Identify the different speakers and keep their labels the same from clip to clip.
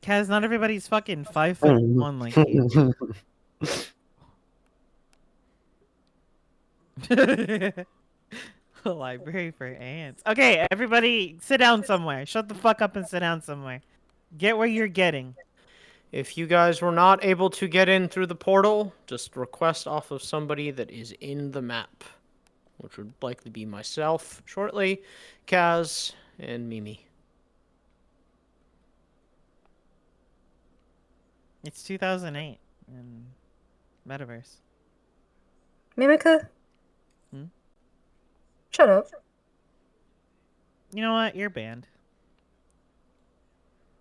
Speaker 1: Kaz, not everybody's fucking 5'1" like you. Library for ants. Okay, everybody, sit down somewhere. Shut the fuck up and sit down somewhere. Get where you're getting.
Speaker 2: If you guys were not able to get in through the portal, just request off of somebody that is in the map, which would likely be myself shortly, Kaz, and Mimi.
Speaker 1: It's 2008 in Metaverse.
Speaker 3: Mimica?
Speaker 1: Hmm?
Speaker 3: Shut up.
Speaker 1: You know what? You're banned.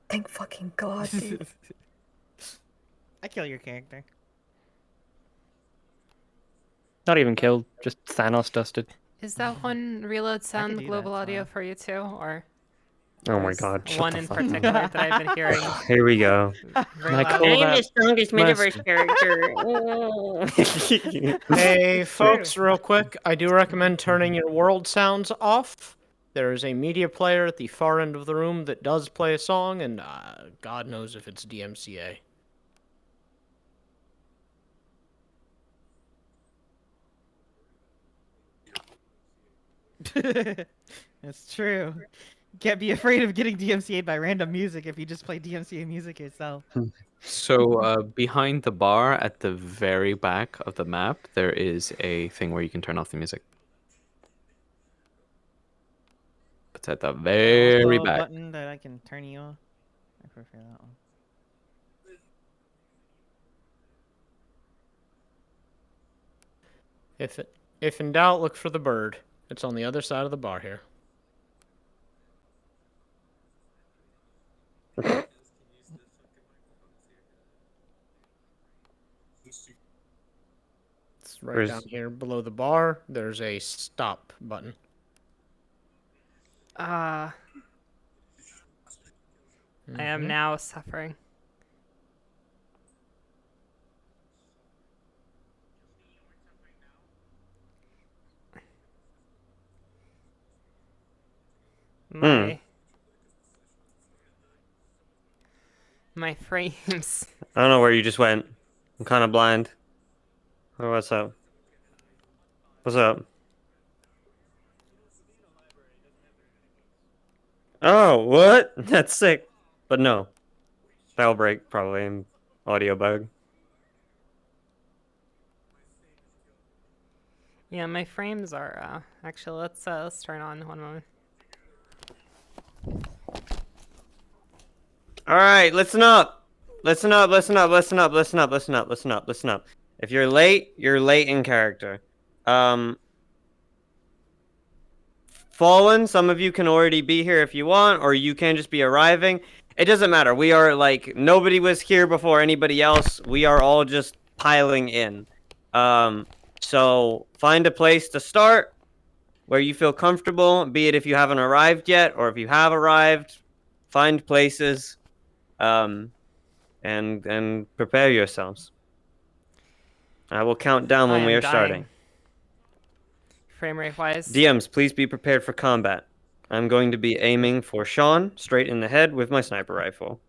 Speaker 3: Thank fucking God, dude.
Speaker 1: I kill your character.
Speaker 4: Not even killed, just Thanos dusted.
Speaker 5: Is that one reload sound
Speaker 1: do
Speaker 5: global
Speaker 1: that
Speaker 5: audio
Speaker 1: tomorrow.
Speaker 5: for you too, or
Speaker 4: Oh my
Speaker 5: there's
Speaker 4: god, shut
Speaker 5: one
Speaker 4: the
Speaker 5: in
Speaker 4: fuck up.
Speaker 5: particular that I've been hearing?
Speaker 4: Here we go.
Speaker 5: Very
Speaker 4: I
Speaker 5: loud?
Speaker 4: call that
Speaker 6: the strongest
Speaker 4: metaverse
Speaker 6: character.
Speaker 2: Hey, folks, real quick, I do recommend turning your world sounds off. There is a media player at the far end of the room that does play a song, and God knows if it's DMCA.
Speaker 1: That's true. Can't be afraid of getting DMCA'd by random music if you just play DMCA music yourself.
Speaker 7: So behind the bar at the very back of the map, there is a thing where you can turn off the music. It's at the very
Speaker 1: Also a
Speaker 7: back.
Speaker 1: button that I can turn you off. I prefer that one.
Speaker 2: If in doubt, look for the bird. It's on the other side of the bar here. It's right down here below the bar. There's a stop button.
Speaker 5: I am now suffering. My frames.
Speaker 4: I don't know where you just went. I'm kind of blind. Oh, what's up? What's up? Oh, what? That's sick. But no. That'll break, probably, an audio bug.
Speaker 5: Yeah, my frames are actually let's turn on one moment.
Speaker 4: Alright, listen up. Listen up, listen up, listen up, listen up, listen up, listen up, listen up. If you're late in character. Fallen, some of you can already be here if you want, or you can just be arriving. It doesn't matter. We are like, nobody was here before anybody else. We are all just piling in. So find a place to start where you feel comfortable, be it if you haven't arrived yet, or if you have arrived, find places, and prepare yourselves. I will count down when we are starting.
Speaker 5: Frame rate wise.
Speaker 4: DMs, please be prepared for combat. I'm going to be aiming for Sean straight in the head with my sniper rifle.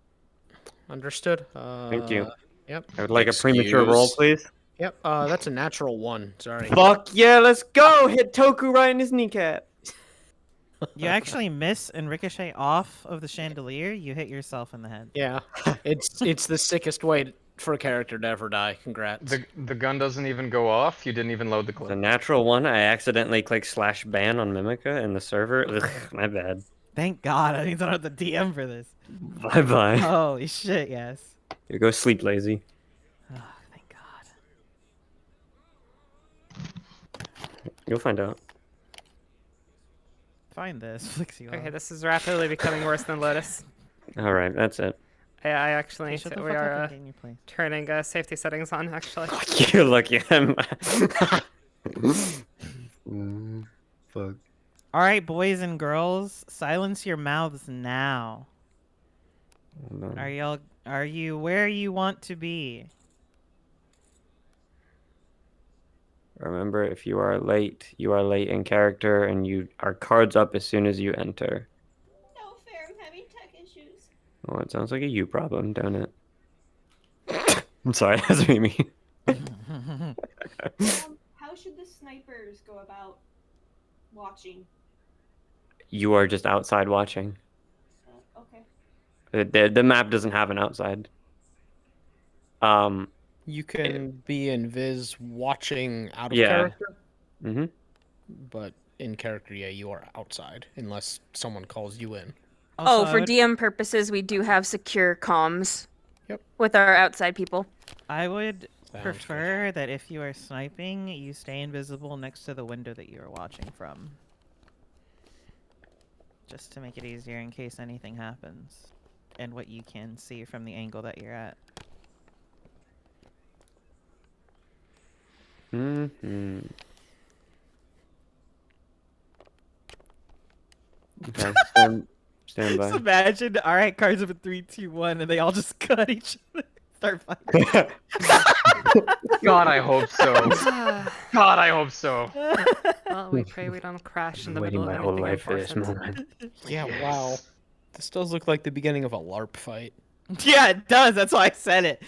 Speaker 2: Understood.
Speaker 4: Thank you.
Speaker 2: Yep.
Speaker 4: I would like a premature roll, please.
Speaker 2: Yep. That's a natural 1. Sorry.
Speaker 4: Fuck yeah, let's go! Hit Toku right in his kneecap.
Speaker 1: You actually miss and ricochet off of the chandelier. You hit yourself in the head.
Speaker 2: Yeah. It's the sickest way for a character to ever die. Congrats.
Speaker 8: The gun doesn't even go off. You didn't even load the clip.
Speaker 4: The natural 1, I accidentally clicked /ban on Mimica in the server. Ugh, my bad.
Speaker 1: Thank God I didn't have the DM for this.
Speaker 4: Bye-bye.
Speaker 1: Holy shit, yes.
Speaker 4: You go sleep, lazy.
Speaker 1: Oh, thank God.
Speaker 4: You'll find out.
Speaker 1: Find this. Flicks you
Speaker 5: Okay,
Speaker 1: off.
Speaker 5: this is rapidly becoming worse than Lotus.
Speaker 4: Alright, that's it.
Speaker 5: I actually
Speaker 1: Okay,
Speaker 5: need
Speaker 1: shut
Speaker 5: to.
Speaker 1: the
Speaker 5: We
Speaker 1: fuck up
Speaker 5: are
Speaker 1: and get in your place.
Speaker 5: turning safety settings on. Actually.
Speaker 4: You're lucky I'm... Fuck.
Speaker 1: All right, boys and girls, silence your mouths now. Are you where you want to be?
Speaker 4: Remember, if you are late in character, and you are cards up as soon as you enter.
Speaker 6: No fair, I'm having tech issues.
Speaker 4: Oh, it sounds like a you problem, don't it? I'm sorry, that's me.
Speaker 6: How should the snipers go about watching?
Speaker 4: You are just outside watching.
Speaker 6: Okay.
Speaker 4: The map doesn't have an outside.
Speaker 2: You can be in Viz watching out of
Speaker 4: Yeah.
Speaker 2: character,
Speaker 4: Mm-hmm.
Speaker 2: but in character, yeah, you are outside unless someone calls you in.
Speaker 1: Also,
Speaker 9: Oh,
Speaker 1: I
Speaker 9: for
Speaker 1: would-
Speaker 9: DM purposes, we do have secure comms.
Speaker 2: Yep.
Speaker 9: With our outside people.
Speaker 1: I would
Speaker 2: Sounds
Speaker 1: prefer that if you are sniping, you stay invisible next to the window that you are watching from. Just to make it easier in case anything happens. And what you can see from the angle that you're at.
Speaker 4: Mm-hmm. Okay, stand
Speaker 1: Just
Speaker 4: by.
Speaker 1: imagine, alright, cards up in 3, 2, 1, and they all just cut each other. Start fighting.
Speaker 8: God, I hope so. God, I hope so.
Speaker 5: Well, we pray we don't crash in the
Speaker 4: Waiting
Speaker 5: middle of
Speaker 4: my whole
Speaker 5: anything
Speaker 4: life for this
Speaker 5: important.
Speaker 4: moment.
Speaker 2: Yeah,
Speaker 8: Yes.
Speaker 2: wow. This does look like the beginning of a LARP fight.
Speaker 1: Yeah, it does. That's why I said it.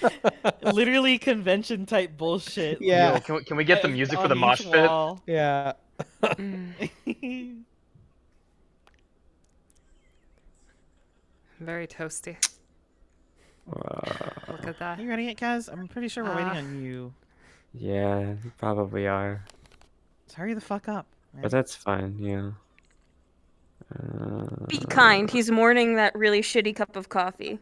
Speaker 1: Literally convention type bullshit.
Speaker 2: Yeah.
Speaker 8: Yo, can we get the music for the
Speaker 1: on
Speaker 8: mosh
Speaker 1: each
Speaker 8: pit?
Speaker 1: wall.
Speaker 2: Yeah.
Speaker 5: Very toasty. Look at that.
Speaker 1: Are you ready yet, Kaz? I'm pretty sure we're waiting
Speaker 5: Ah.
Speaker 1: on you.
Speaker 4: Yeah, you probably are.
Speaker 1: Just hurry the fuck up. man.
Speaker 4: But that's fine, yeah.
Speaker 9: Be kind. He's mourning that really shitty cup of coffee.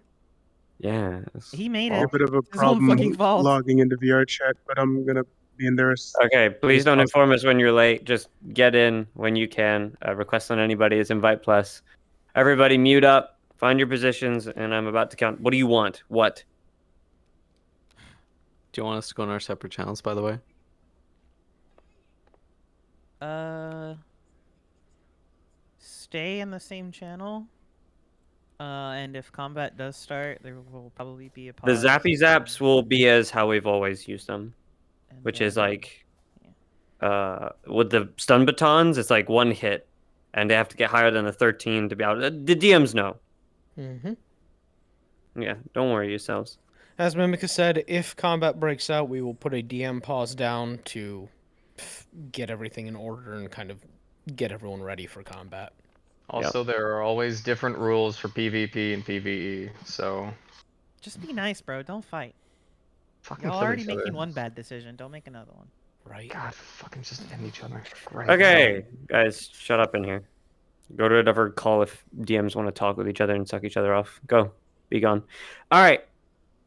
Speaker 4: Yeah. it's
Speaker 1: He made
Speaker 4: all-
Speaker 1: it.
Speaker 10: A bit of a
Speaker 1: His own
Speaker 10: problem
Speaker 1: fucking fault.
Speaker 10: logging into VR chat, but I'm gonna be in there.
Speaker 4: Okay, please don't inform us when you're late. Just get in when you can. Request on anybody is invite plus. Everybody mute up, find your positions, and I'm about to count. What do you want? What?
Speaker 7: Do you want us to go on our separate channels, by the way?
Speaker 1: Stay in the same channel. And if combat does start, there will probably be a
Speaker 4: The
Speaker 1: pause.
Speaker 4: zappy zaps will be as how we've always used them,
Speaker 1: and
Speaker 4: which is
Speaker 1: then-
Speaker 4: like, with the stun batons, it's like one hit, and they have to get higher than a 13 to be out. The DMs know.
Speaker 2: Mm-hmm.
Speaker 4: Yeah, don't worry yourselves.
Speaker 2: As Mimica said, if combat breaks out, we will put a DM pause down to get everything in order and kind of get everyone ready for combat.
Speaker 8: Also, there are always different rules for PvP and PvE, so
Speaker 1: Just be nice, bro. Don't fight.
Speaker 8: fucking
Speaker 1: Y'all
Speaker 8: kill
Speaker 1: already
Speaker 8: each
Speaker 1: making
Speaker 8: other.
Speaker 1: one bad decision. Don't make another one.
Speaker 2: Right?
Speaker 8: God, fucking just end each other. Right
Speaker 4: Okay, guys, shut up in here. Go to whatever call if DMs want to talk with each other and suck each other off. Go. Be gone. All right.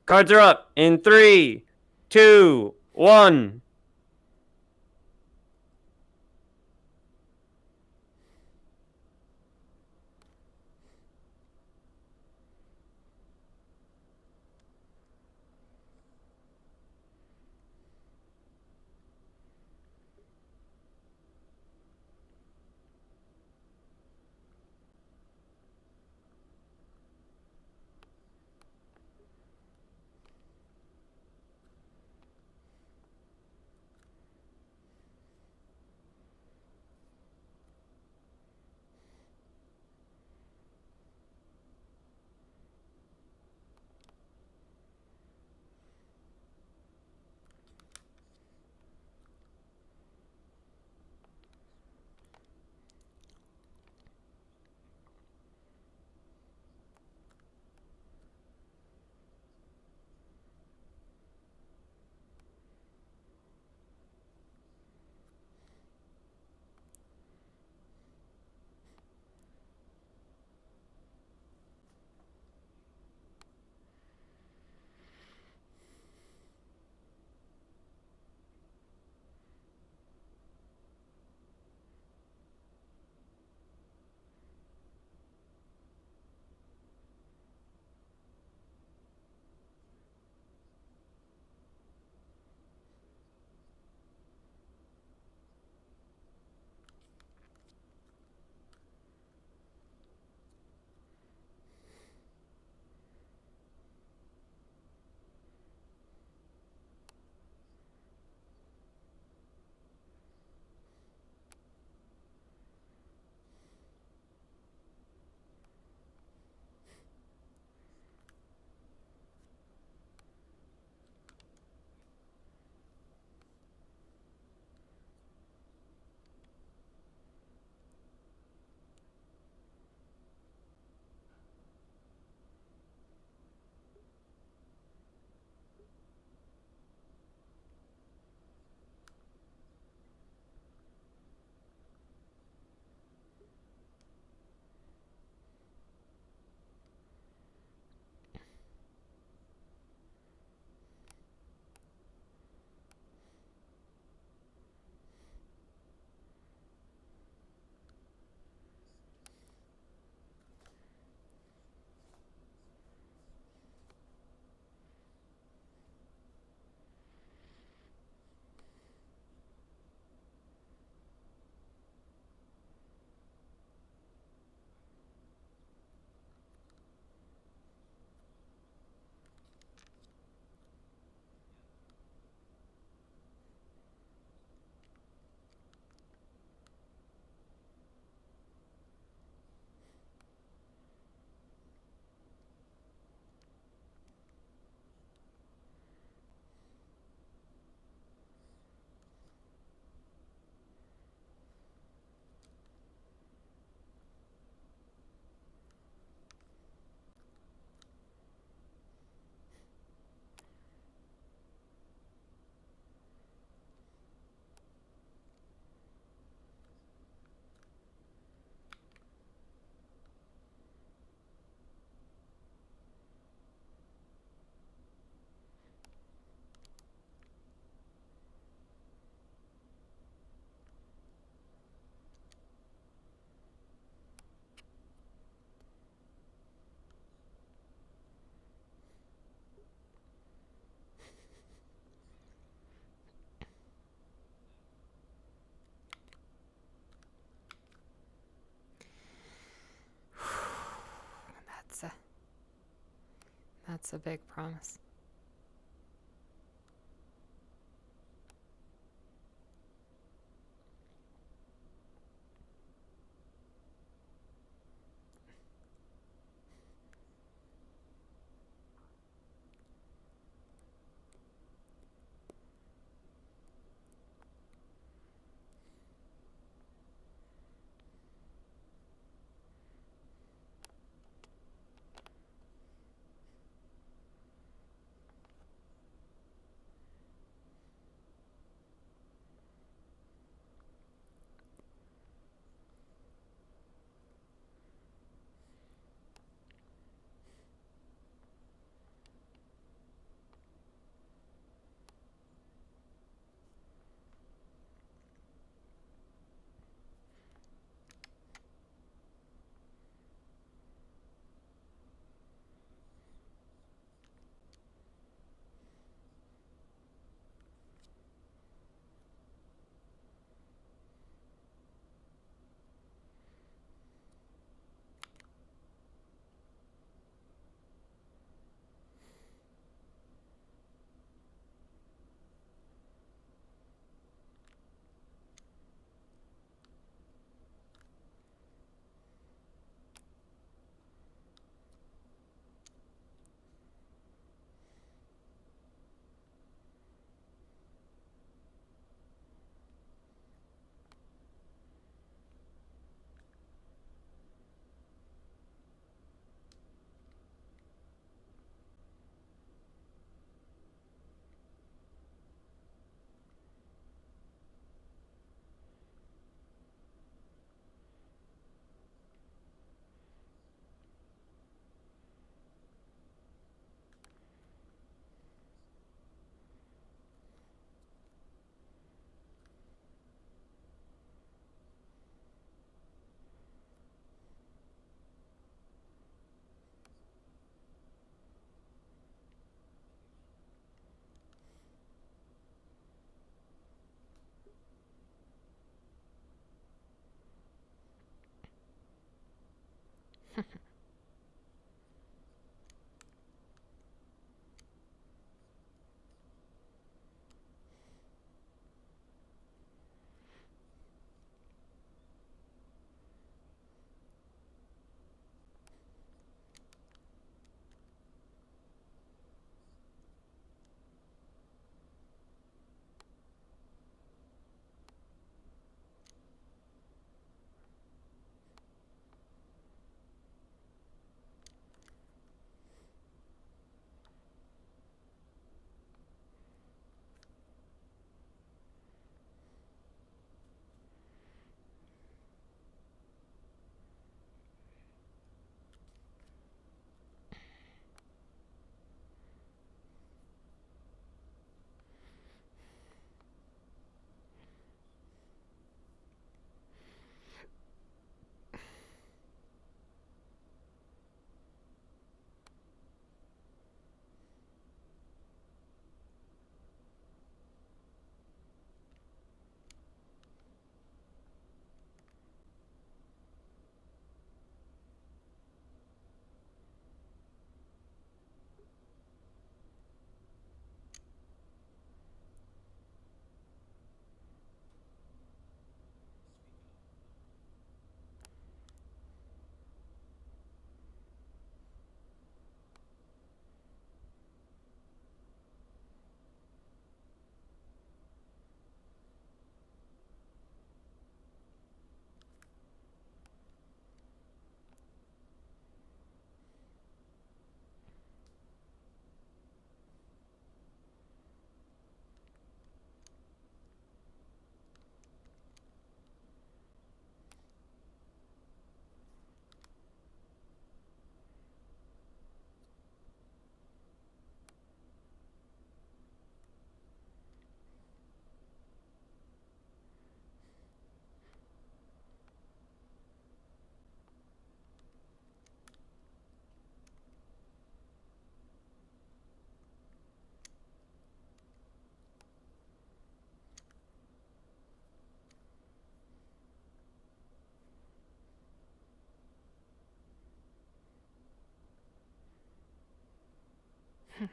Speaker 4: Cards are up in 3, 2, 1.
Speaker 5: That's a big promise. I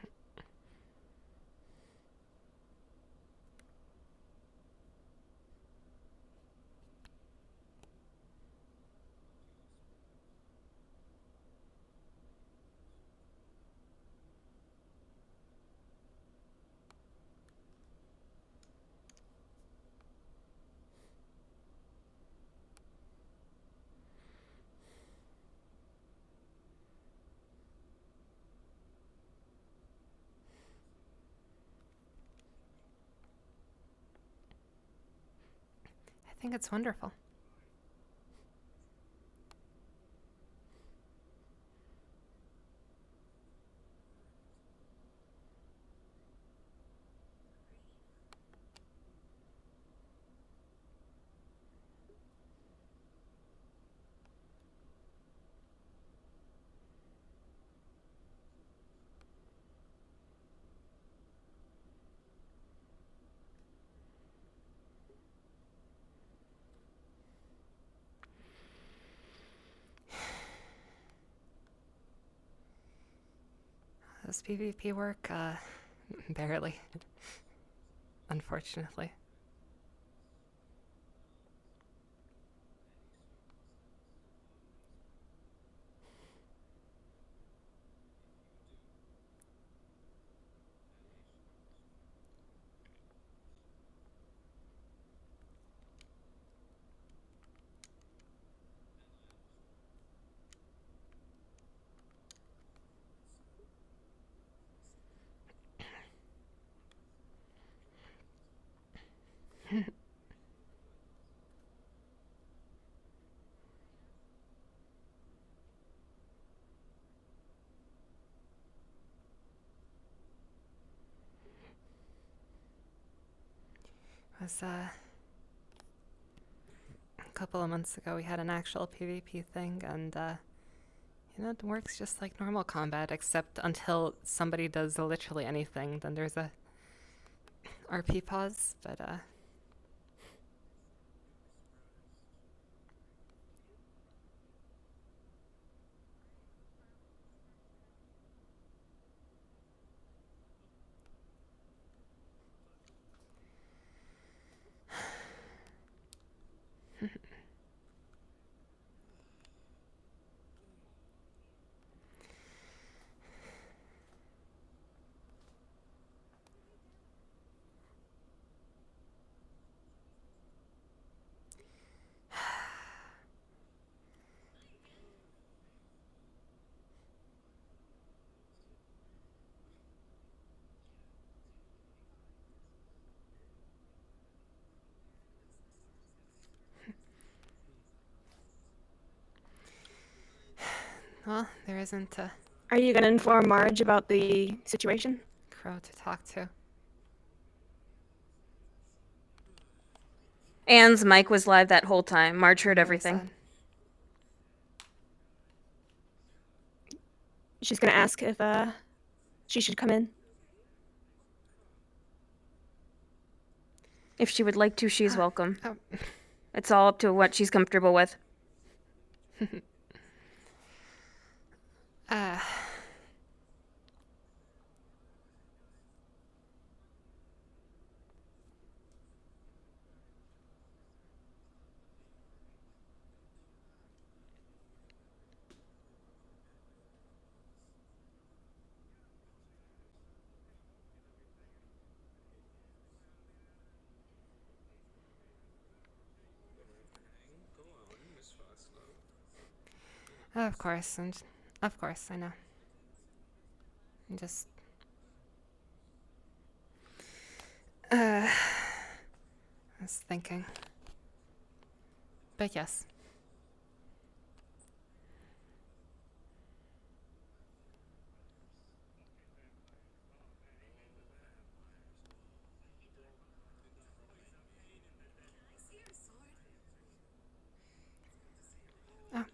Speaker 5: think it's wonderful. Does PvP work? Barely. Unfortunately. Was a couple of months ago we had an actual PvP thing, and it works just like normal combat, except until somebody does literally anything, then there's a RP pause, but well, there isn't a
Speaker 11: Are you going to inform Marge about the situation?
Speaker 5: crow to talk to.
Speaker 9: Anne's mic was live that whole time. Marge heard
Speaker 5: Never
Speaker 9: everything.
Speaker 5: said.
Speaker 11: She's going to ask if she should come in.
Speaker 9: If she would like to, she's welcome.
Speaker 5: Oh.
Speaker 9: It's all up to what she's comfortable with.
Speaker 5: Of course, I know. I'm just I was thinking. But yes. Oh.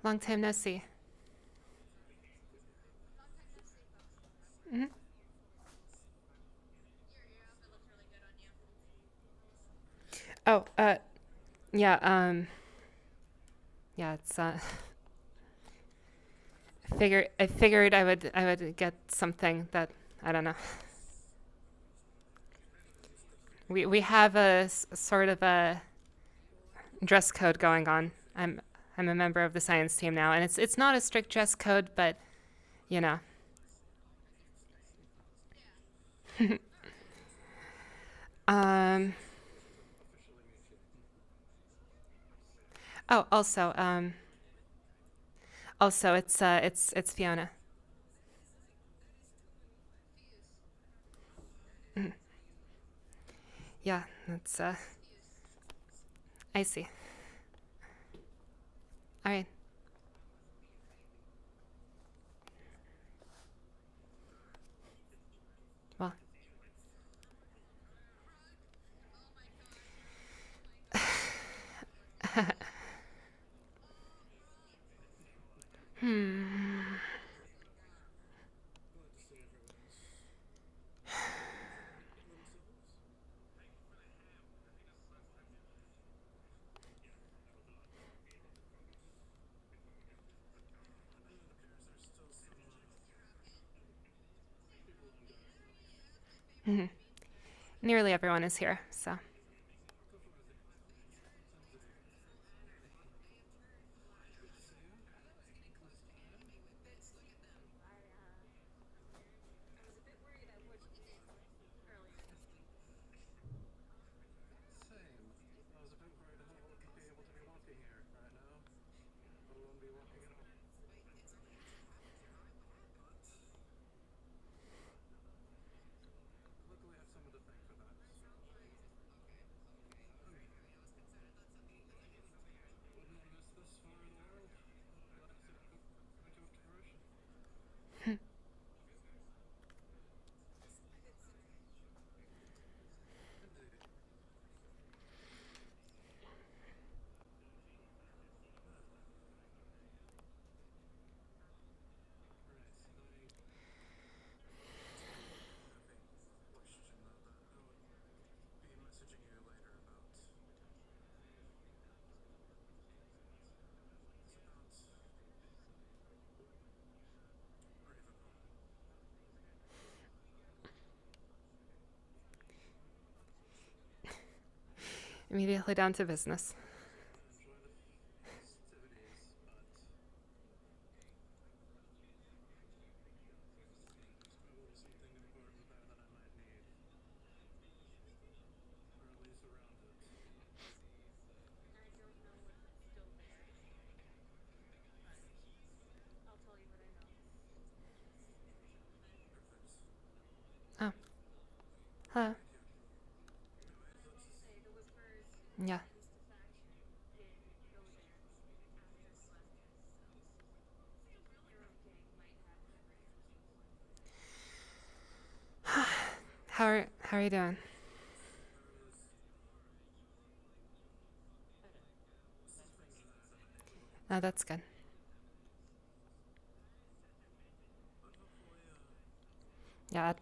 Speaker 5: Long time no see. Hmm. Oh, yeah, yeah, it's, I figured I would get something that, I don't know. We have a sort of a dress code going on. I'm a member of the science team now, and it's not a strict dress code, but you know. um. Oh, also it's Fiona. Mhm. Yeah, that's I see. All right. Well. Hmm. Mhm. Nearly everyone is here, so. Immediately down to business. Oh. Hello. Yeah. How are you doing? Oh, that's good. Yeah.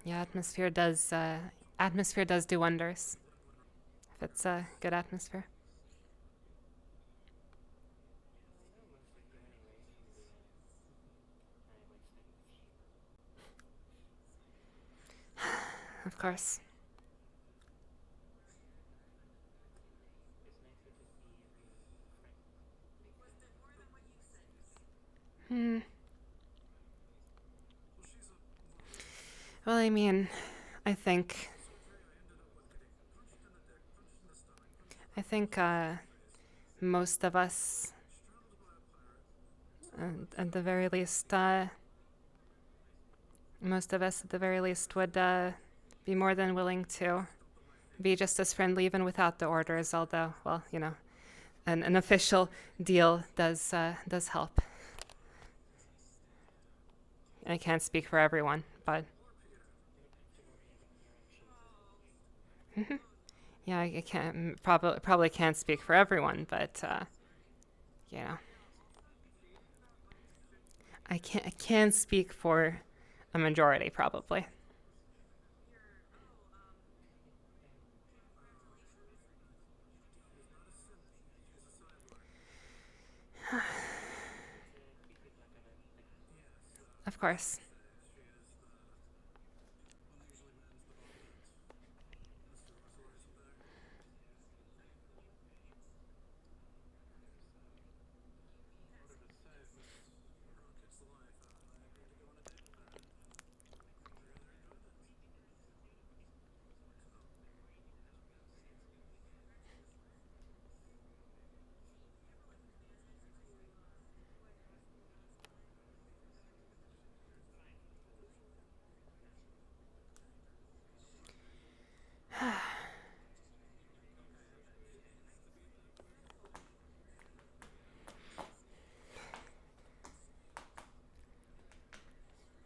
Speaker 5: Yeah, atmosphere does do wonders. If it's a good atmosphere. Of course. Hmm. Well, I mean, I think I think most of us, at the very least, most of us at the very least would be more than willing to be just as friendly even without the orders. Although, well, you know, an official deal does help. I can't speak for everyone, but yeah, I can't probably can't speak for everyone, but you know, I can't speak for a majority, probably. Of course.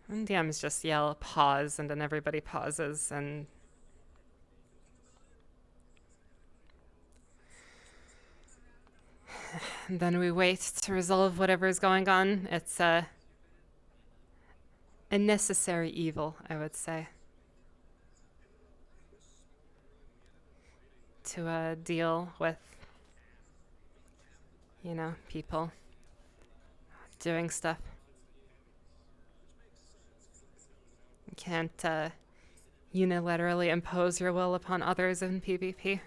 Speaker 5: And DMs just yell pause, and then everybody pauses, and then we wait to resolve whatever is going on. It's a necessary evil, I would say, to deal with, you know, people doing stuff. You can't unilaterally impose your will upon others in PvP.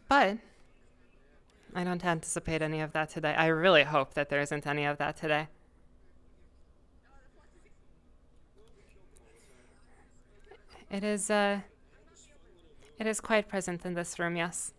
Speaker 5: But I don't anticipate any of that today. I really hope that there isn't any of that today. It is quite present in this room, yes.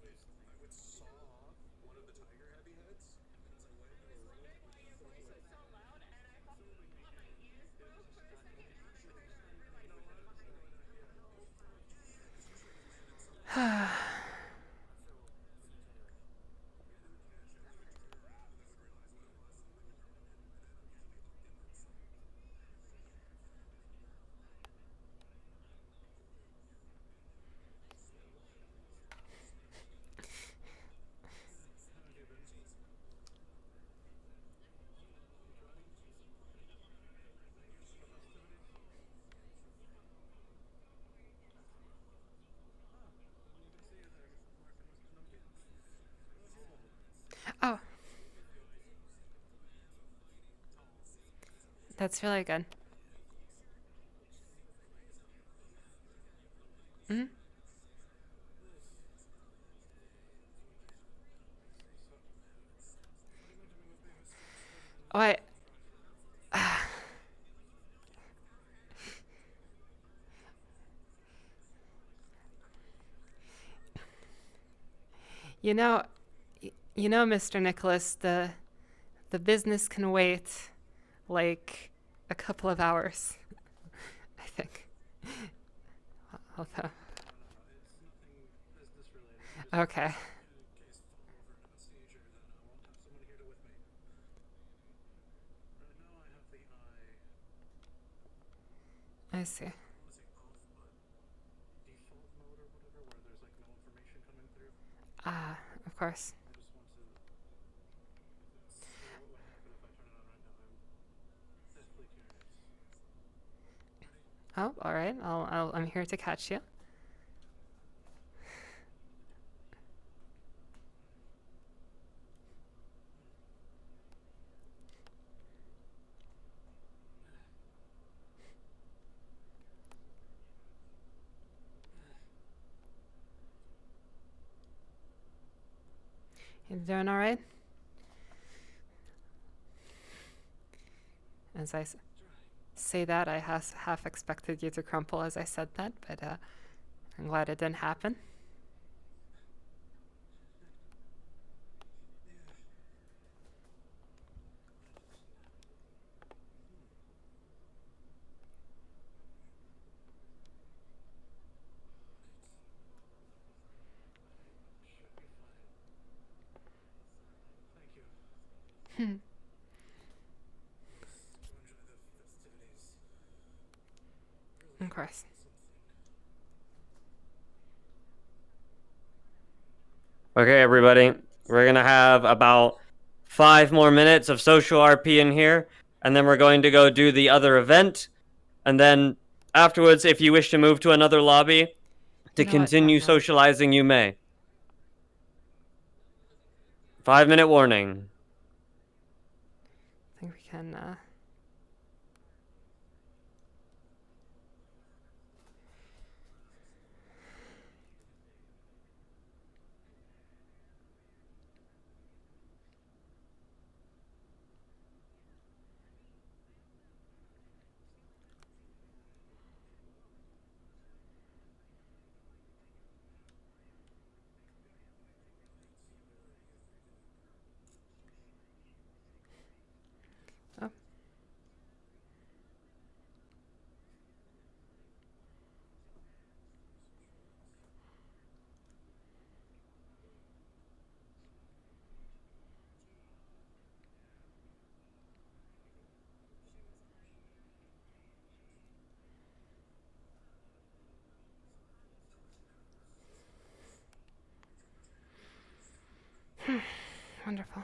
Speaker 5: Oh. That's really good. Mm-hmm. Oh, you know, Mr. Nicholas, the business can wait like a couple of hours, I think. Although. Okay. I see. Of course. Oh, all right. I'm here to catch you. You doing all right? As I say that, I half expected you to crumple as I said that, but I'm glad it didn't happen. Of course.
Speaker 4: Okay, everybody. We're gonna have about 5 more minutes of social RP in here, and then we're going to go do the other event. And then afterwards, if you wish to move to another lobby to
Speaker 5: You know what?
Speaker 4: continue socializing, you may. 5-minute warning.
Speaker 5: I think we can. Oh. Wonderful.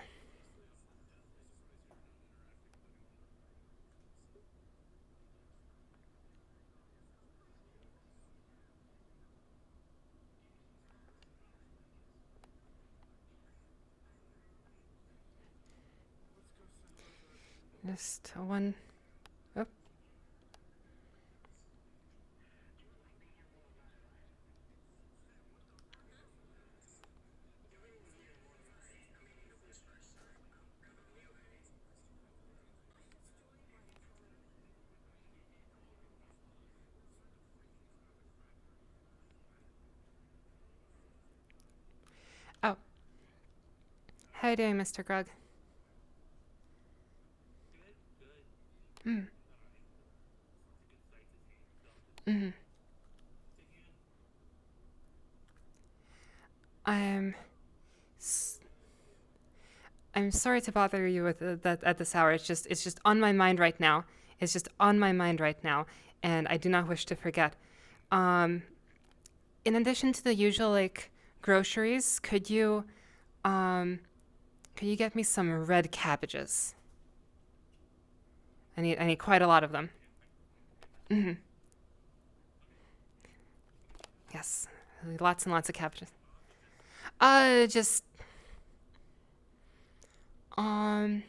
Speaker 5: Just one. Oh. Oh. How you doing, Mr. Grug? Mm. Mm. I'm. I'm sorry to bother you with that at this hour. It's just on my mind right now. It's just on my mind right now, and I do not wish to forget. In addition to the usual like groceries, could you get me some red cabbages? I need quite a lot of them. Hmm. Yes, lots and lots of cabbages. Just Um,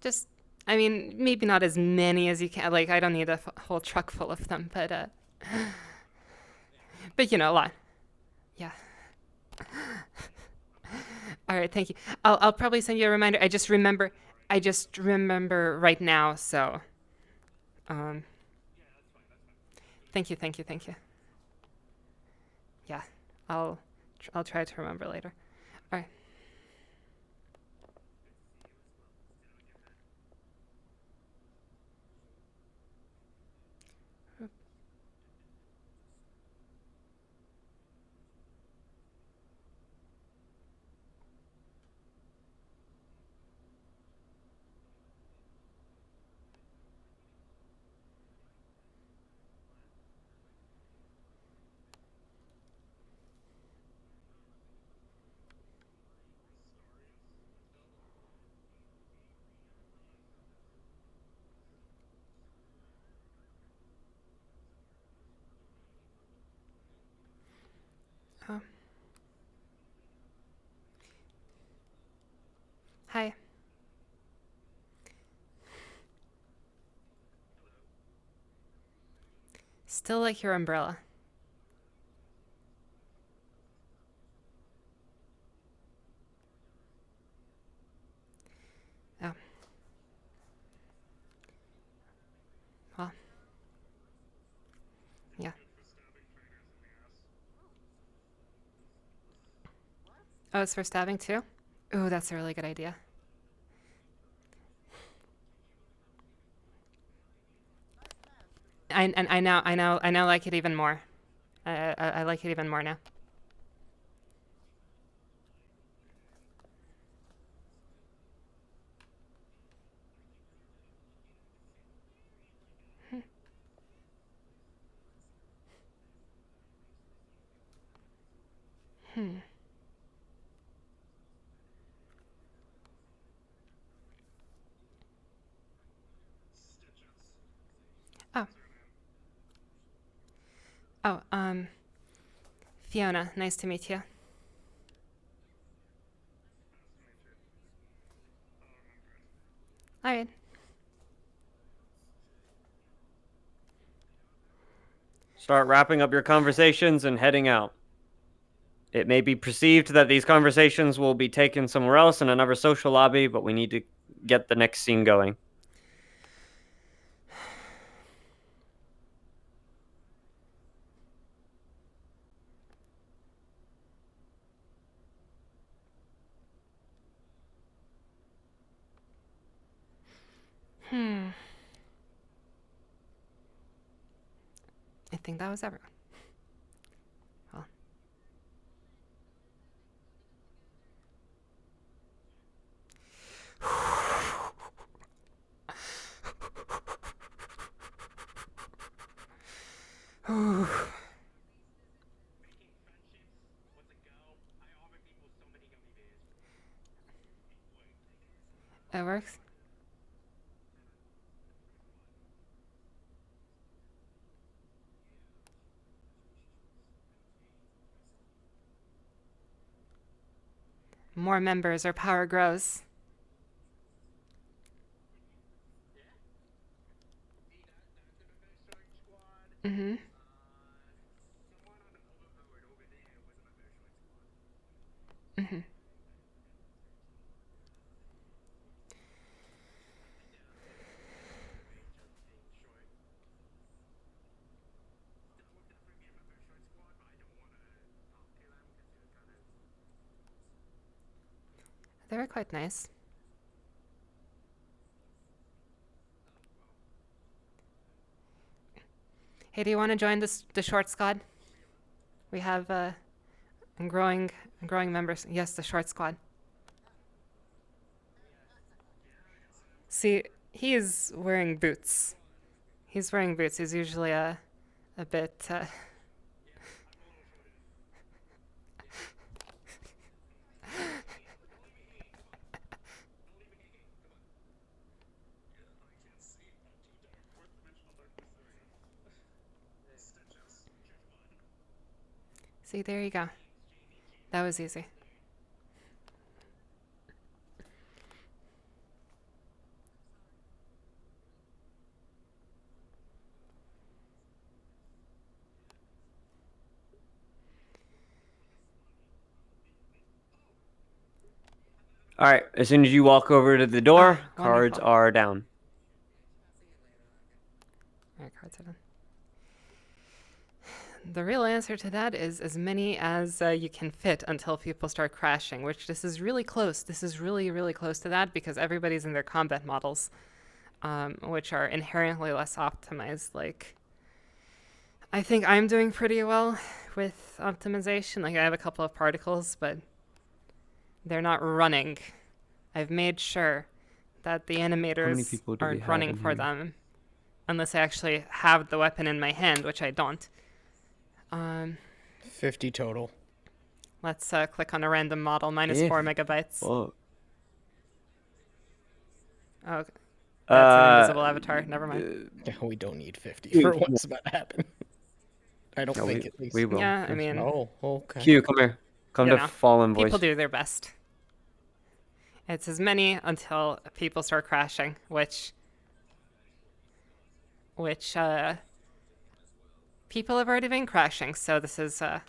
Speaker 5: just, I mean, maybe not as many as you can. Like, I don't need a whole truck full of them, but you know, a lot. Yeah. All right, thank you. I'll probably send you a reminder. I just remember right now. So, um, thank you. Yeah, I'll try to remember later. All right. Oh. Hi. Still like your umbrella. Oh. Well. Yeah. Oh, it's for stabbing too? Ooh, that's a really good idea. I now like it even more. I like it even more now. Hmm. Oh, Fiona, nice to meet you. All right.
Speaker 4: Start wrapping up your conversations and heading out. It may be perceived that these conversations will be taken somewhere else in another social lobby, but we need to get the next scene going.
Speaker 5: I think that was everyone. Well. It works. More members, our power grows. Mm-hmm. Mm-hmm. They were quite nice. Hey, do you want to join the short squad? We have growing members. Yes, the short squad. See, he is wearing boots. He's wearing boots. He's usually a bit. See, there you go. That was easy.
Speaker 4: All right, as soon as you walk over to the door, cards
Speaker 5: wonderful.
Speaker 4: are down.
Speaker 5: All right, cards are done. The real answer to that is as many as you can fit until people start crashing, which this is really close. This is really, really close to that because everybody's in their combat models, which are inherently less optimized. Like, I think I'm doing pretty well with optimization. Like, I have a couple of particles, but they're not running. I've made sure that the animators aren't running for them unless I actually have the weapon in my hand, which I don't.
Speaker 2: 50 total.
Speaker 5: Let's click on a random model, minus 4 megabytes.
Speaker 4: Whoa.
Speaker 5: Oh, that's an invisible avatar. Never mind.
Speaker 2: We don't need 50 for what's about to happen. I don't think at least.
Speaker 4: We will.
Speaker 5: Yeah, I mean,
Speaker 2: Oh, okay.
Speaker 4: Q, come here. Come to Fallen Voice.
Speaker 5: people do their best. It's as many until people start crashing, which people have already been crashing, so this is I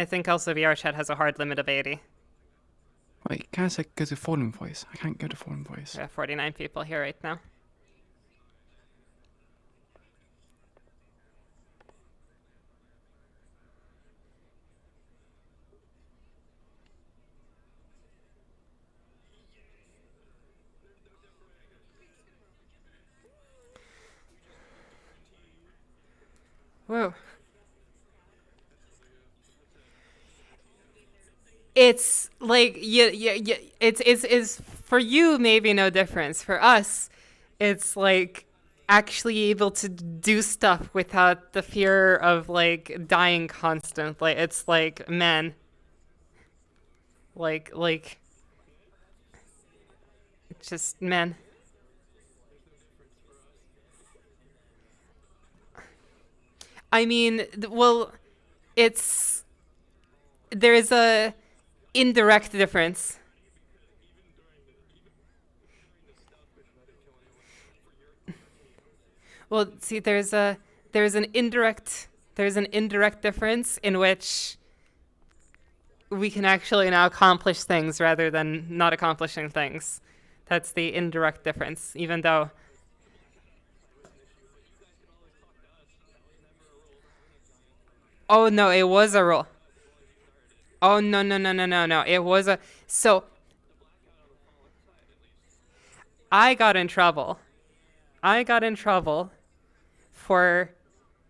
Speaker 5: think also VR chat has a hard limit of 80.
Speaker 12: Wait, can I go to Fallen Voice? I can't go to Fallen Voice.
Speaker 5: There are 49 people here right now. Whoa. It's like it's for you maybe no difference. For us, it's like actually able to do stuff without the fear of like dying constantly. It's like, man, like it's just, man. I mean, well, there's a indirect difference. Well, see, there's an indirect difference in which we can actually now accomplish things rather than not accomplishing things. That's the indirect difference, even though. Oh no, it was a rule. Oh no no no no no no! It was a so. I got in trouble. I got in trouble for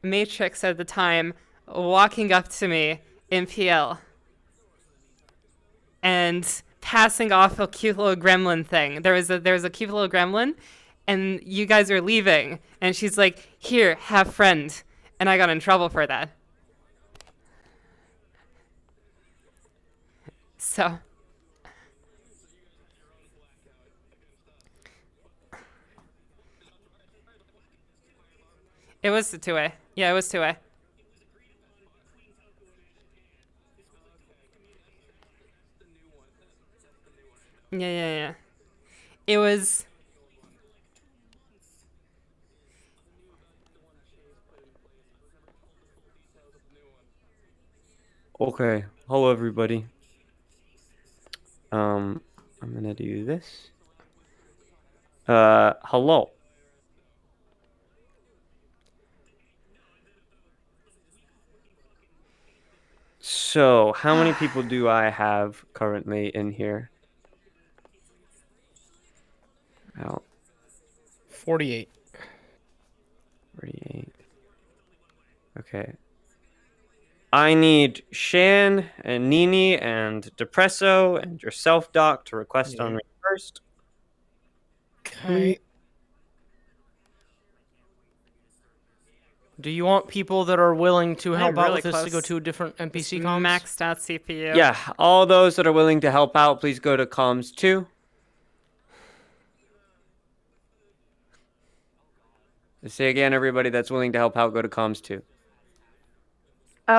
Speaker 5: Matrix at the time walking up to me in PL and passing off a cute little gremlin thing. There was a cute little gremlin, and you guys are leaving, and she's like, "Here, have friend," and I got in trouble for that. So. It was 2A. Yeah, it was 2A. Yeah. It was.
Speaker 4: Okay. Hello, everybody. I'm gonna do this. Hello. So, how many people do I have currently in here? Out.
Speaker 2: 48.
Speaker 4: 48. Okay. I need Shan and Nini and Depresso and yourself, Doc, to request on me first.
Speaker 2: Okay. Do you want people that are willing to help out with this to go to different NPC comms?
Speaker 5: Maxed out CPU.
Speaker 4: Yeah, all those that are willing to help out, please go to comms 2. Say again, everybody that's willing to help out, go to comms 2.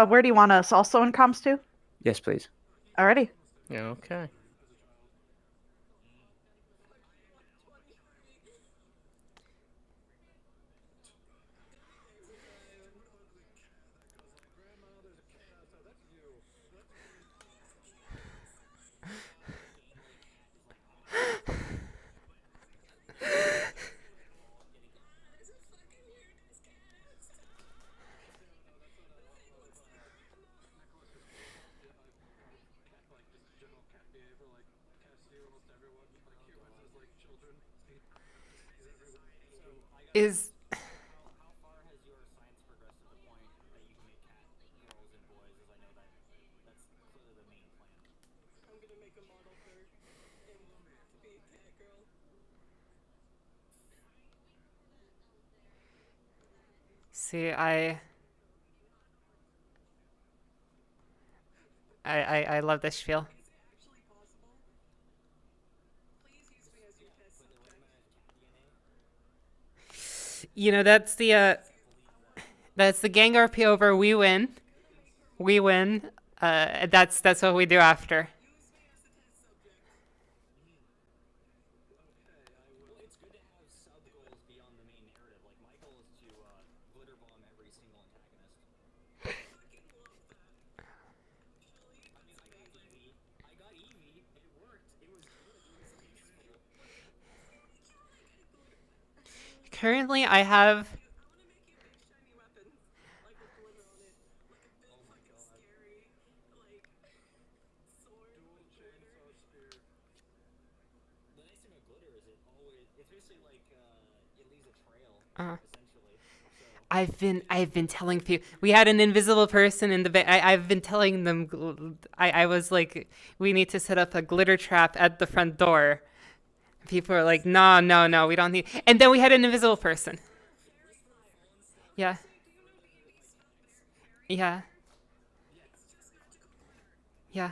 Speaker 13: Where do you want us? Also in comms too?
Speaker 4: Yes, please.
Speaker 13: Alrighty.
Speaker 2: Yeah, okay.
Speaker 5: Is. See, I love this spiel. You know, that's the gang RP over. We win. We win. That's what we do after. Currently, I have. I've been telling people we had an invisible person in the I've been telling them I was like, we need to set up a glitter trap at the front door. People are like, no, we don't need. And then we had an invisible person. Yeah. Yeah. Yeah.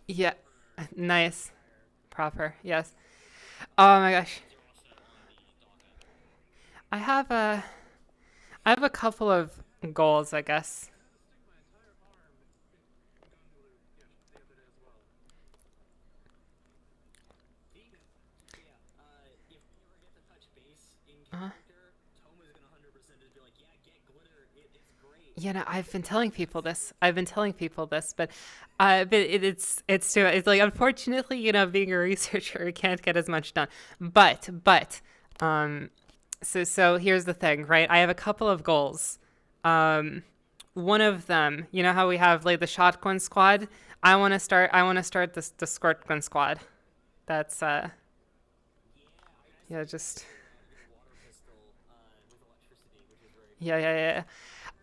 Speaker 5: Yeah. Nice. proper. Yes. Oh my gosh. I have a couple of goals, I guess. You know, I've been telling people this. But it's like, unfortunately, you know, being a researcher, you can't get as much done. But so here's the thing, right? I have a couple of goals. One of them, you know how we have like the shotgun squad. I want to start the squirt squad. That's yeah, just yeah.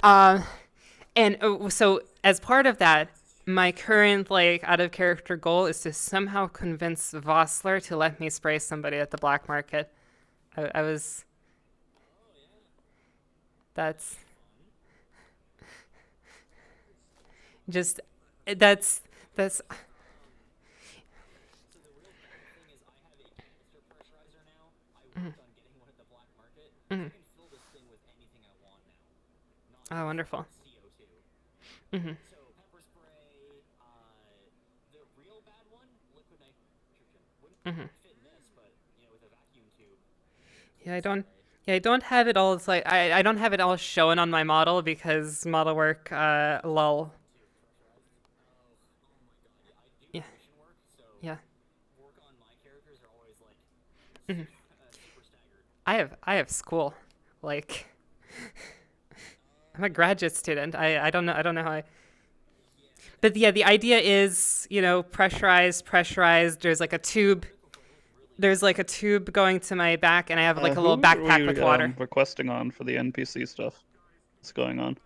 Speaker 5: And so as part of that, my current like out of character goal is to somehow convince Vossler to let me spray somebody at the black market. I was. That's. Just. That's. Mhm. Oh, wonderful. Mhm. Mhm. Yeah, I don't have it all. It's like I don't have it all shown on my model because model work lull. Yeah. Yeah. Mhm. I have school, like I'm a graduate student. I don't know how I. But yeah, the idea is, you know, pressurized. There's like a tube. There's like a tube going to my back, and I have like a little backpack with water.
Speaker 14: Requesting on for the NPC stuff. What's going on?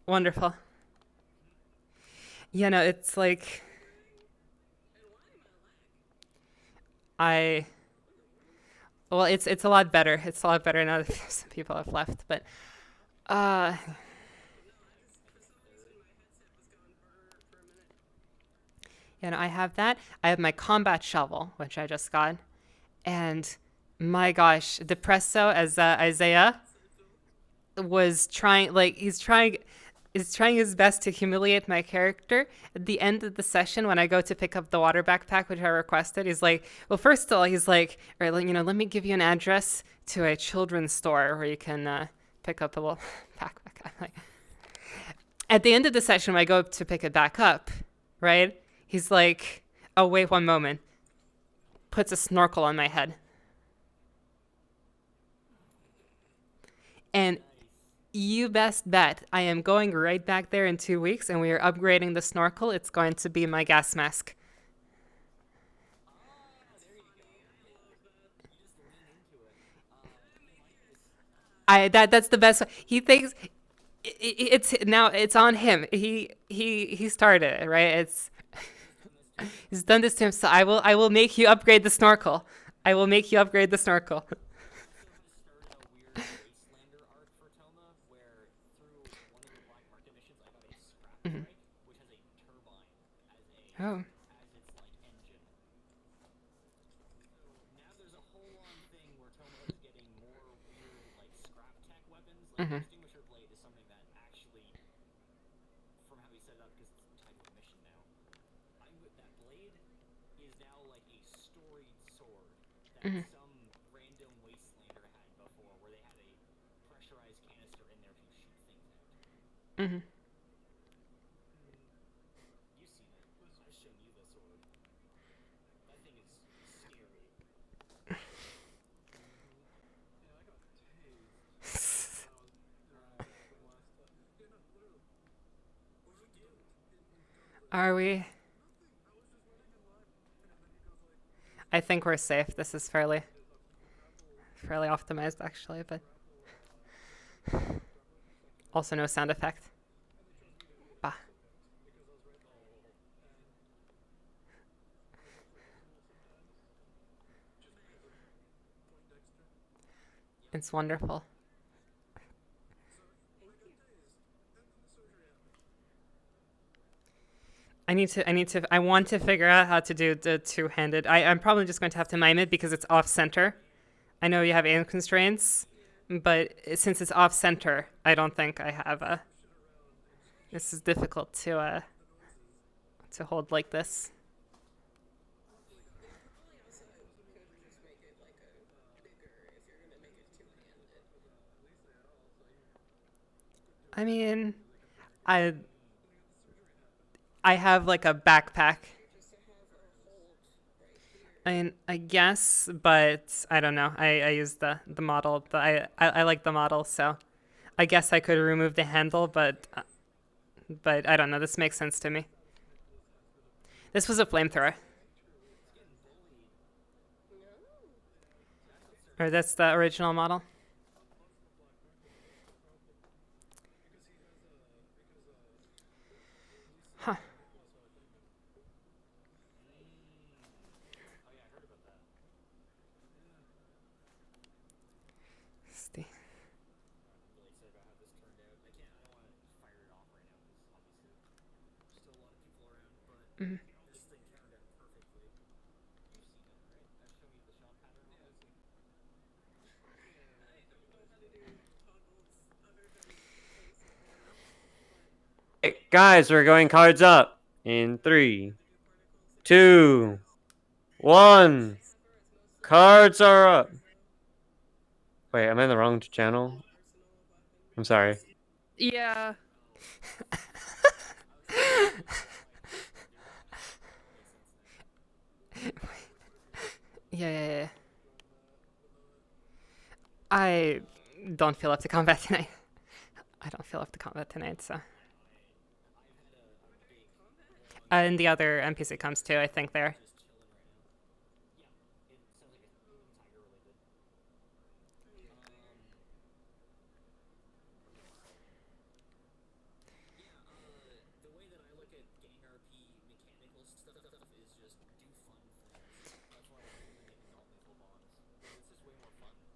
Speaker 5: Wonderful. You know, it's like well, it's a lot better. It's a lot better now that some people have left, but you know, I have that. I have my combat shovel, which I just got, and my gosh, Depresso as Isaiah was trying, like he's trying his best to humiliate my character. At the end of the session, when I go to pick up the water backpack, which I requested, he's like, well, first of all, he's like, all right, you know, let me give you an address to a children's store where you can pick up a little backpack. I'm like, at the end of the session, when I go to pick it back up, right? He's like, oh, wait 1 moment. Puts a snorkel on my head. And you best bet I am going right back there in 2 weeks, and we are upgrading the snorkel. It's going to be my gas mask. That's the best. He thinks it's on him. He started it, right? He's done this to him. So I will make you upgrade the snorkel. I will make you upgrade the snorkel. Mm-hmm. Oh. Mm-hmm. Mm-hmm. Mm-hmm. Are we? I think we're safe. This is fairly optimized, actually, but also no sound effect. Bah. It's wonderful. I want to figure out how to do the two-handed. I'm probably just going to have to mime it because it's off-center. I know you have aim constraints, but since it's off-center, I don't think I have a... This is difficult to hold like this. I mean, I have like a backpack. I guess, but I don't know. I use the model. I like the model, so I guess I could remove the handle, but I don't know. This makes sense to me. This was a flamethrower. Or that's the original model. Huh. See. Mm-hmm.
Speaker 4: Hey, guys, we're going cards up in 3, 2, 1. Cards are up. Wait, am I in the wrong channel? I'm sorry.
Speaker 9: Yeah.
Speaker 5: Yeah. I don't feel up to combat tonight. I don't feel up to combat tonight, so. And the other NPC comes too, I think, there.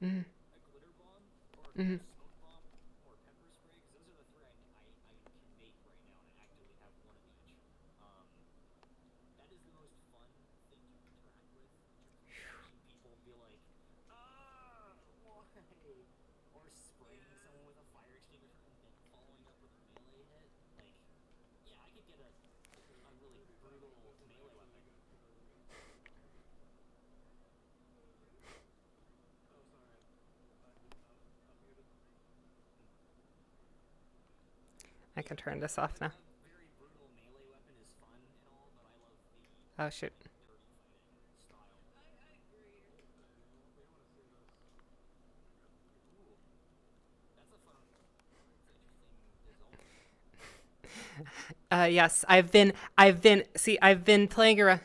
Speaker 5: Mm-hmm. Mm-hmm. I can turn this off now. Oh, shoot. Yes, I've been playing around.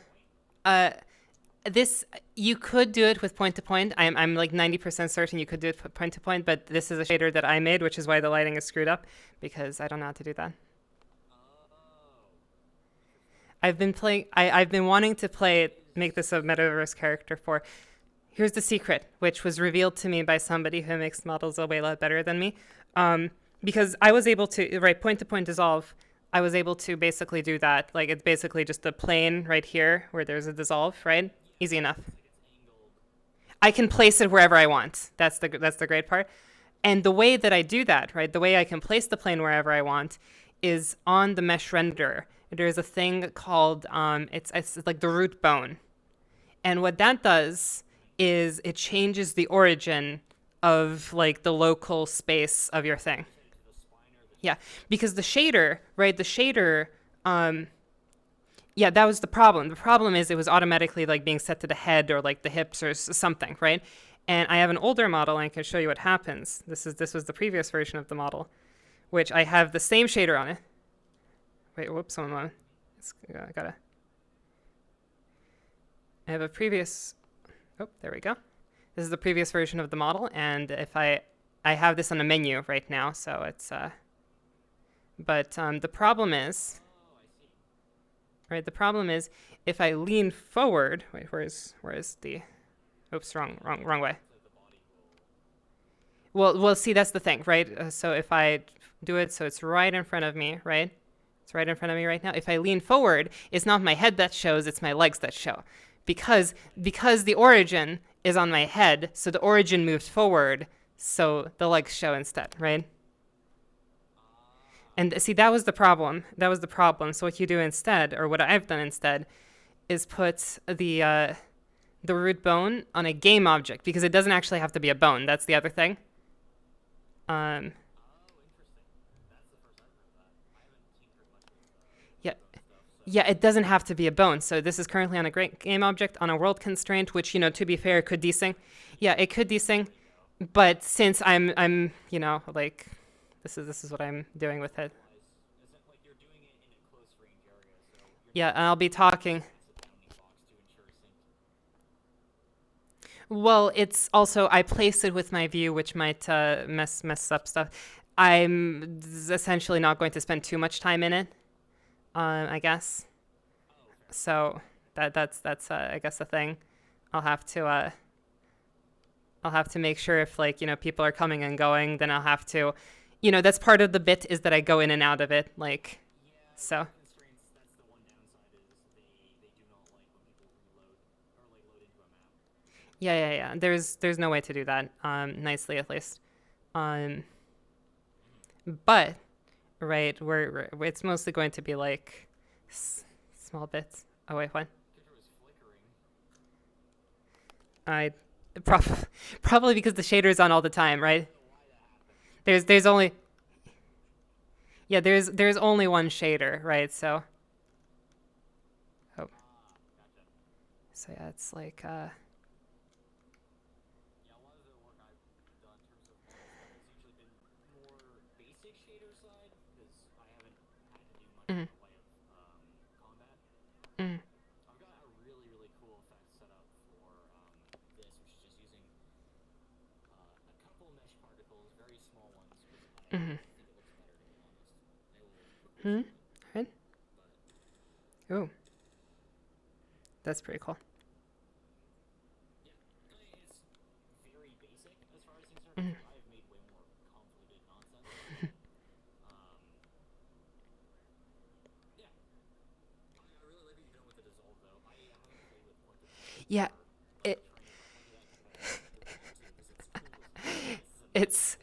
Speaker 5: This, you could do it with point to point. I'm like 90% certain you could do it with point to point, but this is a shader that I made, which is why the lighting is screwed up, because I don't know how to do that. I've been wanting to make this a metaverse character for. Here's the secret, which was revealed to me by somebody who makes models a way lot better than me. Because I was able to, right, point to point dissolve. I was able to basically do that. Like, it's basically just a plane right here where there's a dissolve, right? Easy enough. I can place it wherever I want. That's the great part. And the way that I do that, right, the way I can place the plane wherever I want is on the mesh renderer. There's a thing called, it's like the root bone. And what that does is it changes the origin of like the local space of your thing. Yeah, because the shader, right, yeah, that was the problem. The problem is it was automatically like being set to the head or like the hips or something, right? And I have an older model and I can show you what happens. This was the previous version of the model, which I have the same shader on it. Wait, whoops, hold on. I have a previous, oh, there we go. This is the previous version of the model, and if I have this on the menu right now, so it's, but the problem is, right, the problem is if I lean forward, wait, where is the, oops, wrong way. Well, see, that's the thing, right? So if I do it so it's right in front of me, right? It's right in front of me right now. If I lean forward, it's not my head that shows, it's my legs that show. Because the origin is on my head, so the origin moved forward, so the legs show instead, right? And see, that was the problem. So what you do instead, or what I've done instead, is put the root bone on a game object, because it doesn't actually have to be a bone. That's the other thing. Yeah, it doesn't have to be a bone. So this is currently on a great game object on a world constraint, which, to be fair, could desync. Yeah, it could desync, but since I'm like, this is what I'm doing with it. Yeah, and I'll be talking. Well, it's also, I placed it with my view, which might mess up stuff. I'm essentially not going to spend too much time in it, I guess. So that's I guess the thing. I'll have to make sure if people are coming and going, then I'll have to, that's part of the bit, is that I go in and out of it, so. Yeah. There's no way to do that nicely, at least. But right, it's mostly going to be small bits. Oh wait, what? Probably because the shader is on all the time, right? There's only there's only one shader, right? So yeah, it's Right? Oh. That's pretty cool. Yeah, it's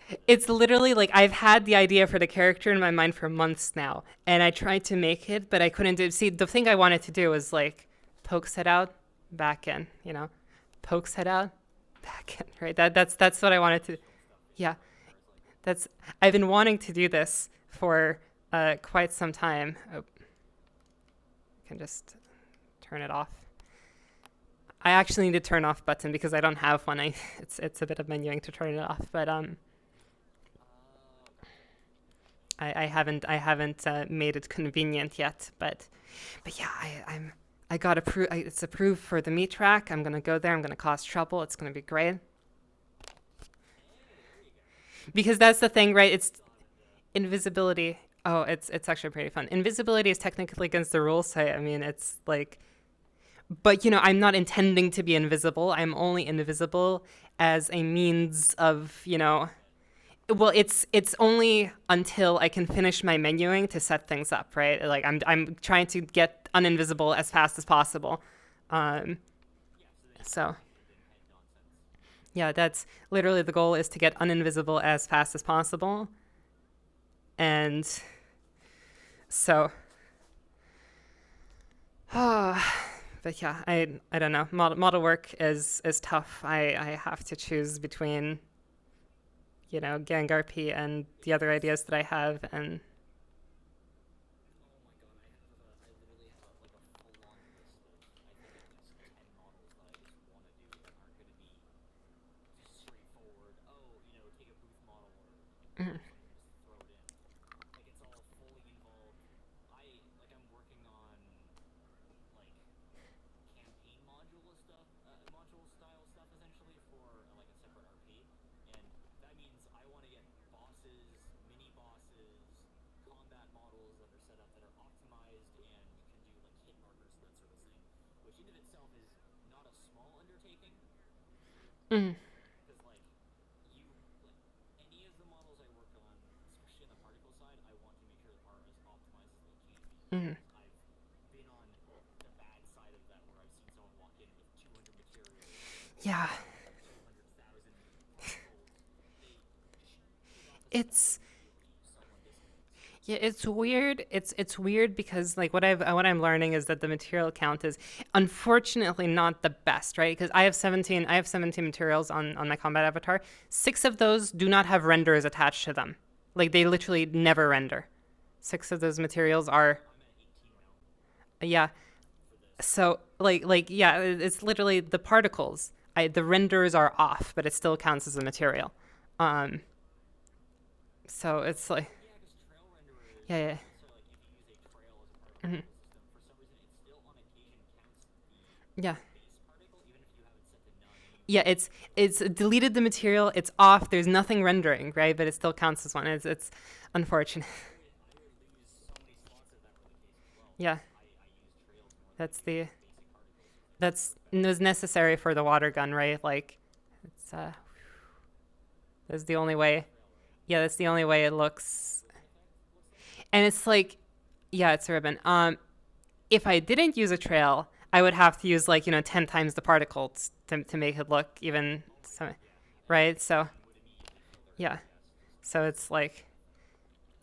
Speaker 5: literally I've had the idea for the character in my mind for months now, and I tried to make it, but I couldn't do. See, the thing I wanted to do was pokes head out, back in, pokes head out, back in, right? That's what I wanted to. Yeah, I've been wanting to do this for quite some time. Oh, I can just turn it off. I actually need a turn off button because I don't have one. It's a bit of menuing to turn it off, but I haven't made it convenient yet. But yeah, I got approved. It's approved for the meat track. I'm gonna go there. I'm gonna cause trouble. It's gonna be great. Because that's the thing, right? It's invisibility. Oh, it's actually pretty fun. Invisibility is technically against the rules, so I mean, it's but I'm not intending to be invisible. I'm only invisible as a means of, well, it's only until I can finish my menuing to set things up, right? I'm trying to get uninvisible as fast as possible. So yeah, that's literally the goal, is to get uninvisible as fast as possible. And so but yeah, I don't know. Model work is tough. I have to choose between, VRCRP and the other ideas that I have, and Yeah. It's it's weird. It's weird because like what I'm learning is that the material count is unfortunately not the best, right? Because I have 17 materials on my combat avatar. 6 of those do not have renders attached to them. Like they literally never render. 6 of those materials are yeah. So yeah, it's literally the particles. The renders are off, but it still counts as a material. So it's like yeah. Mhm. Yeah. Yeah, it's deleted the material. It's off. There's nothing rendering, right? But it still counts as one. It's unfortunate. Yeah. That's was necessary for the water gun, right? Like, it's that's the only way. Yeah, that's the only way it looks. And it's like, yeah, it's a ribbon. If I didn't use a trail, I would have to use like 10 times the particles to make it look even, right? So, yeah. So it's like,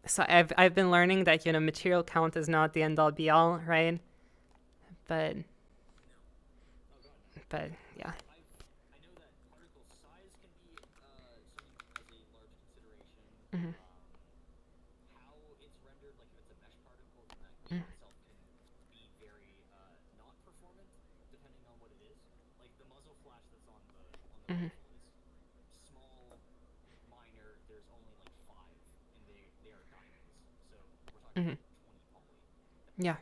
Speaker 5: so I've been learning that material count is not the end all be all, right? But yeah. Mm-hmm. Mm-hmm. Mm-hmm. Yeah,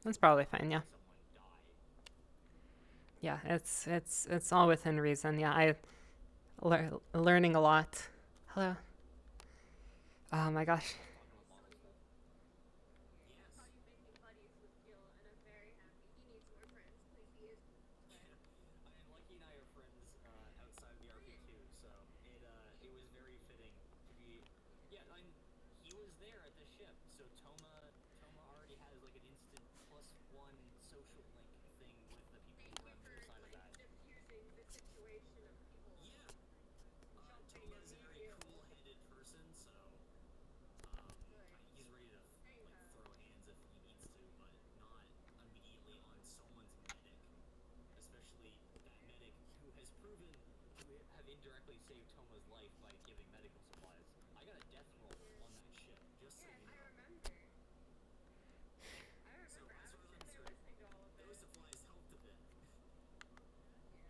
Speaker 5: that's probably fine. Yeah. Yeah, it's all within reason. Yeah, learning a lot. Hello. Oh my gosh.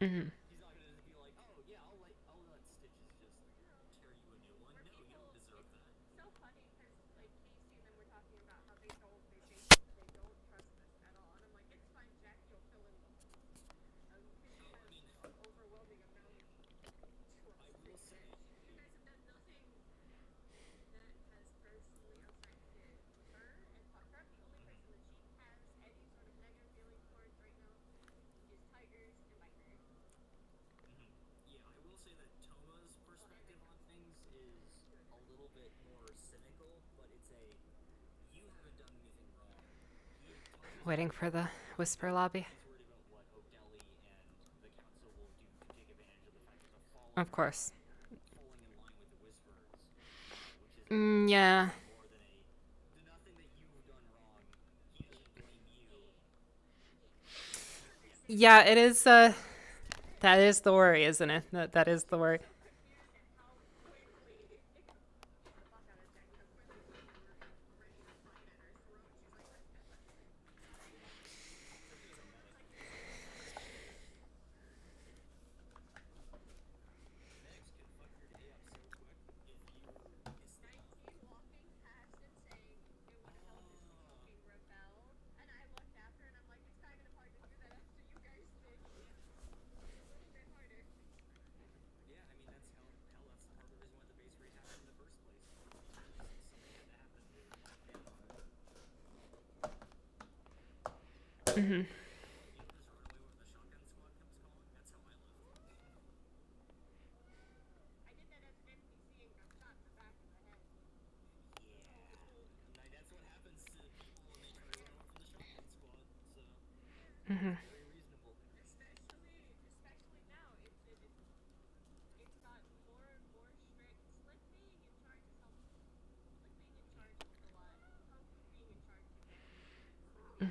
Speaker 5: Mm-hmm. Waiting for the whisper lobby. Of course. Yeah. Yeah, it is. That is the worry, isn't it? That is the worry. Mm-hmm. Mm-hmm.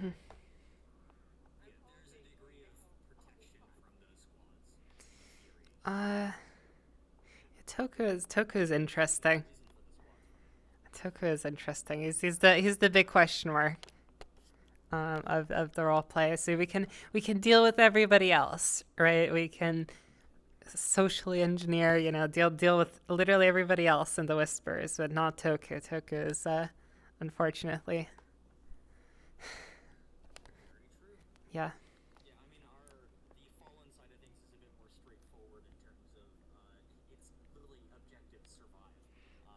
Speaker 5: Mhm. Toku is interesting. Toku is interesting. He's the big question mark of the role play. So we can deal with everybody else, right? We can socially engineer, deal with literally everybody else in the whispers, but not Toku. Toku is unfortunately, yeah.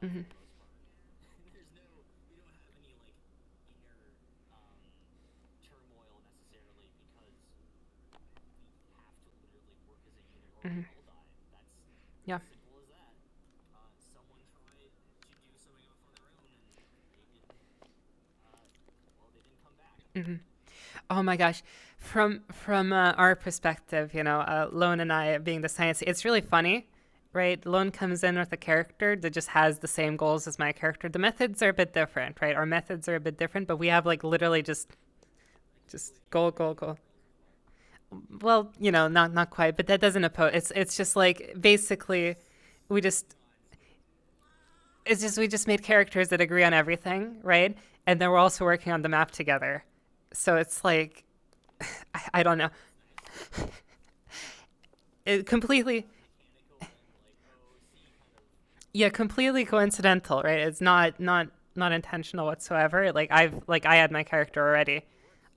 Speaker 5: Mm-hmm. Mm-hmm. Yeah. Mm-hmm. Oh my gosh, from our perspective, Lone and I being the science, it's really funny, right? Lone comes in with a character that just has the same goals as my character. The methods are a bit different, right? Our methods are a bit different, but we have like literally just goal. Well, not quite, but that doesn't oppose. It's just like basically, we just we just made characters that agree on everything, right? And then we're also working on the map together. So it's like, I don't know. It completely, yeah, completely coincidental, right? It's not intentional whatsoever. I had my character already,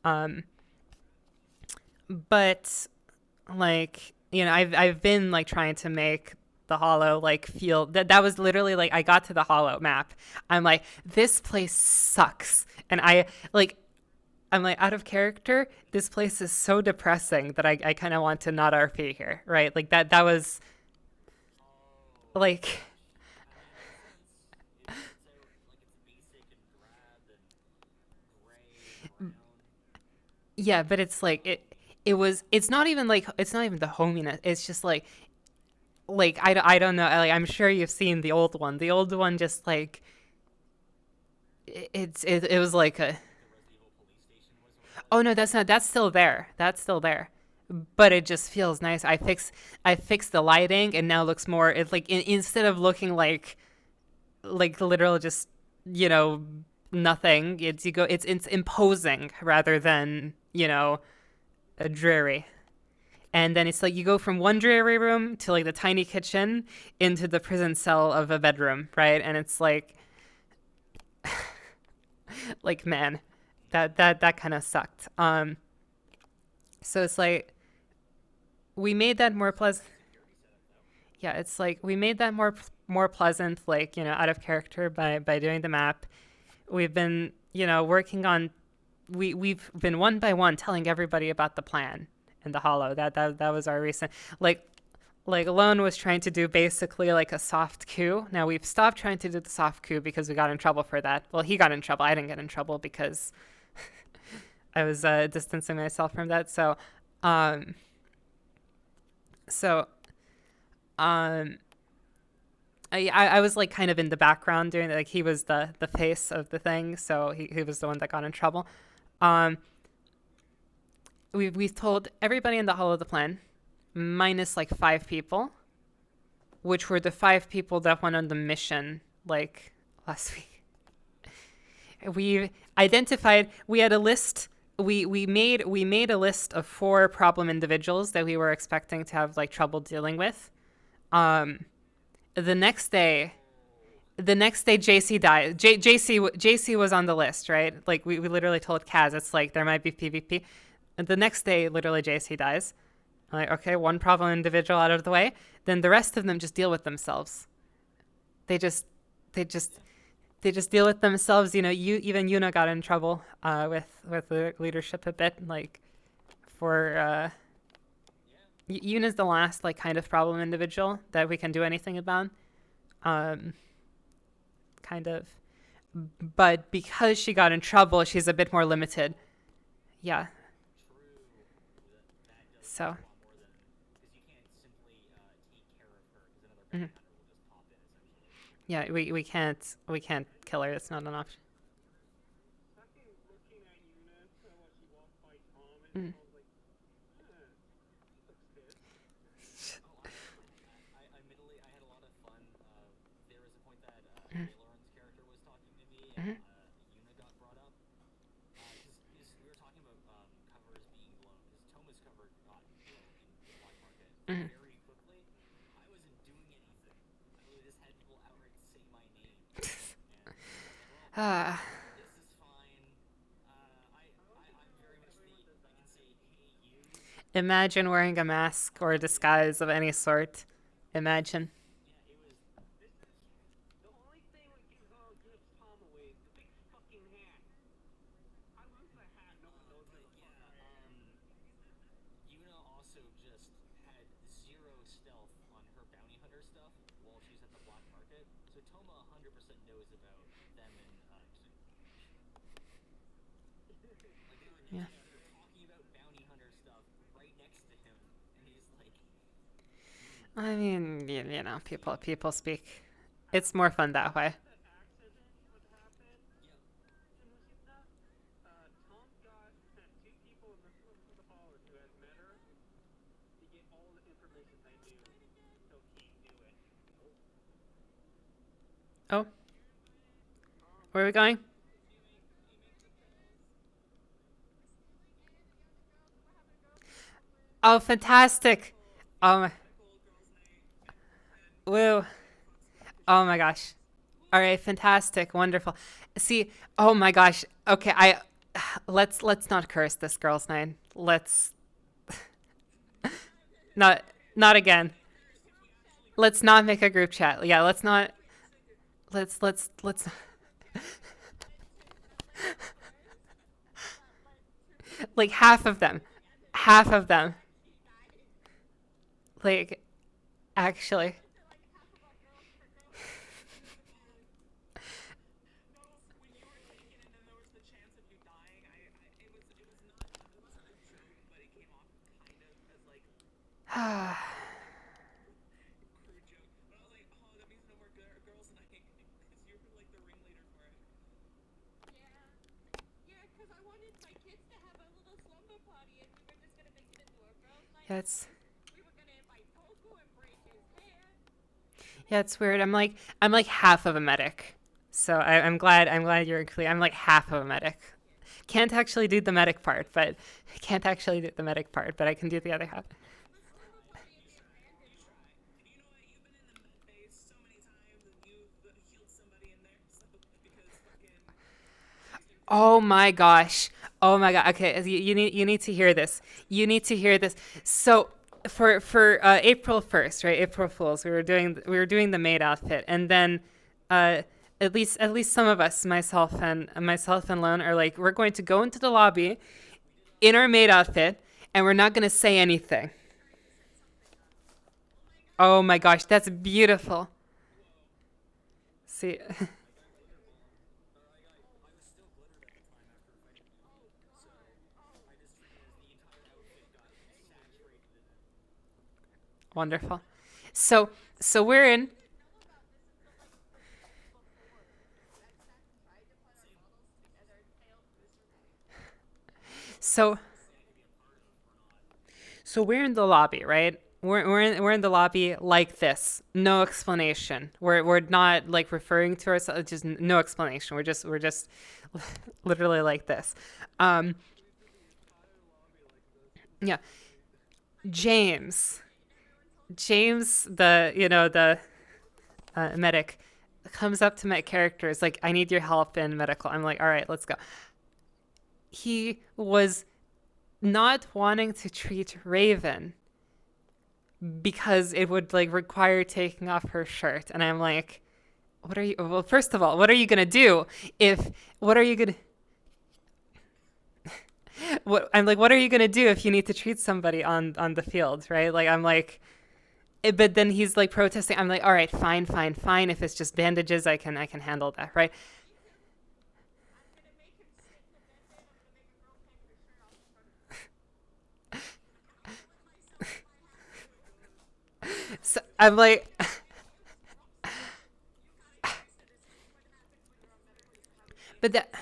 Speaker 5: but I've been like trying to make the hollow like feel that was literally like I got to the hollow map. I'm like, this place sucks, and I'm like, out of character, this place is so depressing that I kind of want to not RP here, right? Like that was like, yeah, but it's like it's not even the hominess. It's just I don't know. Like, I'm sure you've seen the old one. The old one just like it was like a, oh no, that's still there. That's still there. But it just feels nice. I fixed the lighting and now looks more, it's like instead of looking like literal just, nothing, it's imposing rather than, a dreary. And then it's like you go from one dreary room to like the tiny kitchen into the prison cell of a bedroom, right? And it's like like, man, that kind of sucked. So it's like we made that more pleasant. Yeah, it's like we made that more pleasant, like, out of character by doing the map. We've been, working on, we've been one by one telling everybody about the plan in the hollow. That was our recent, like Alone was trying to do basically like a soft coup. Now we've stopped trying to do the soft coup because we got in trouble for that. Well, he got in trouble. I didn't get in trouble because I was distancing myself from that. So I was like kind of in the background doing it. Like he was the face of the thing, so he was the one that got in trouble. We've told everybody in the Hollow the plan, minus like 5 people, which were the 5 people that went on the mission like last week. We identified. We had a list. We made a list of 4 problem individuals that we were expecting to have like trouble dealing with. The next day JC died. JC was on the list, right? Like we literally told Kaz, it's like there might be PvP. And the next day, literally JC dies. I'm like, okay, 1 problem individual out of the way. Then the rest of them just deal with themselves. They just deal with themselves. Even Yuna got in trouble with the leadership a bit. Like for Yuna's the last like kind of problem individual that we can do anything about. Kind of. But because she got in trouble, she's a bit more limited. Yeah. So. Mhm. Yeah, we can't kill her. It's not an option. Mhm. Ah. Imagine wearing a mask or a disguise of any sort. Imagine. Yeah. I mean, you know, people speak. It's more fun that way. Oh. Where are we going? Oh, fantastic. Oh my. Woo. Oh my gosh. All right, fantastic, wonderful. See, oh my gosh. Okay, let's not curse this girl's name. Let's not again. Let's not make a group chat. Yeah, let's not. Let's. Like half of them. Half of them. Like, actually. Yeah, it's weird. I'm like half of a medic. So I'm glad you're clear. I'm like half of a medic. Can't actually do the medic part, but I can do the other half. Oh my gosh. Oh my god. Okay, you need to hear this. You need to hear this. So for April 1st, right? April Fools, we were doing the maid outfit, and then at least some of us, myself and Lone, are like, we're going to go into the lobby in our maid outfit, and we're not going to say anything. Oh my gosh, that's beautiful. See. Wonderful. So we're in. So we're in the lobby, right? We're in the lobby like this. No explanation. We're not like referring to ourselves. Just no explanation. We're just literally like this. Yeah. James, the medic, comes up to my characters like, I need your help in medical. I'm like, all right, let's go. He was not wanting to treat Raven because it would like require taking off her shirt, and I'm like, well, first of all, what are you gonna do what are you gonna what are you gonna do if you need to treat somebody on the field, right? Like, I'm like, but then he's like protesting. I'm like, all right, fine. If it's just bandages, I can handle that, right? So I'm like, but that,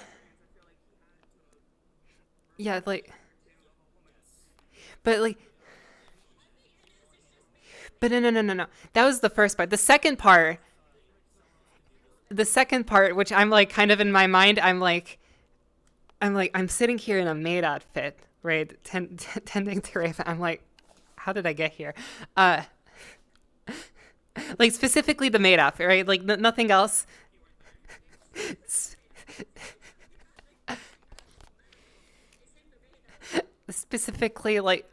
Speaker 5: yeah, like, but like, but no. That was the first part. The second part, which I'm like kind of in my mind, I'm sitting here in a maid outfit, right, tending to Raven. I'm like, how did I get here? Like specifically the maid outfit, right? Like nothing else. Specifically, like.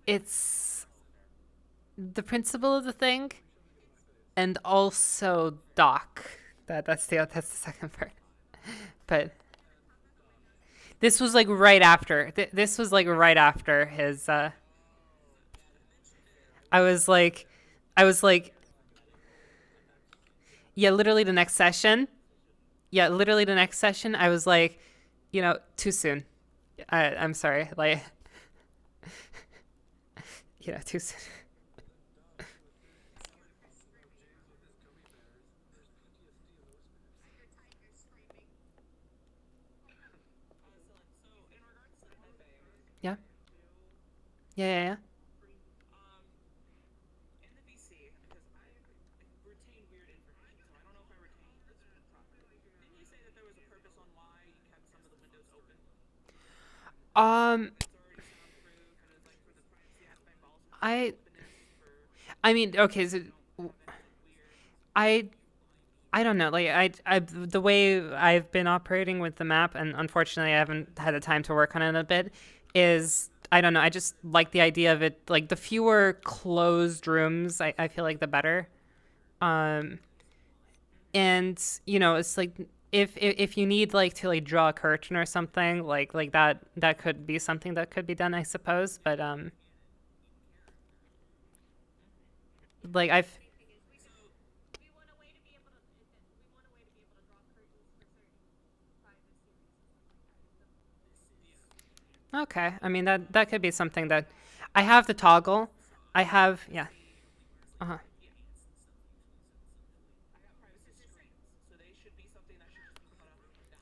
Speaker 5: It's the principle of the thing, and also Doc. That's the second part. But this was like right after. This was like right after his. I was like, yeah, literally the next session. Yeah, literally the next session. I was like, too soon. I'm sorry, like, too soon. Yeah. Yeah. I mean, okay, so I don't know. Like the way I've been operating with the map, and unfortunately I haven't had the time to work on it a bit, is I don't know. I just like the idea of it. Like the fewer closed rooms, I feel like the better. And it's like if you need like to like draw a curtain or something like that could be something that could be done, I suppose. But like I've. Okay, I mean that could be something that I have the toggle. I have, yeah. Uh-huh.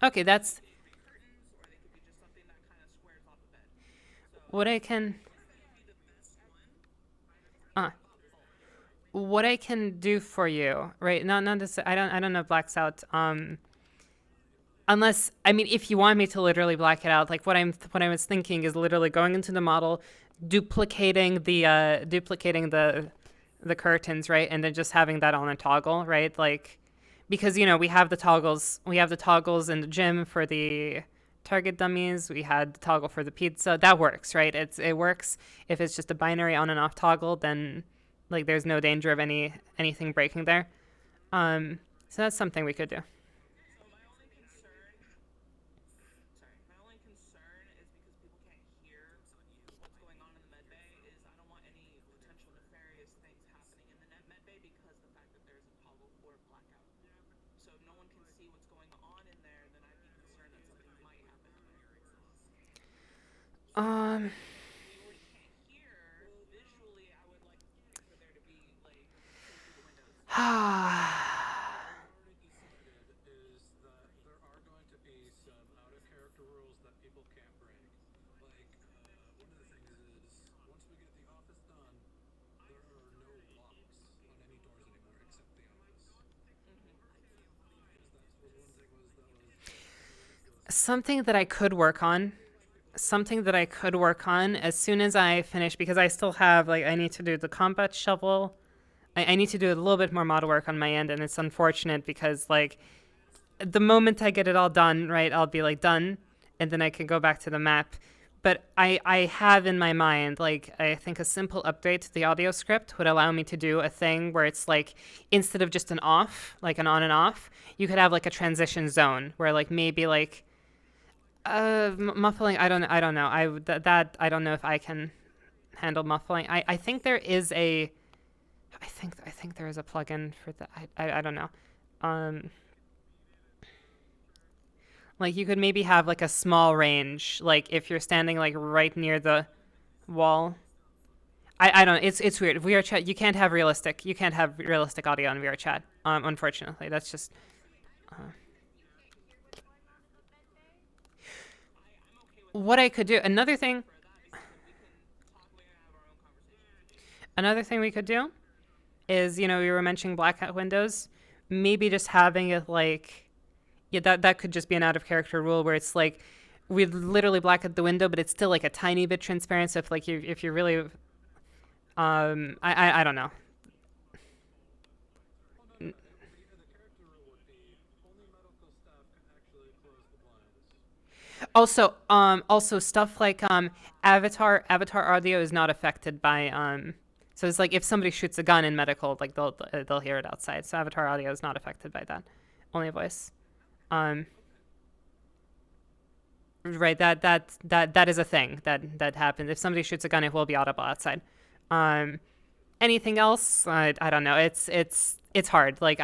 Speaker 5: Okay, that's what I can. What I can do for you, right? Not to say, I don't know if black's out. Unless, I mean, if you want me to literally black it out, like what I was thinking is literally going into the model, duplicating the curtains, right, and then just having that on a toggle, right? Like, because we have the toggles in the gym for the target dummies. We had the toggle for the pizza. That works, right? It works if it's just a binary on and off toggle. Then, like, there's no danger of anything breaking there. So that's something we could do. Um. Something that I could work on. Something that I could work on as soon as I finish, because I still have, like, I need to do the combat shovel. I need to do a little bit more model work on my end, and it's unfortunate because, like, the moment I get it all done, right, I'll be, like, done, and then I can go back to the map. But I have in my mind, like, I think a simple update to the audio script would allow me to do a thing where it's, like, instead of just an off, like an on and off, you could have, like, a transition zone where, like, maybe, like, muffling. I don't know. That I don't know if I can handle muffling. I think there is a. I think there is a plugin for that. I don't know. Like you could maybe have like a small range, like if you're standing like right near the wall. I don't. It's weird. VR chat. You can't have realistic. You can't have realistic audio on VR chat. Unfortunately, that's just. What I could do. Another thing we could do is, you know, we were mentioning blackout windows. Maybe just having it like, yeah, that could just be an out of character rule where it's like, we literally black out the window, but it's still like a tiny bit transparent. So if you're really, I don't know. Also stuff like avatar audio is not affected by so it's like if somebody shoots a gun in medical, like they'll hear it outside. So avatar audio is not affected by that. Only voice. Right, that is a thing that happens. If somebody shoots a gun, it will be audible outside. Anything else? I don't know. It's hard. Like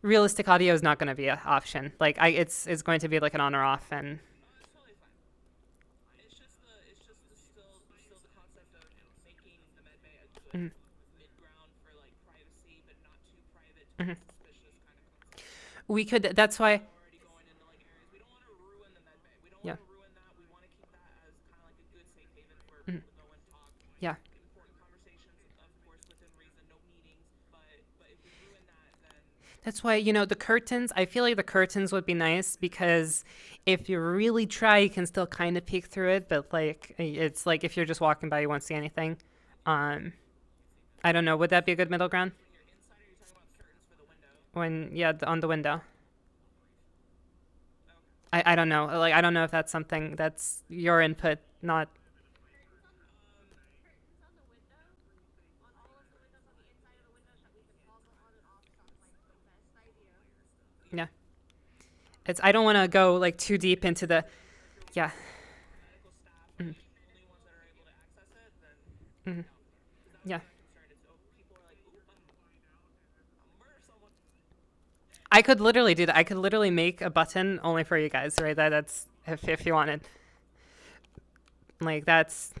Speaker 5: realistic audio is not going to be an option. Like it's going to be like an on or off, and we could. That's why. Yeah. Yeah. That's why, you know, the curtains, I feel like the curtains would be nice because if you really try, you can still kind of peek through it, but like it's like if you're just walking by, you won't see anything. I don't know. Would that be a good middle ground? On the window. I don't know. Like I don't know if that's something that's your input, not. Yeah. I don't want to go like too deep into the. Yeah. Yeah. I could literally do that. I could literally make a button only for you guys, right? That's if you wanted. Like that's.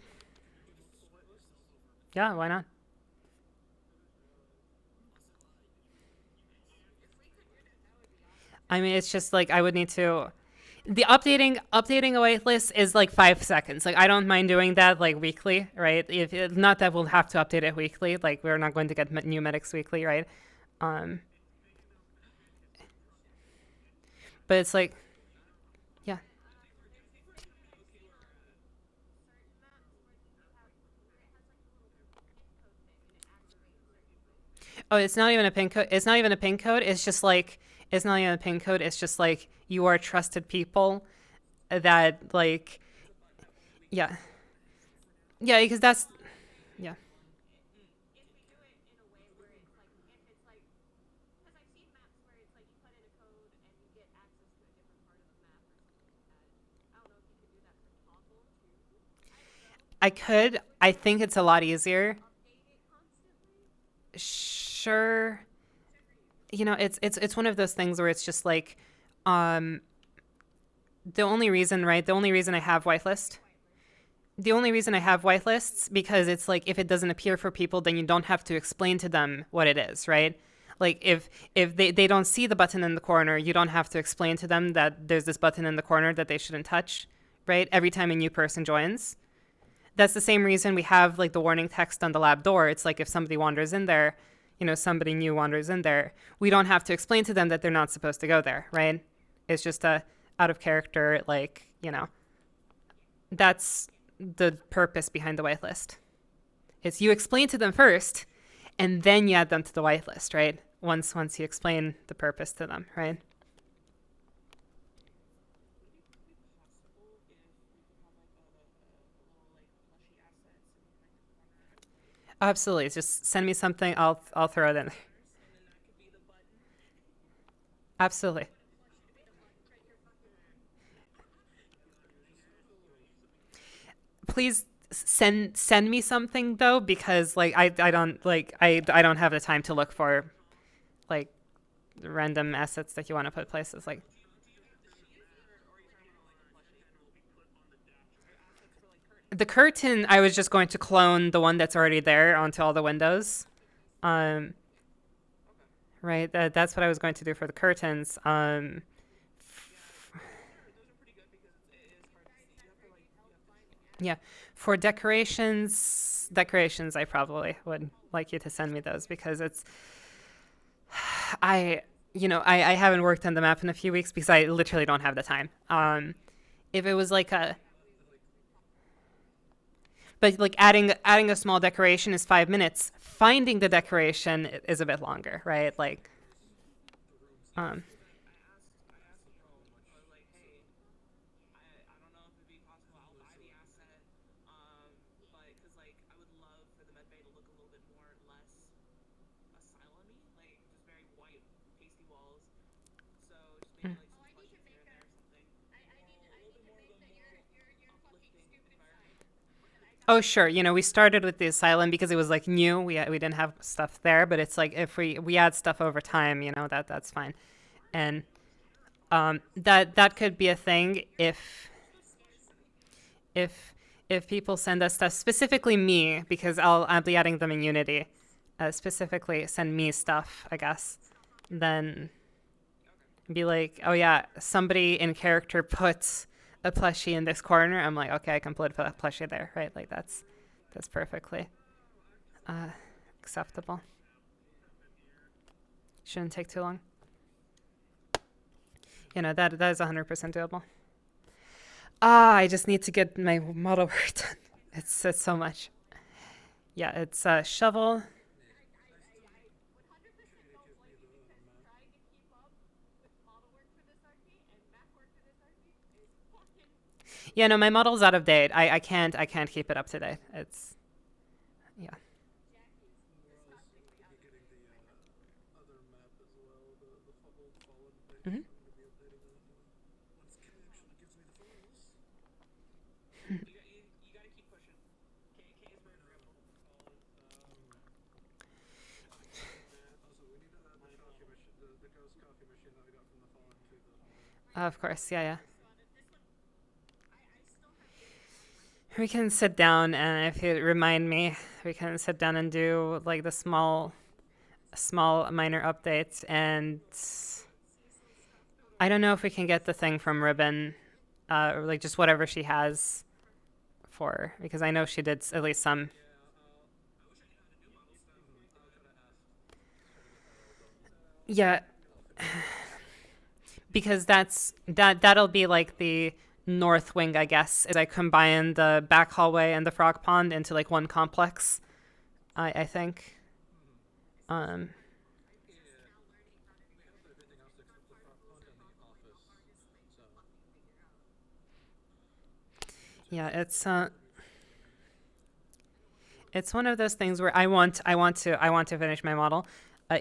Speaker 5: Yeah, why not? I mean, it's just like I would need to. The updating a waitlist is like 5 seconds. Like I don't mind doing that like weekly, right? If not that we'll have to update it weekly. Like we're not going to get new medics weekly, right? But it's like, yeah. Oh, it's not even a pin code. It's not even a pin code. It's just like it's not even a pin code. It's just like you are trusted people that like, yeah, yeah, because that's yeah. I could. I think it's a lot easier. Sure. You know, it's one of those things where it's just like, the only reason, right? The only reason I have whitelist. The only reason I have whitelists because it's like if it doesn't appear for people, then you don't have to explain to them what it is, right? Like if they don't see the button in the corner, you don't have to explain to them that there's this button in the corner that they shouldn't touch, right? Every time a new person joins. That's the same reason we have like the warning text on the lab door. It's like if somebody wanders in there, you know, somebody new wanders in there, we don't have to explain to them that they're not supposed to go there, right? It's just a out of character, like, you know, that's the purpose behind the whitelist. It's you explain to them first and then you add them to the whitelist, right? Once you explain the purpose to them, right? Absolutely. Just send me something. I'll throw it in. Absolutely. Please send me something though, because like I don't have the time to look for like random assets that you want to put places like. The curtain, I was just going to clone the one that's already there onto all the windows. Right, that's what I was going to do for the curtains. Yeah, for decorations, I probably would like you to send me those because it's, I haven't worked on the map in a few weeks because I literally don't have the time. If it was like but like adding a small decoration is 5 minutes. Finding the decoration is a bit longer, right? Like, oh sure, you know we started with the asylum because it was like new. We didn't have stuff there, but it's like if we add stuff over time, you know that's fine, and that could be a thing if people send us stuff, specifically me, because I'll be adding them in Unity. Specifically send me stuff, I guess. Then be like, oh yeah, somebody in character puts a plushie in this corner. I'm like, okay, I can put a plushie there, right? Like that's perfectly acceptable. Shouldn't take too long. You know, that is 100% doable. I just need to get my model work done. It's so much. Yeah, it's shovel. Yeah, no, my model's out of date. I can't keep it up to date. It's yeah. Mm-hmm. Of course, yeah. We can sit down, and if you remind me, we can sit down and do like the small minor updates. And I don't know if we can get the thing from Ribbon, or like just whatever she has for, because I know she did at least some. Yeah, because that'll be like the north wing, I guess, as I combine the back hallway and the frog pond into like one complex. I think. Yeah, it's one of those things where I want to finish my model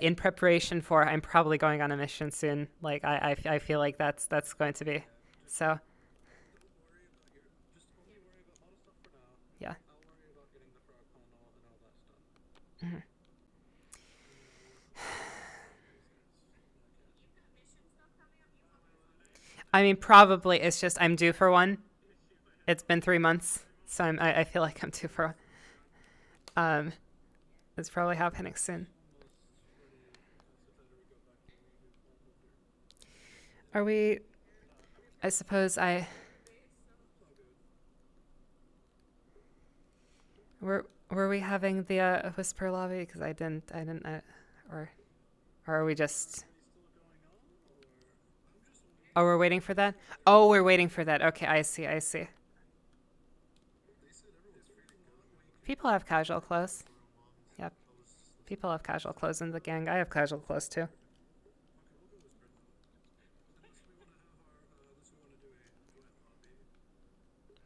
Speaker 5: in preparation for I'm probably going on a mission soon. Like I feel like that's going to be so. Yeah. Mm-hmm. I mean, probably it's just I'm due for one. It's been 3 months, so I feel like I'm due for one. It's probably happening soon. Are we? I suppose were we having the whisper lobby? Because I didn't, or are we just? Oh, we're waiting for that? Oh, we're waiting for that. Okay, I see, I see. People have casual clothes. Yep. People have casual clothes in the gang. I have casual clothes too.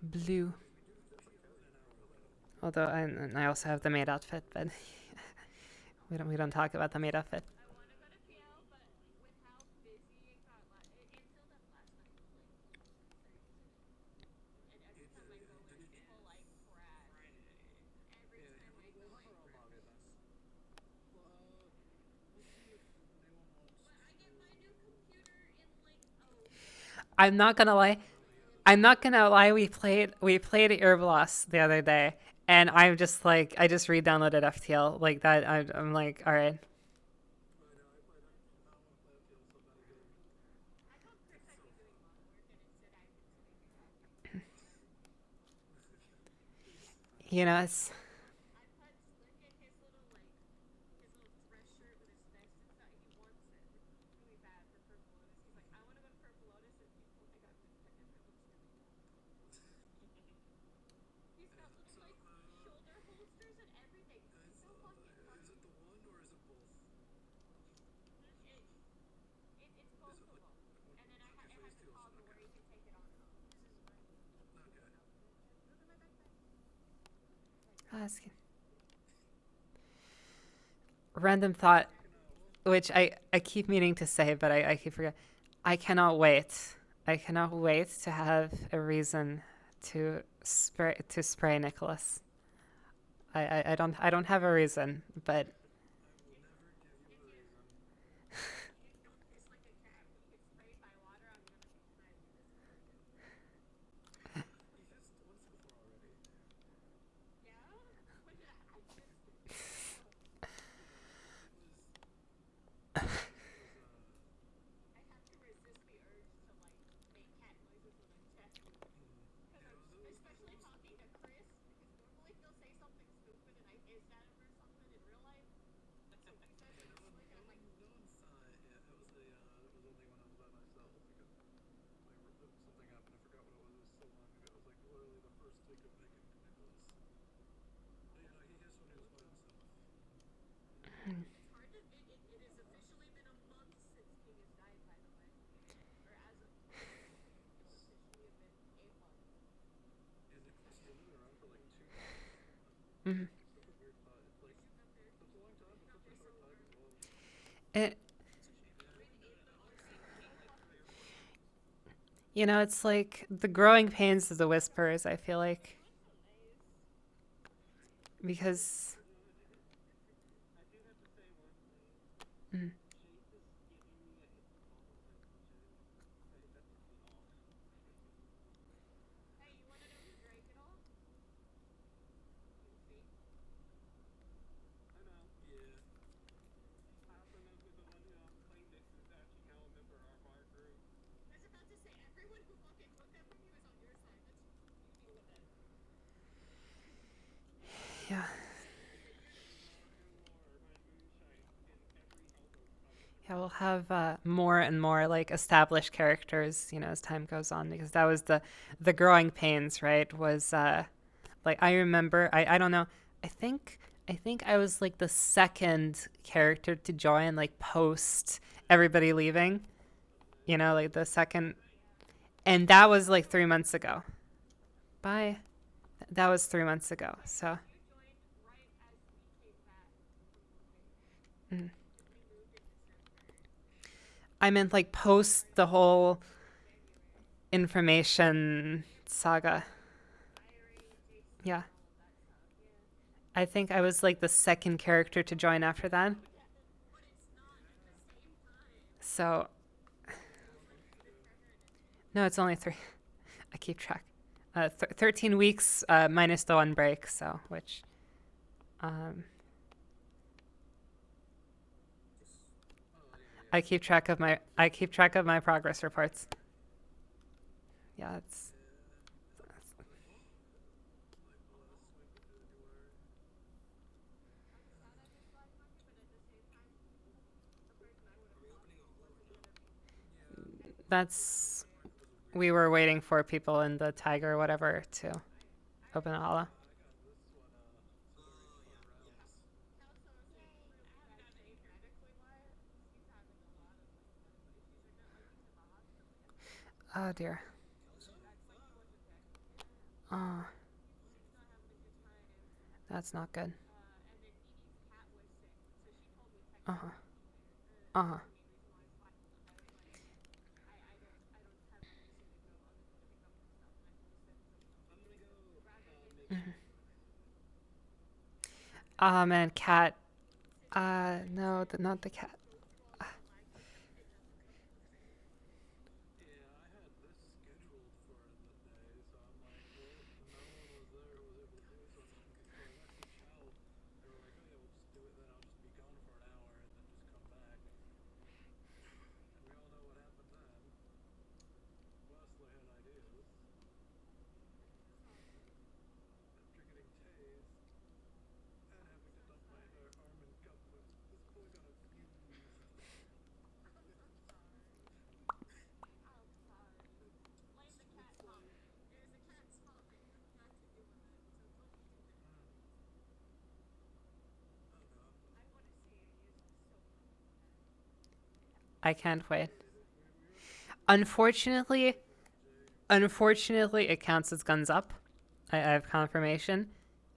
Speaker 5: Blue. Although I also have the maid outfit, but we don't talk about the maid outfit. I'm not gonna lie. I'm not gonna lie. We played Erblos the other day, and I'm just like I just re-downloaded FTL like that. I'm like, all right. You know, it's. Random thought, which I keep meaning to say, but I keep forgetting. I cannot wait. I cannot wait to have a reason to spray Nicholas. I don't have a reason, but mm-hmm. It. You know, it's like the growing pains of the whispers. I feel like because. Mm. Yeah. Yeah, we'll have more and more like established characters, you know, as time goes on, because that was the growing pains, right? Was like I remember, I don't know, I think I was like the second character to join, like post everybody leaving, you know, like the second, and that was like 3 months ago. Bye. That was 3 months ago. So. Mm. I meant like post the whole information saga. Yeah. I think I was like the second character to join after that. So No, it's only 3. I keep track. 13 weeks minus the 1 break, so which I keep track of my progress reports. Yeah, that's we were waiting for people in the Tiger or whatever to open a hollow. Oh dear. Oh, that's not good. Uh-huh. Uh-huh. Mm-hmm. Oh man, cat. No, not the cat. I can't wait. Unfortunately, it counts as guns up. I have confirmation.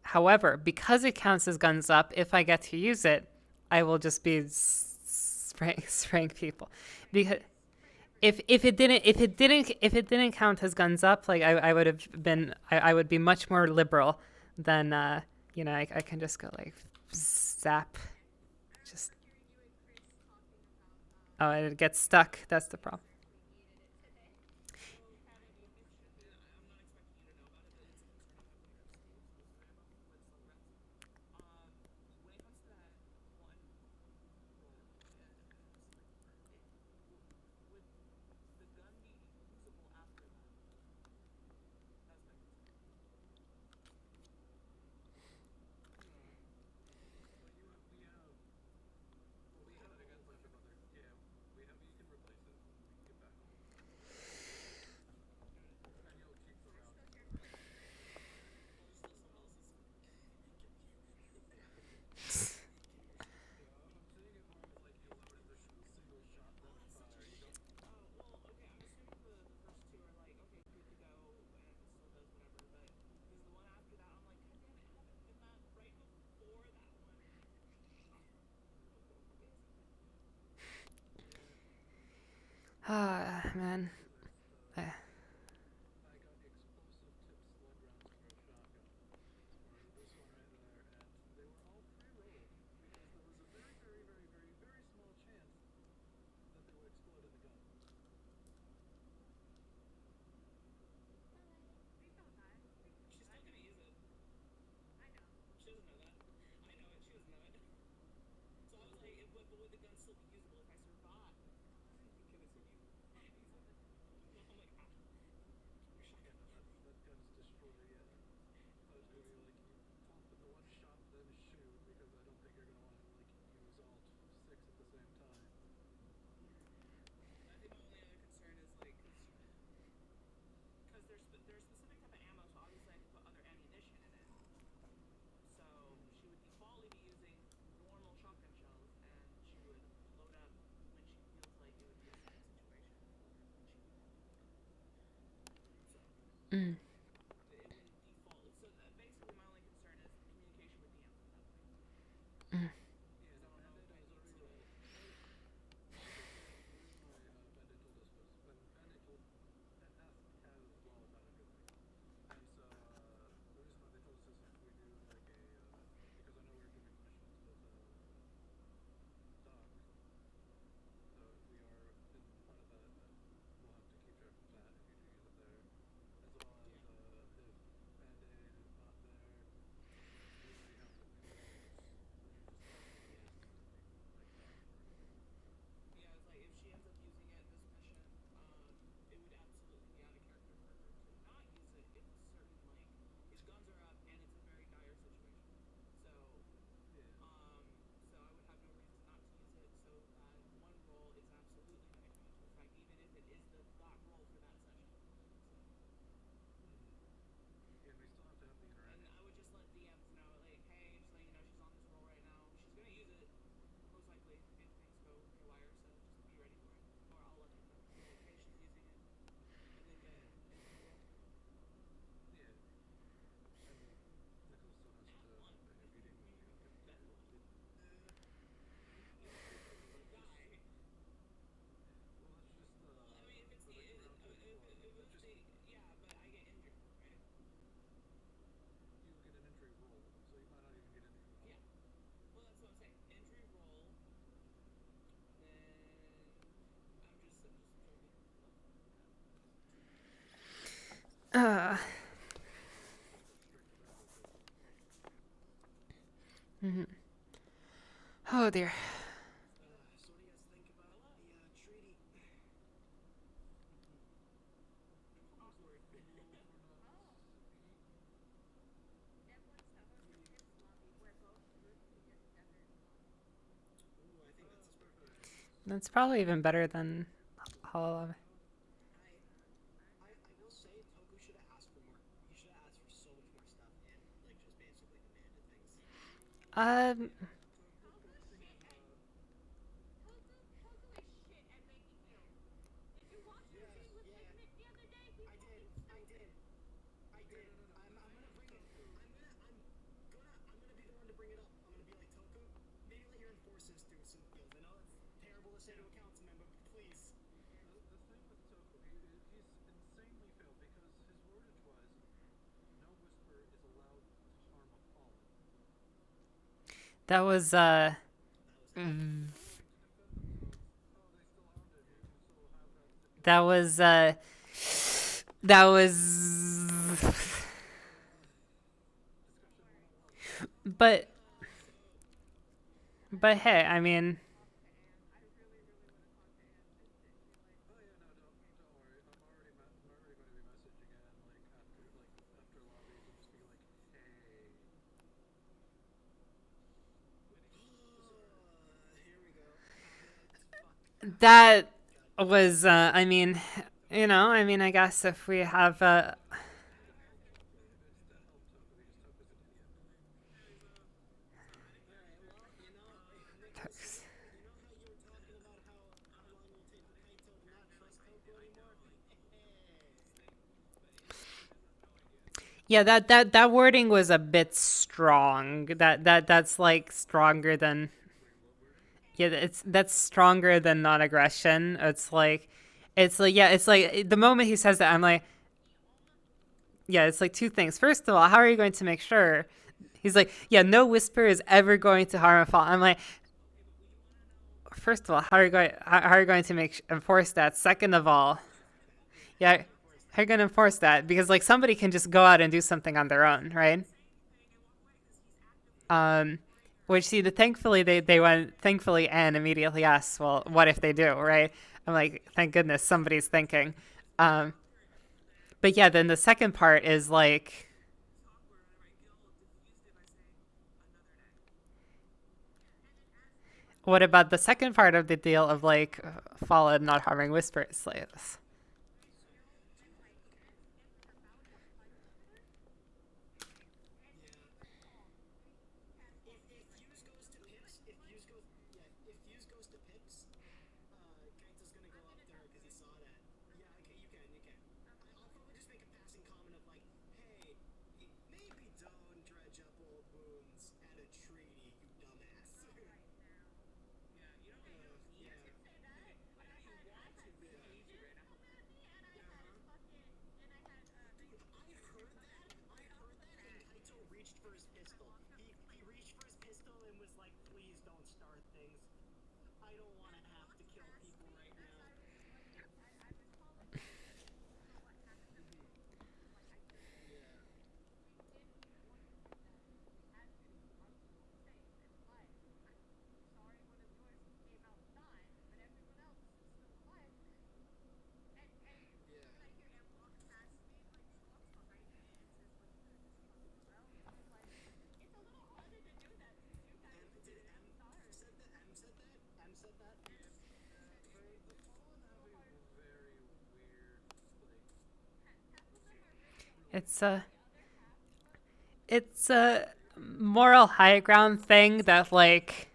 Speaker 5: However, because it counts as guns up, if I get to use it, I will just be spraying people. Because if it didn't count as guns up, like I would have been, I would be much more liberal than I can just go like zap, just. Oh, it gets stuck. That's the problem. Ah, man. Mm. Mm. Mm-hmm. Oh dear. That's probably even better than Hollow. Um. That was that was that was but hey, I mean, that was I mean, I mean, I guess if we have yeah, that wording was a bit strong. That's like stronger than that's stronger than non-aggression. It's like the moment he says that, I'm like, yeah, it's like two things. First of all, how are you going to make sure? He's like, yeah, no whisper is ever going to harm a fall. I'm like, first of all, how are you going to enforce that? Second of all, yeah, how are you going to enforce that? Because like somebody can just go out and do something on their own, right? Which see, thankfully they went thankfully and immediately asked, well, what if they do, right? I'm like, thank goodness somebody's thinking. But yeah, then the second part is like, what about the second part of the deal of like Fallen not harming whispers? Like this. It's a moral high ground thing that like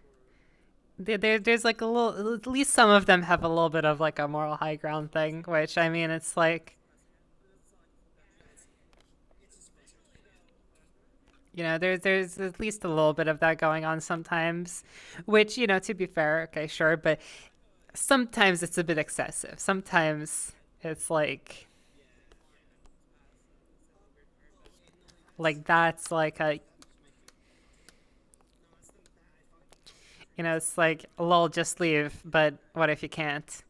Speaker 5: there's like a little, at least some of them have a little bit of like a moral high ground thing, which I mean, it's like, there's at least a little bit of that going on sometimes, which, to be fair, okay, sure, but sometimes it's a bit excessive. Sometimes it's like that's like a, it's like, lol, just leave, but what if you can't,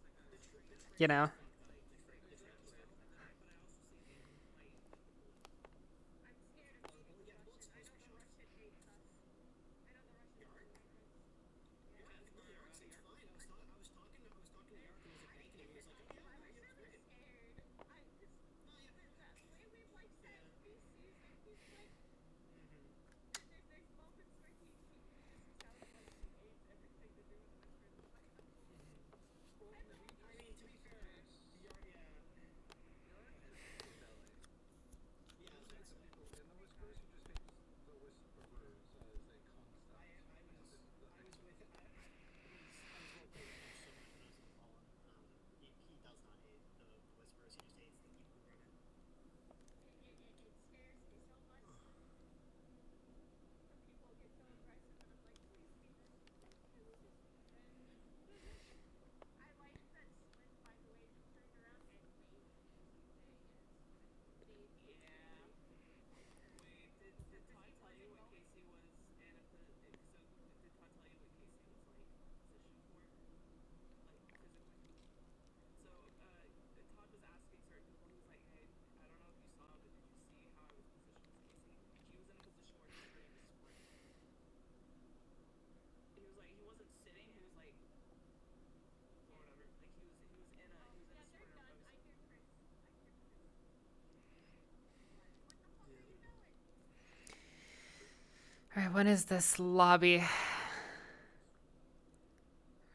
Speaker 5: When is this lobby?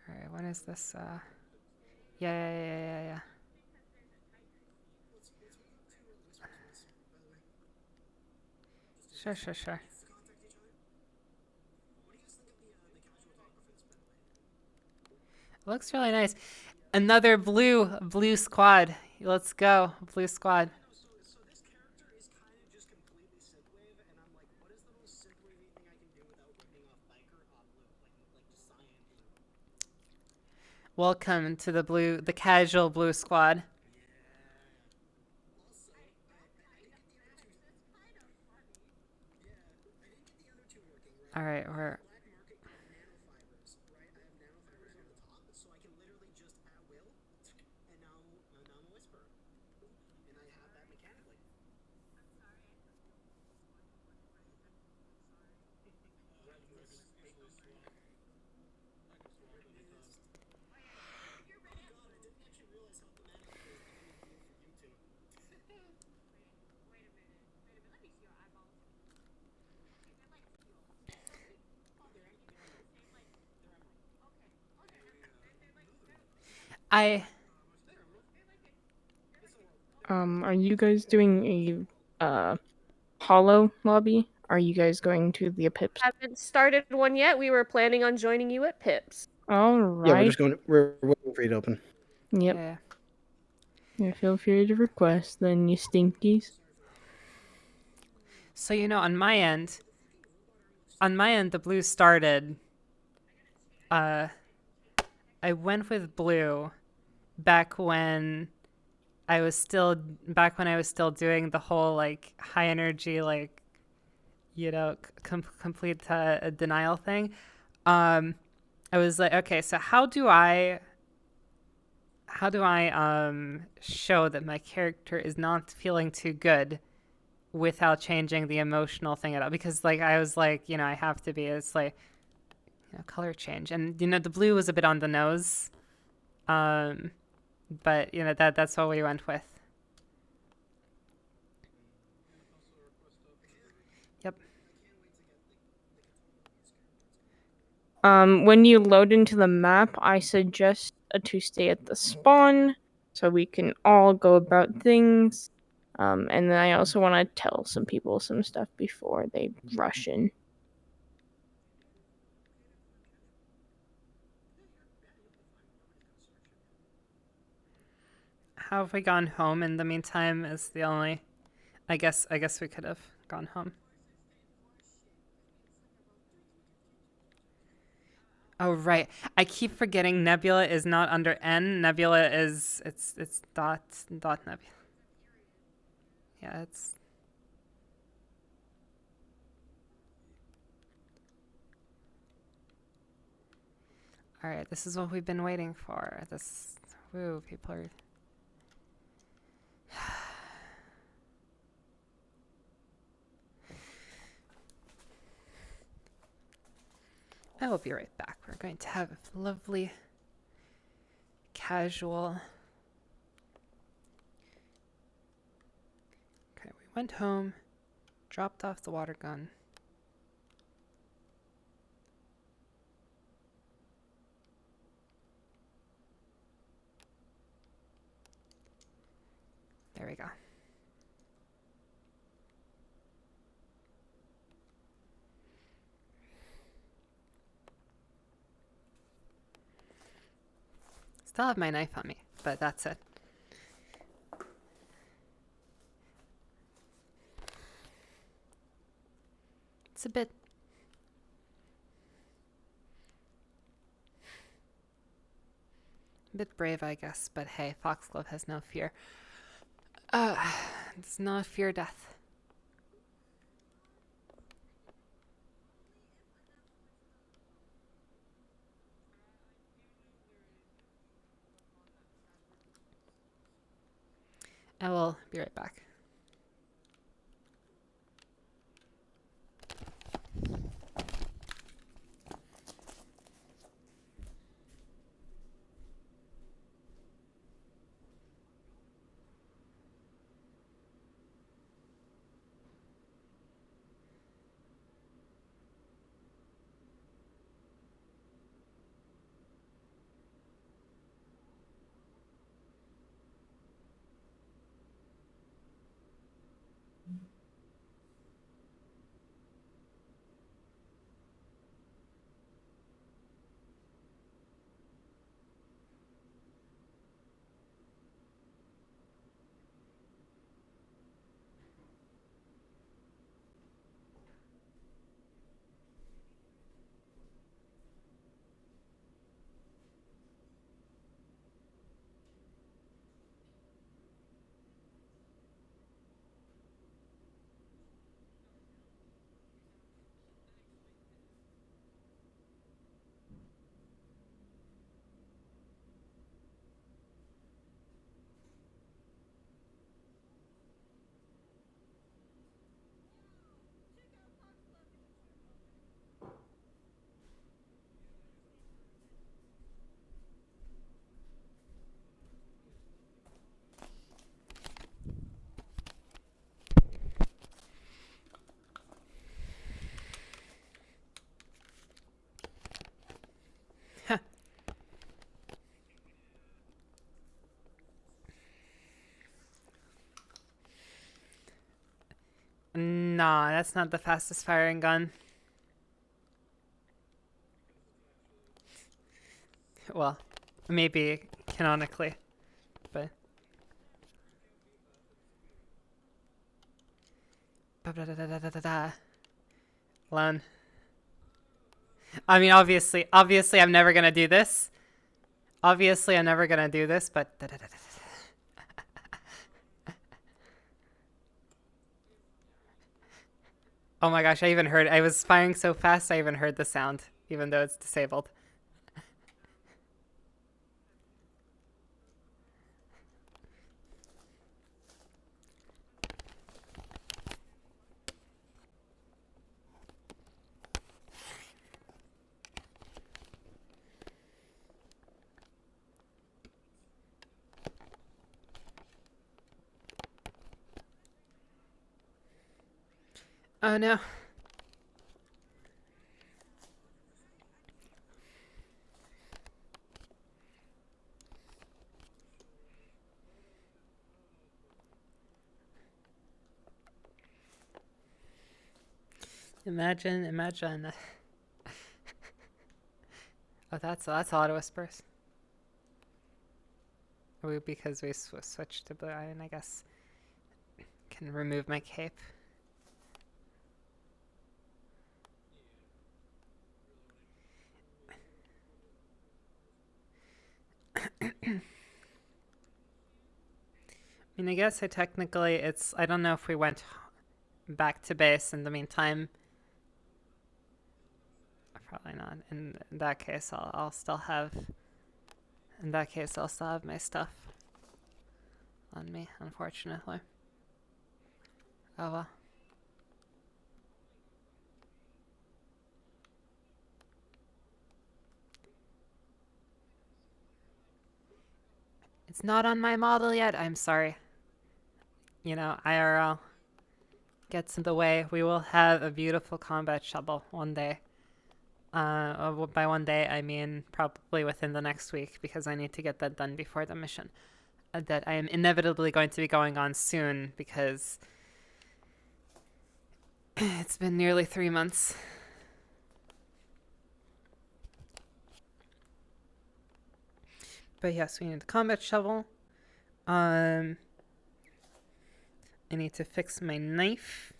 Speaker 5: Alright, when is this, yeah. Sure. Looks really nice. Another blue squad. Let's go, blue squad. Welcome to the casual blue squad. All right, we're.
Speaker 15: Are you guys doing a hollow lobby? Are you guys going to the Pips?
Speaker 9: Haven't started one yet. We were planning on joining you at Pips.
Speaker 15: All right.
Speaker 16: Yeah, we're waiting for you to open.
Speaker 15: Yep. Yeah, feel free to request then, you stinkies.
Speaker 5: So on my end, the blue started. I went with blue back when I was still doing the whole like high energy complete denial thing. I was like, okay, so how do I show that my character is not feeling too good without changing the emotional thing at all? Because I was like, I have to be. It's like color change, and the blue was a bit on the nose. But that's what we went with. Yep.
Speaker 15: When you load into the map, I suggest to stay at the spawn so we can all go about things. And then I also want to tell some people some stuff before they rush in.
Speaker 5: How have we gone home in the meantime is the only... I guess we could have gone home. Oh, right. I keep forgetting Nebula is not under N. Nebula is... It's dot Nebula. Yeah, it's... Alright, this is what we've been waiting for. This... Woo, people are... I will be right back. We're going to have a lovely, casual... Okay, we went home, dropped off the water gun. There we go. Still have my knife on me, but that's it. It's a bit... brave, I guess, but hey, Foxglove has no fear. Does not fear death. I will be right back. Nah, that's not the fastest firing gun. Well, maybe canonically, but. Alone. I mean, obviously, I'm never gonna do this. Obviously, I'm never gonna do this, but. Oh my gosh, I was firing so fast I even heard the sound, even though it's disabled. Oh no. Imagine. Oh, that's a lot of whispers. Because we switched to blue, I guess can remove my cape. I mean, I guess I don't know if we went back to base in the meantime. Probably not. In that case, I'll still have. In that case, I'll still have my stuff on me, unfortunately. Oh well. It's not on my model yet. I'm sorry. You know, IRL gets in the way. We will have a beautiful combat shuttle one day. By one day, I mean probably within the next week, because I need to get that done before the mission that I am inevitably going to be going on soon, because it's been nearly 3 months. But yes, we need the combat shovel. I need to fix my knife.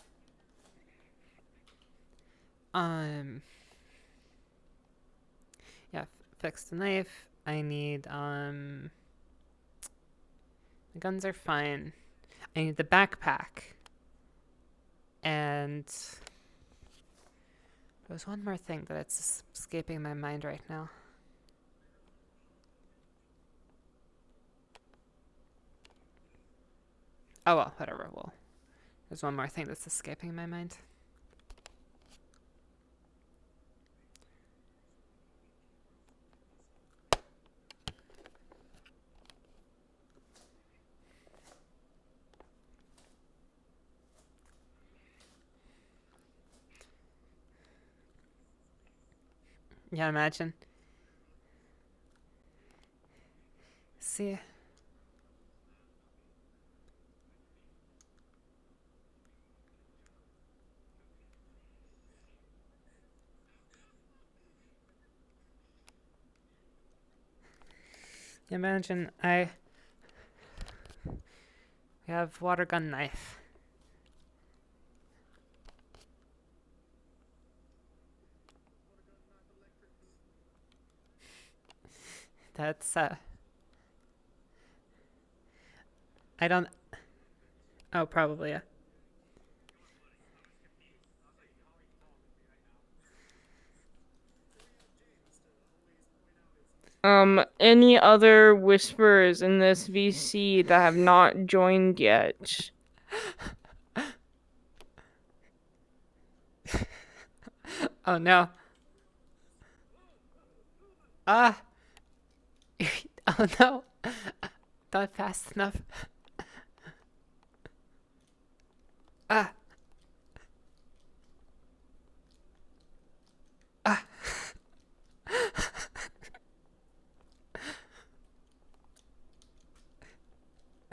Speaker 5: Yeah, fix the knife. I need, the guns are fine. I need the backpack. And there's one more thing that it's escaping my mind right now. Oh well, whatever. Well, there's one more thing that's escaping my mind. Yeah, imagine. See. Imagine we have water gun knife. That's I don't. Oh, probably, yeah.
Speaker 15: Any other whispers in this VC that have not joined yet?
Speaker 5: Oh no. Ah. Oh no. Not fast enough. Ah. Ah.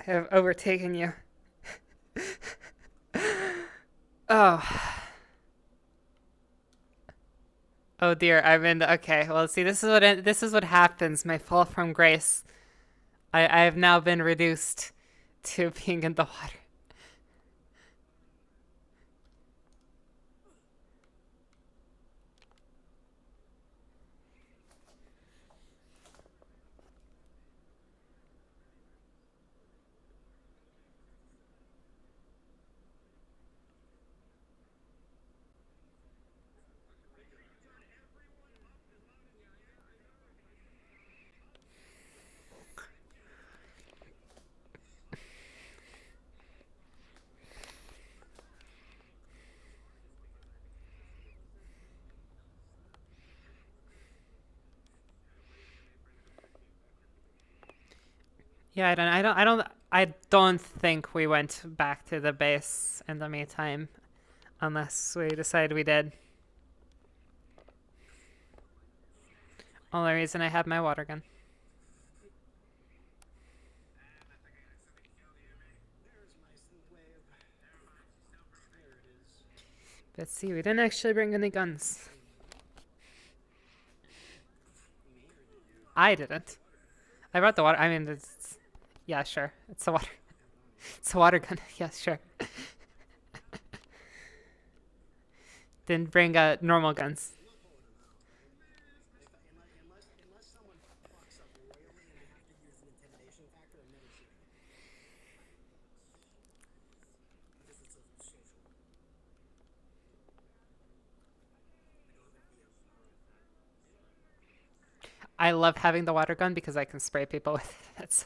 Speaker 5: I have overtaken you. Oh. Oh dear, I'm in the, okay. Well, see, this is what happens. My fall from grace. I have now been reduced to being in the water. Yeah, I don't think we went back to the base in the meantime, unless we decide we did. Only reason I have my water gun. Let's see, we didn't actually bring any guns. I didn't. I brought the water. I mean, yeah, sure. It's a water. It's a water gun. Yeah, sure. Didn't bring normal guns. I love having the water gun because I can spray people with it. That's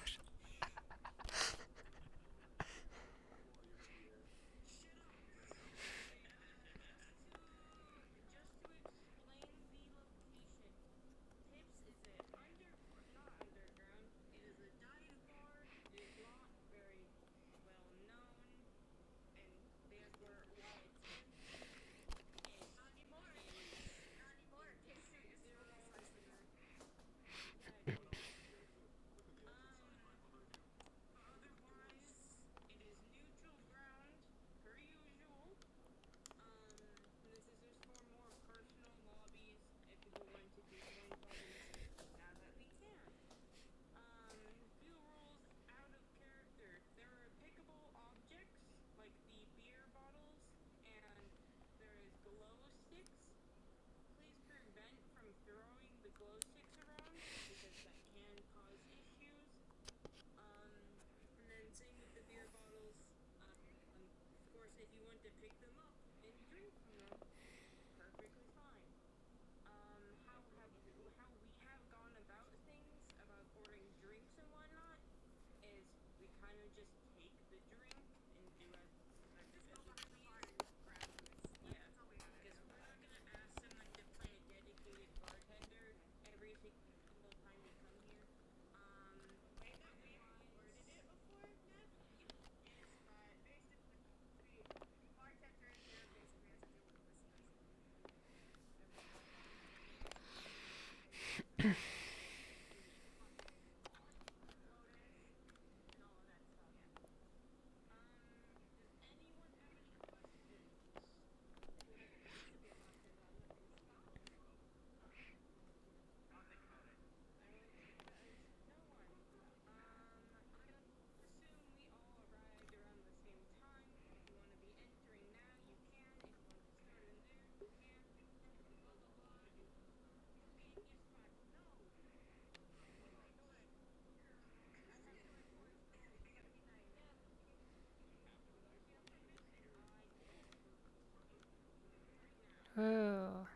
Speaker 5: oh.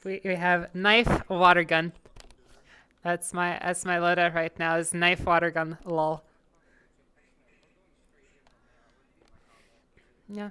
Speaker 5: We have knife, water gun. That's my loadout right now is knife, water gun, lol. Yeah.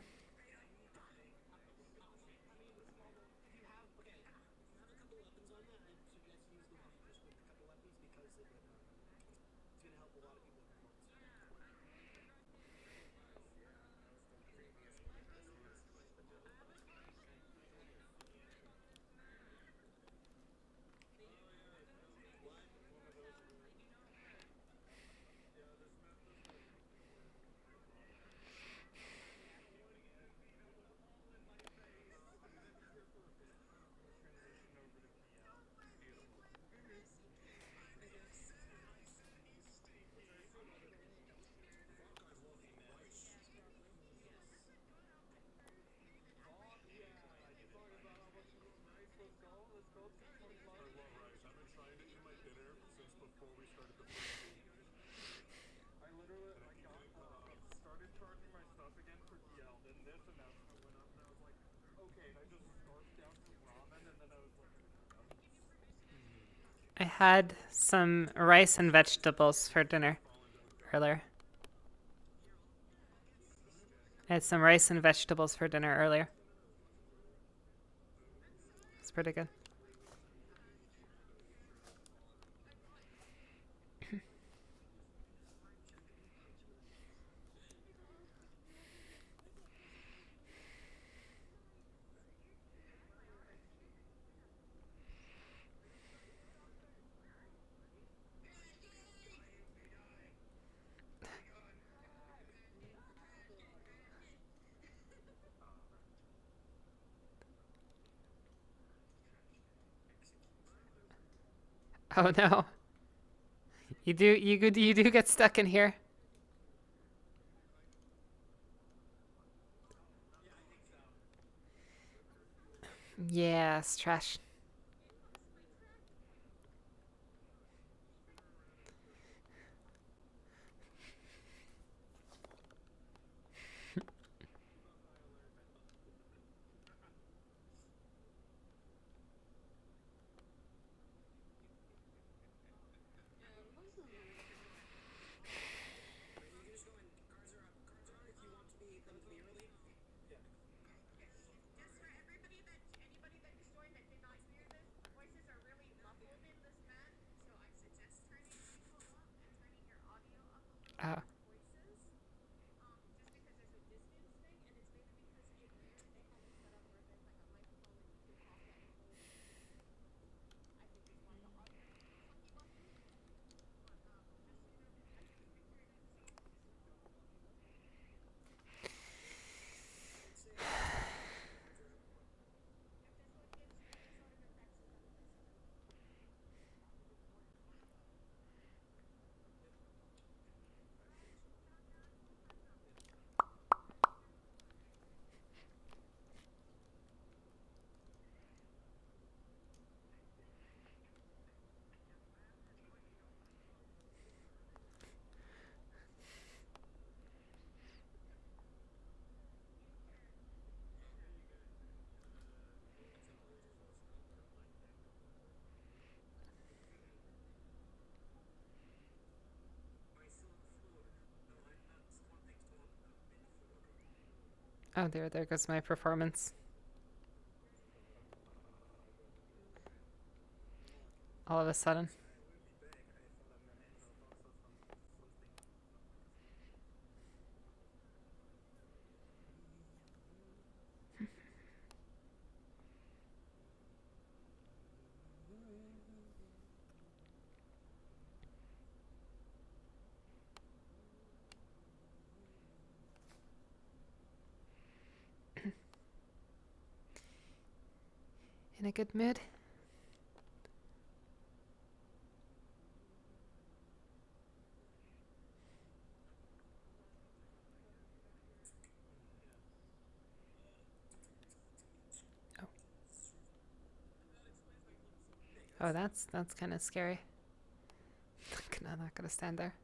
Speaker 5: I had some rice and vegetables for dinner earlier. I had some rice and vegetables for dinner earlier. It's pretty good. Oh no. You do get stuck in here. Yeah, it's trash. Oh. Oh, there goes my performance. All of a sudden. In a good mood? Oh. Oh, that's kind of scary. I'm not gonna stand there.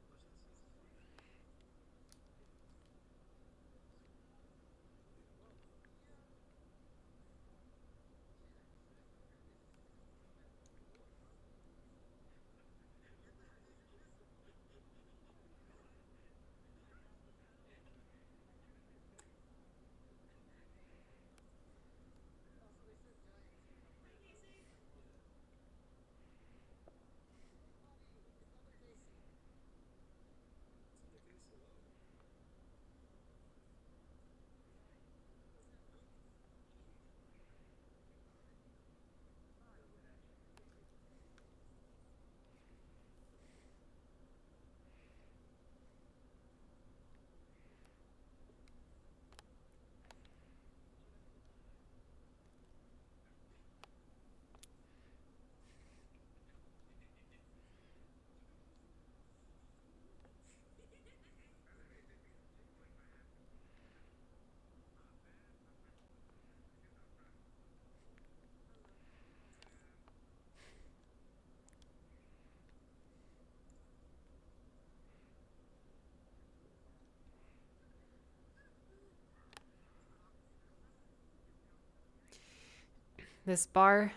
Speaker 5: This bar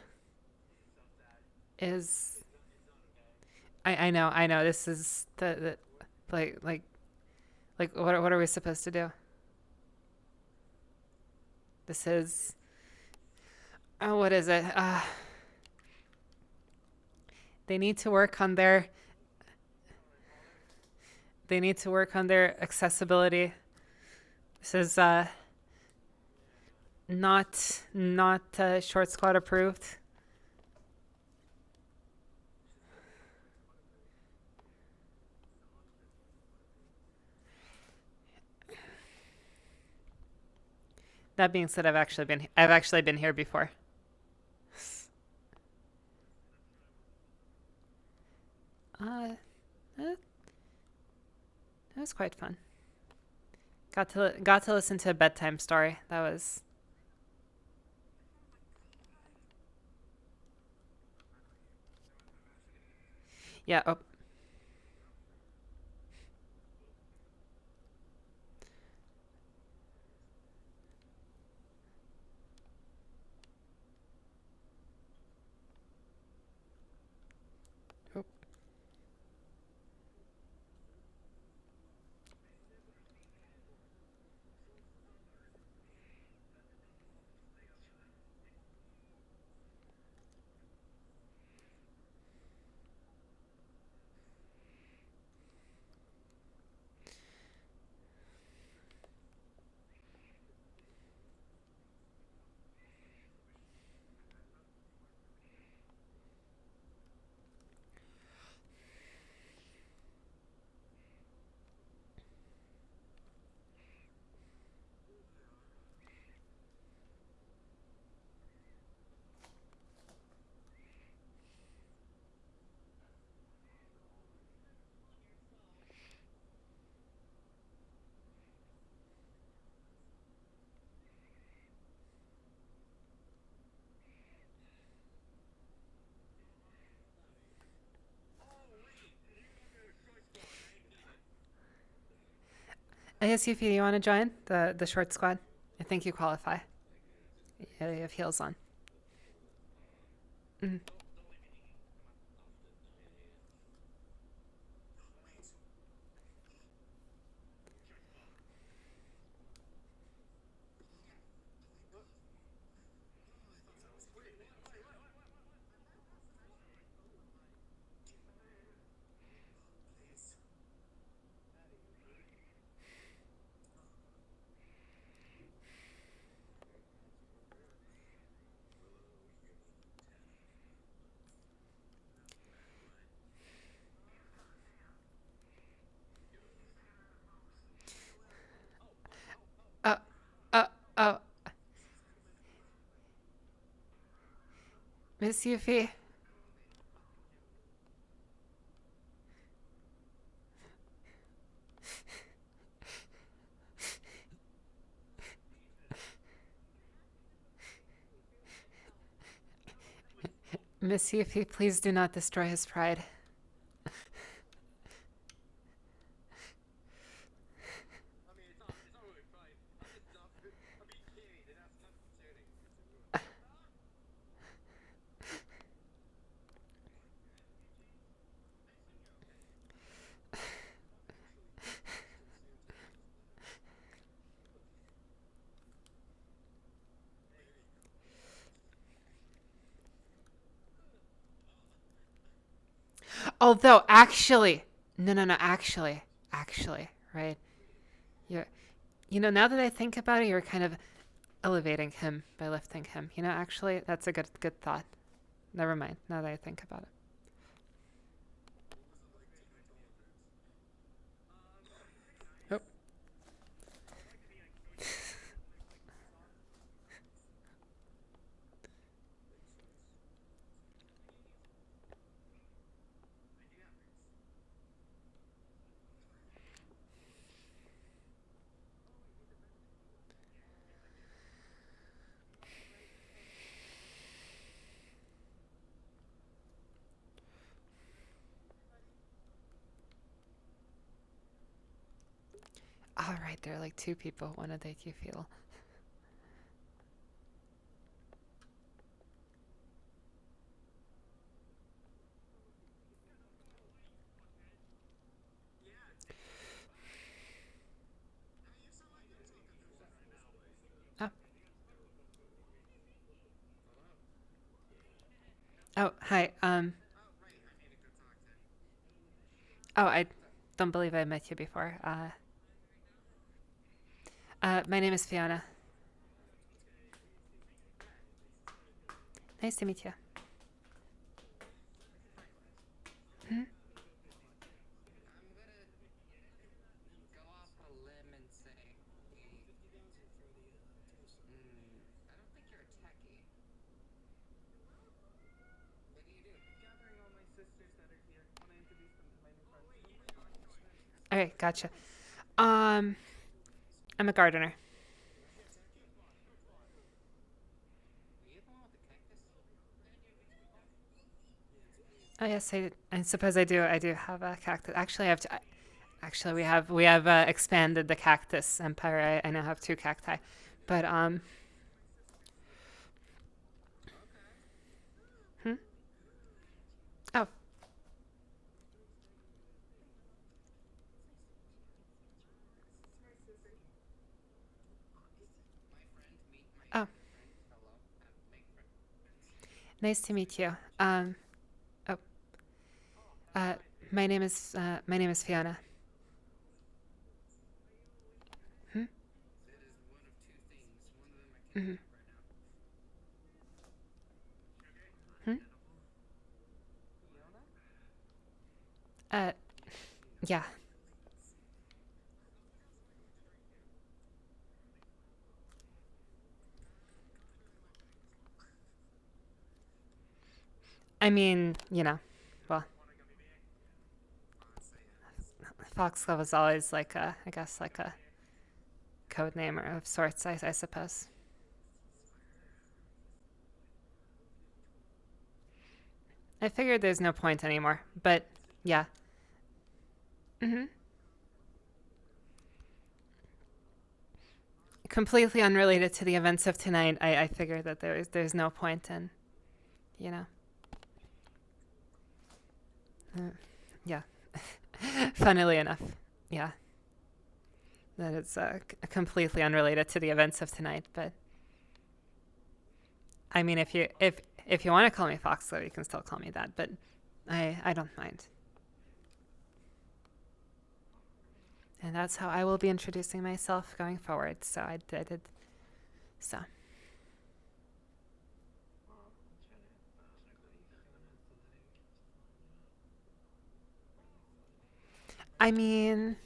Speaker 5: is. I know. This is the like what are we supposed to do? This is. Oh, what is it? They need to work on their. They need to work on their accessibility. This is not short squad approved. That being said, I've actually been here before. That was quite fun. Got to listen to a bedtime story. That was. Yeah. Oh. ASUP, do you want to join the short squad? I think you qualify. Yeah, you have heels on. Mm. Oh. Miss Yuffie. Miss Yuffie, please do not destroy his pride. Although, actually, no, actually, right? Now that I think about it, you're kind of elevating him by lifting him. Actually, that's a good thought. Never mind. Now that I think about it. Oh. All right, there are like two people. What did you feel? Oh, hi. Oh, I don't believe I met you before. My name is Fiona. Nice to meet you. Hmm? Okay, gotcha. I'm a gardener. Oh yes, I suppose I do. I do have a cactus. Actually, I have. Actually, we have expanded the cactus empire. I now have 2 cacti, but Hmm? Oh. Oh. Nice to meet you. Oh. Uh, my name is Fiona. Hmm? Mm-hmm. Hmm? Yeah. I mean, well, Foxglove was always like I guess like a code name or of sorts, I suppose. I figured there's no point anymore, but yeah. Mm-hmm. Completely unrelated to the events of tonight, I figured that there's no point in, you know. Yeah. Funnily enough, yeah. That it's completely unrelated to the events of tonight, but I mean, if you want to call me Foxglove, you can still call me that, but I don't mind. And that's how I will be introducing myself going forward. So I did so. I mean,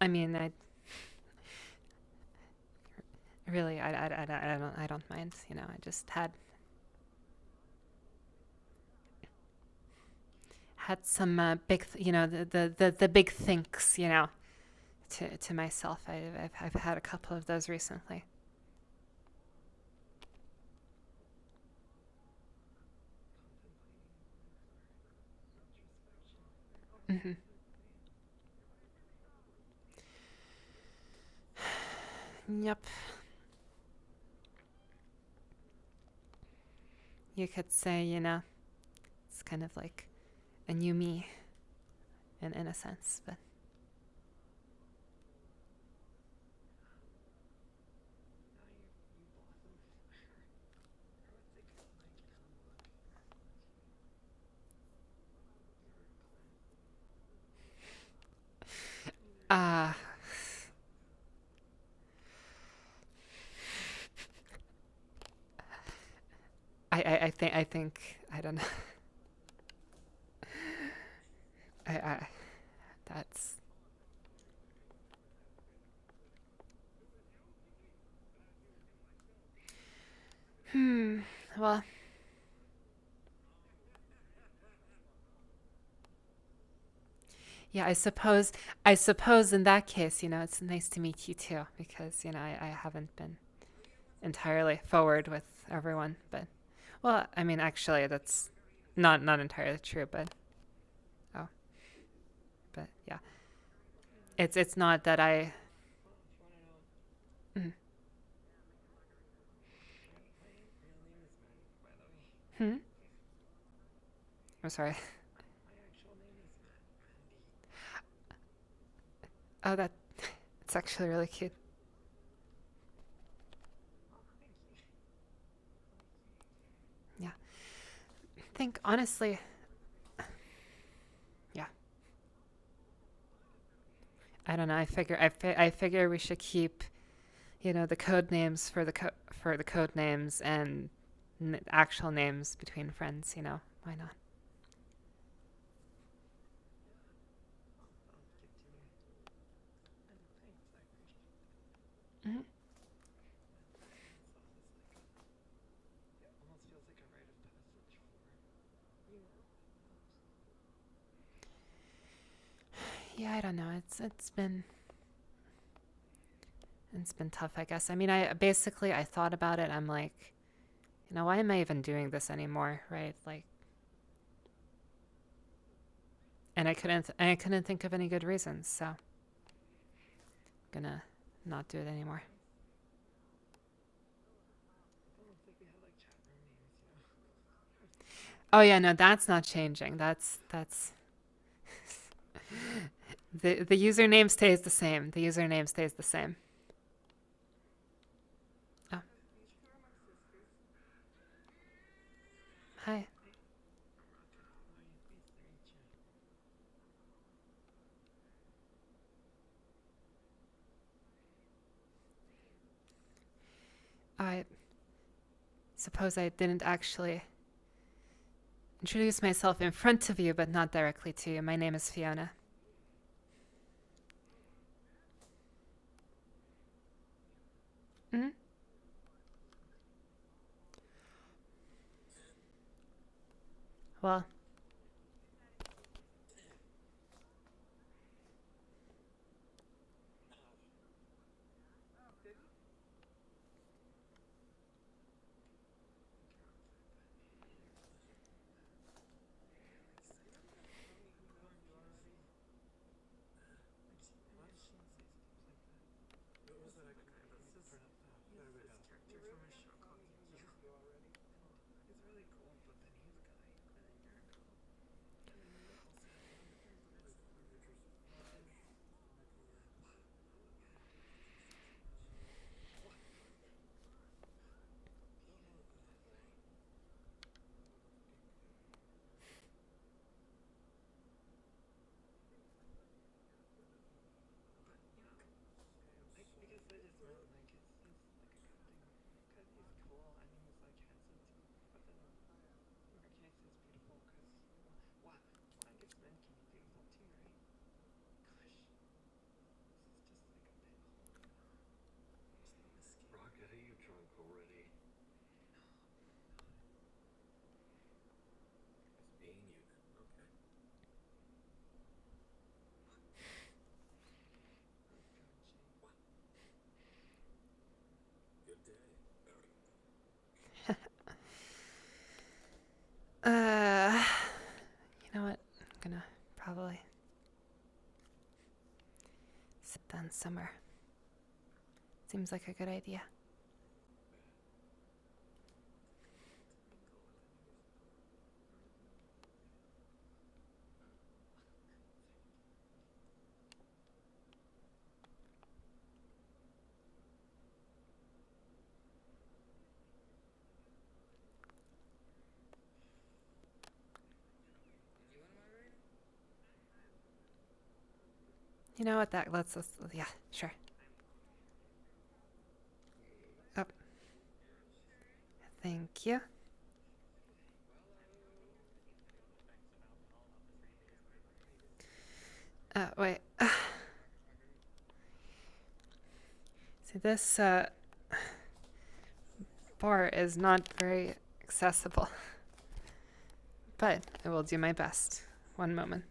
Speaker 5: I really, I don't mind. I just had some big, the big thinks, to myself. I've had a couple of those recently. Mm-hmm. Yep. You could say, it's kind of like a new me, in a sense, but. Ah. I think I don't know. That's. Well. Yeah, I suppose in that case, it's nice to meet you too, because, I haven't been entirely forward with everyone, but, well, I mean, actually, that's not entirely true, but, yeah. It's not that I. Mm. Hmm? I'm sorry. Oh, it's actually really cute. think honestly, yeah. I don't know. I figure we should keep, the code names for the code names and actual names between friends. Why not? Mhm. Yeah, I don't know. It's been tough, I guess. I mean, I thought about it. I'm like, why am I even doing this anymore, right? Like, and I couldn't think of any good reasons, so I'm gonna not do it anymore. Oh yeah, no, that's not changing. That's the username stays the same. The username stays the same. Oh. Hi. I suppose I didn't actually introduce myself in front of you, but not directly to you. My name is Fiona. Hmm? Well, you know what? I'm gonna probably sit down somewhere. Seems like a good idea. You know what? Let's yeah, sure. Oh, thank you. Wait. See, this bar is not very accessible, but I will do my best. One moment.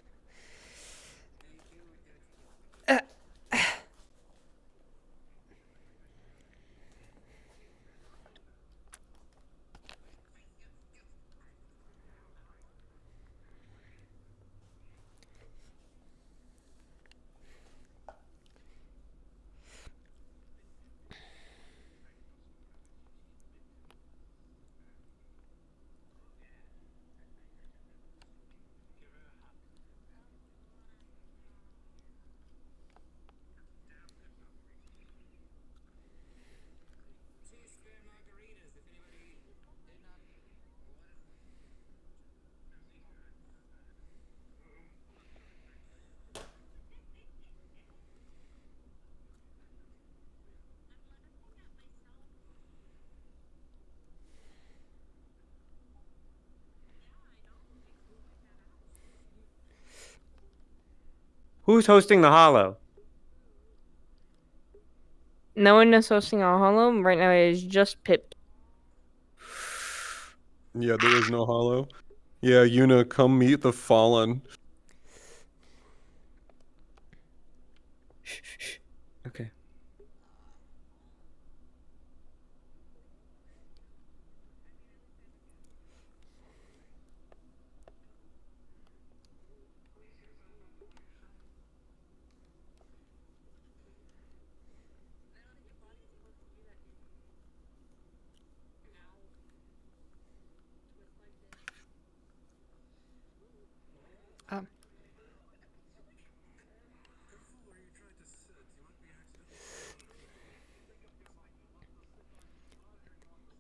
Speaker 4: Who's hosting the hollow?
Speaker 15: No one is hosting a hollow. Right now it is just Pip.
Speaker 17: Yeah, there is no hollow. Yeah, Yuna, come meet the fallen.
Speaker 4: Okay.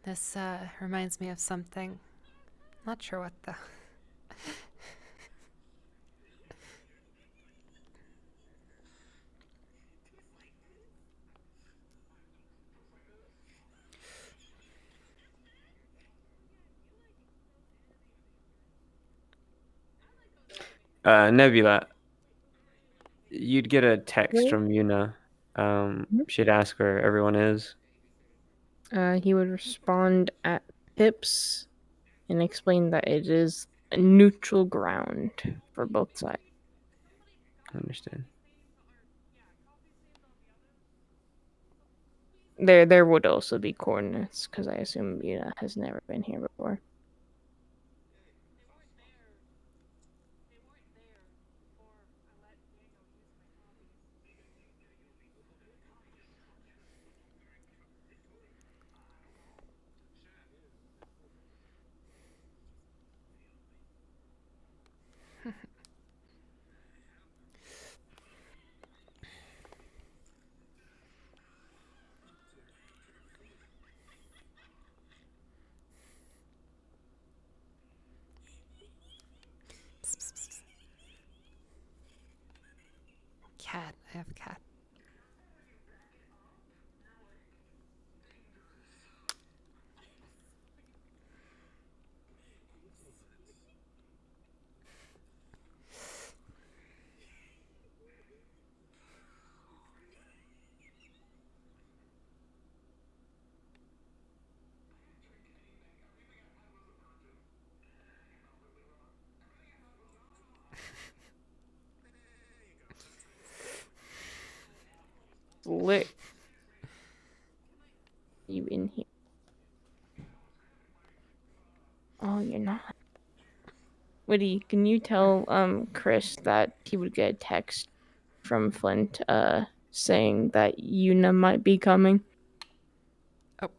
Speaker 5: This reminds me of something. Not sure what the.
Speaker 4: Nebula, you'd get a text from Yuna. She'd ask where everyone is.
Speaker 15: He would respond at Pips and explain that it is a neutral ground for both sides.
Speaker 4: Understood.
Speaker 15: There would also be coordinates, because I assume Yuna has never been here before.
Speaker 5: Cat. I have a cat.
Speaker 15: Lit. You in here? Oh, you're not. Woody, can you tell Chris that he would get a text from Flint saying that Yuna might be coming?
Speaker 5: Oh.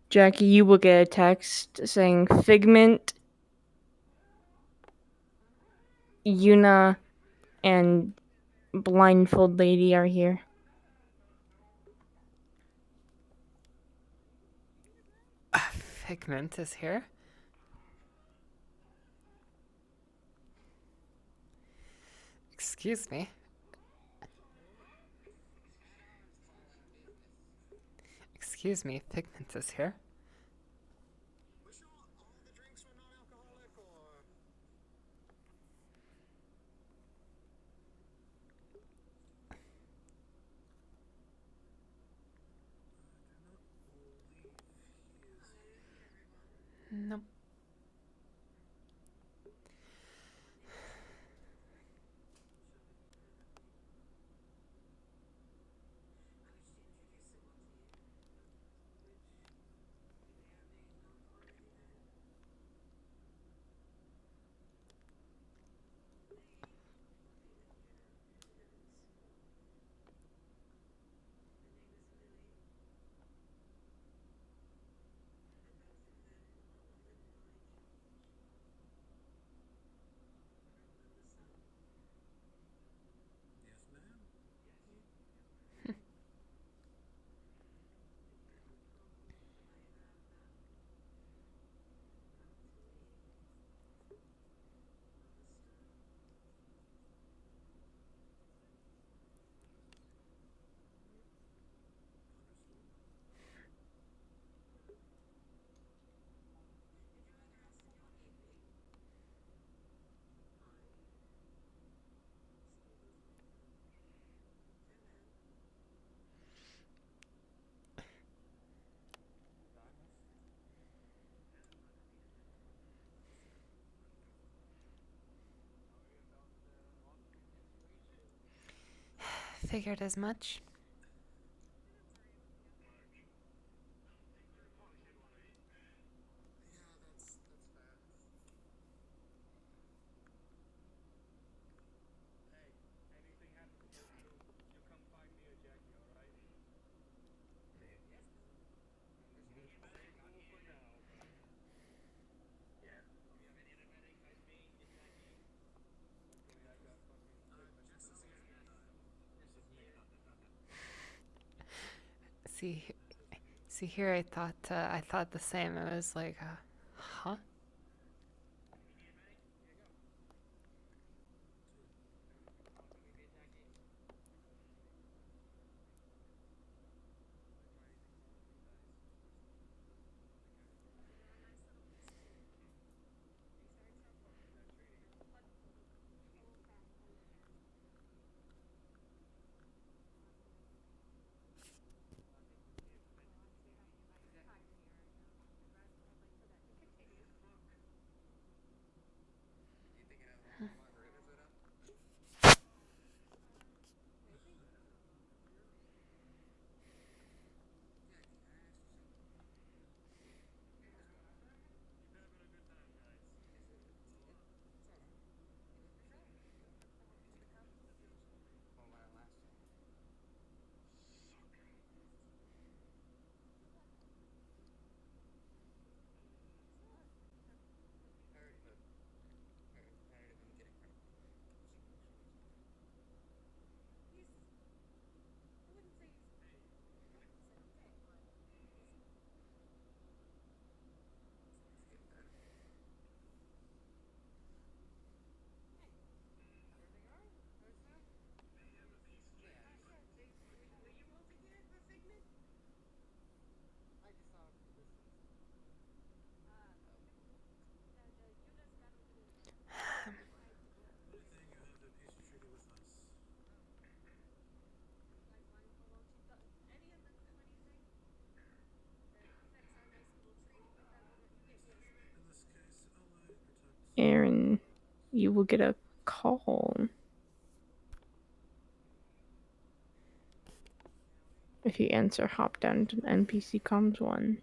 Speaker 15: Jackie, you will get a text saying Figment, Yuna, and Blindfold Lady are here.
Speaker 5: Figment is here. Excuse me. Excuse me, Figment is here. Nope. Figured as much. See, see here. I thought the same. I was like, huh?
Speaker 15: Aaron, you will get a call. If you answer, hop down to the NPC comms one.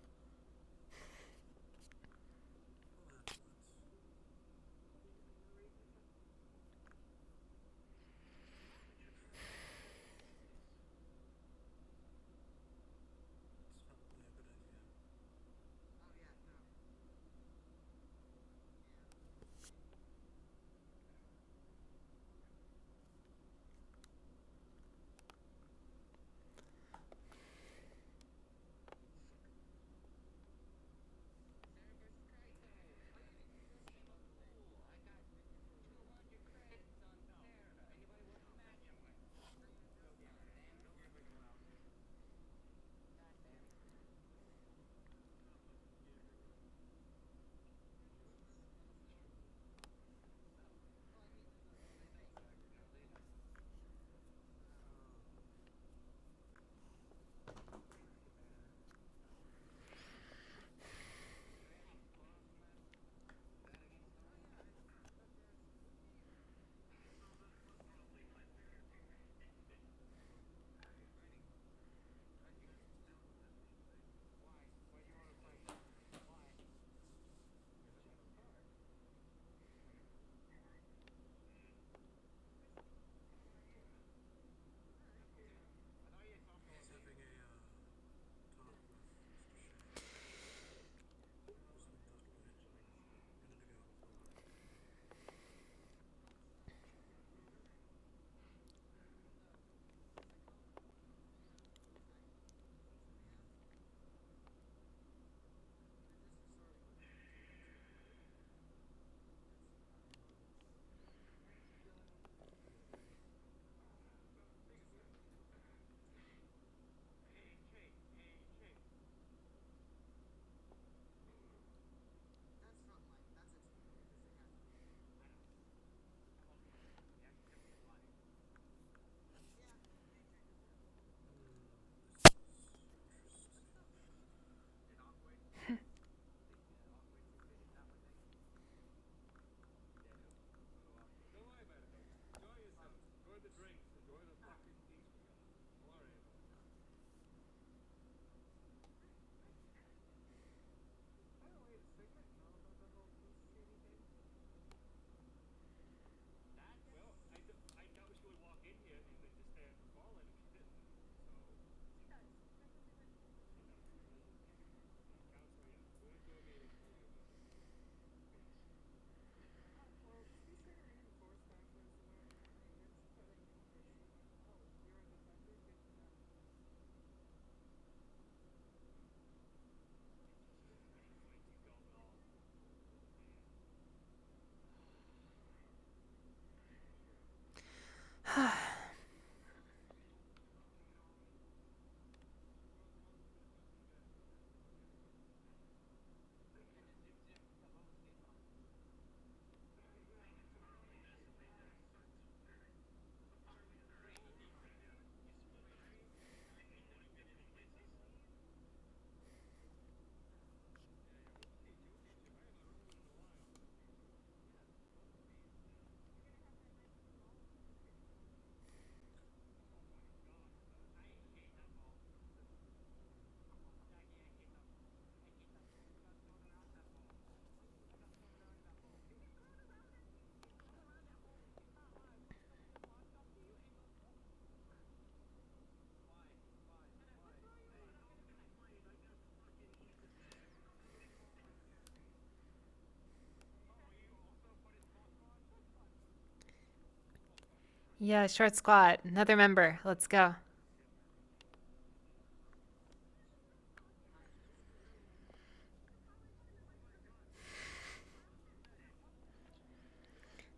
Speaker 5: Yeah, short squat. Another member. Let's go.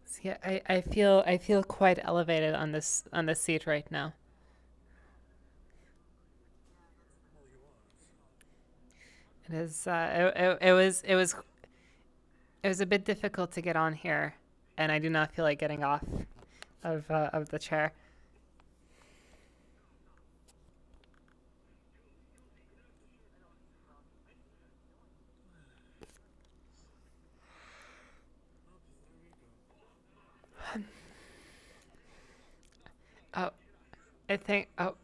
Speaker 5: See, I feel quite elevated on this seat right now. It is it was a bit difficult to get on here, and I do not feel like getting off of the chair. Oh, I think. Oh.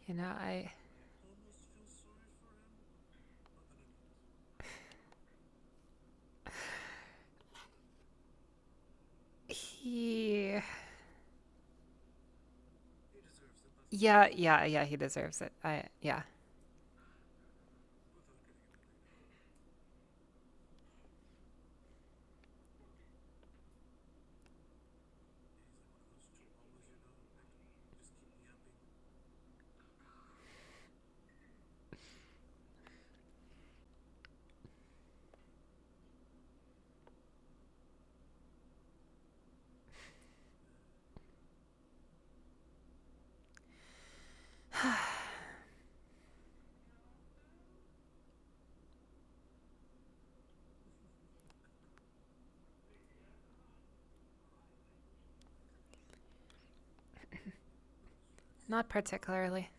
Speaker 5: You know, he. Yeah, he deserves it. Yeah. Not particularly.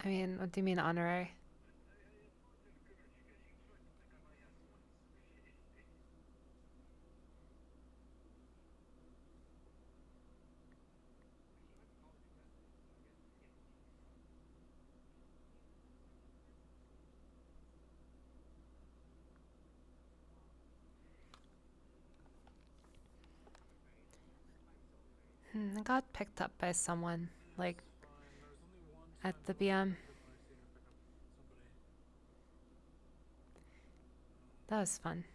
Speaker 5: I mean, what do you mean honorary? I got picked up by someone, like, at the BM. That was fun.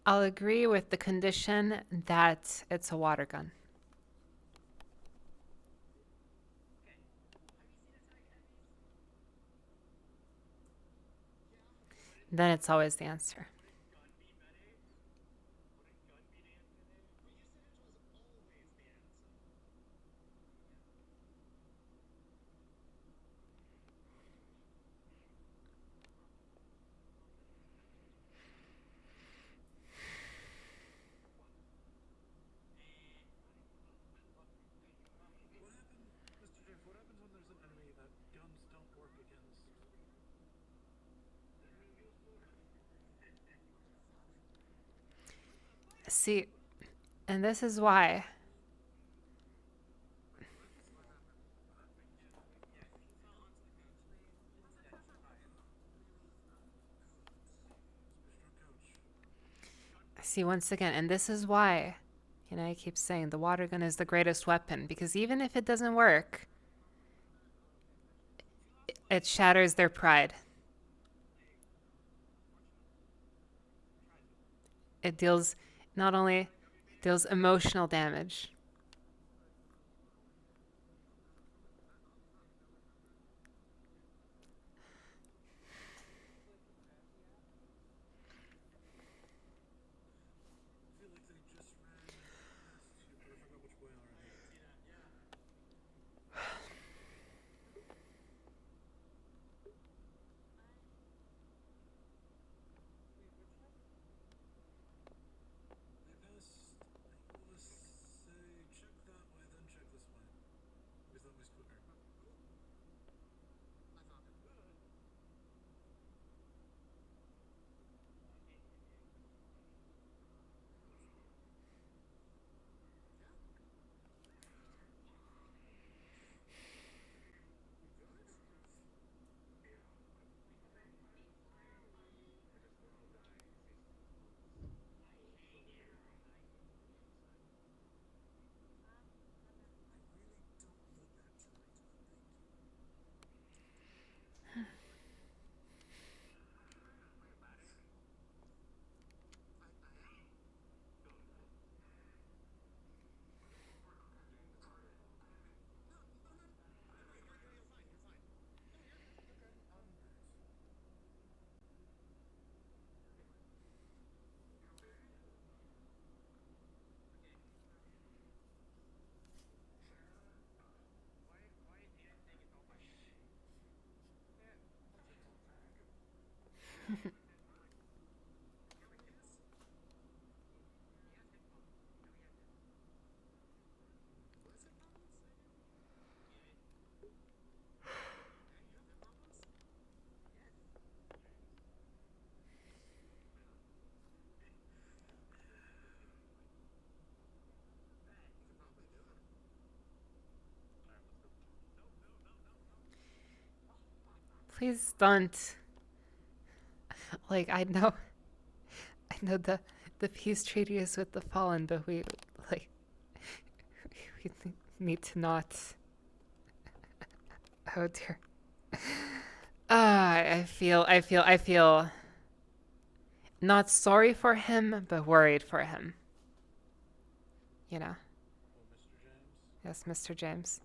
Speaker 5: I'll agree with the condition that it's a water gun. Then it's always the answer. See, and this is why. See, once again, and this is why, I keep saying the water gun is the greatest weapon, because even if it doesn't work, it shatters their pride. It deals, not only deals emotional damage. Please don't. Like, I know the peace treaty is with the fallen, but we need to not. Oh dear. I feel not sorry for him, but worried for him. You know. Yes, Mr. James.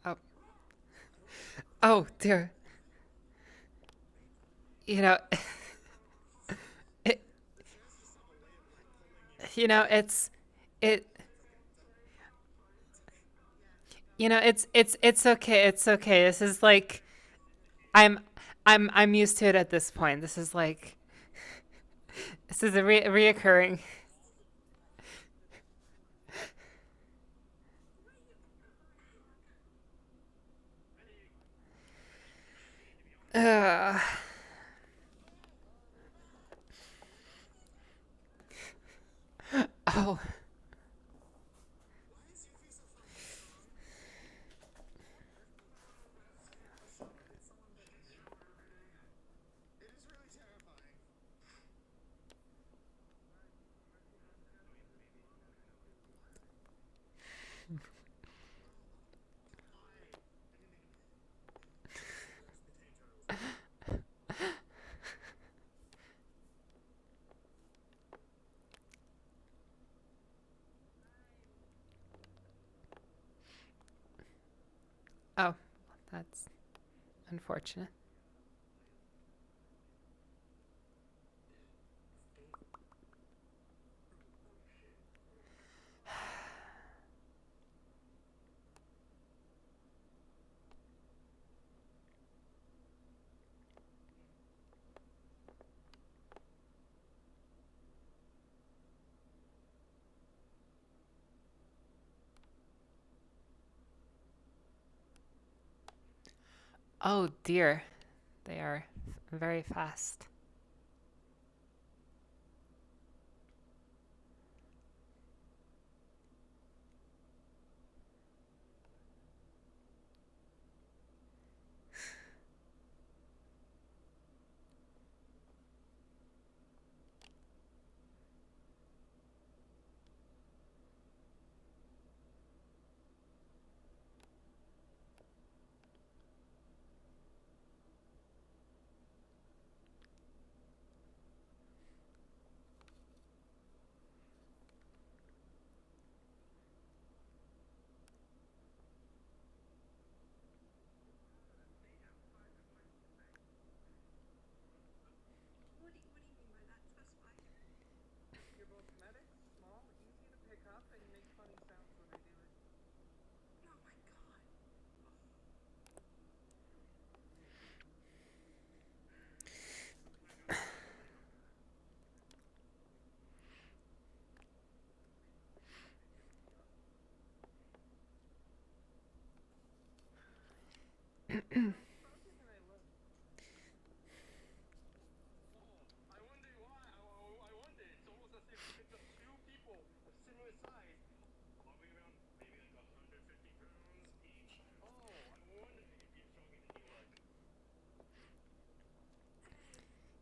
Speaker 5: Oh. Oh dear. You know, it. You know, it. You know, it's okay. It's okay. This is like, I'm used to it at this point. This is like, this is a reoccurring. Uh, oh. Oh, that's unfortunate. Oh dear, they are very fast.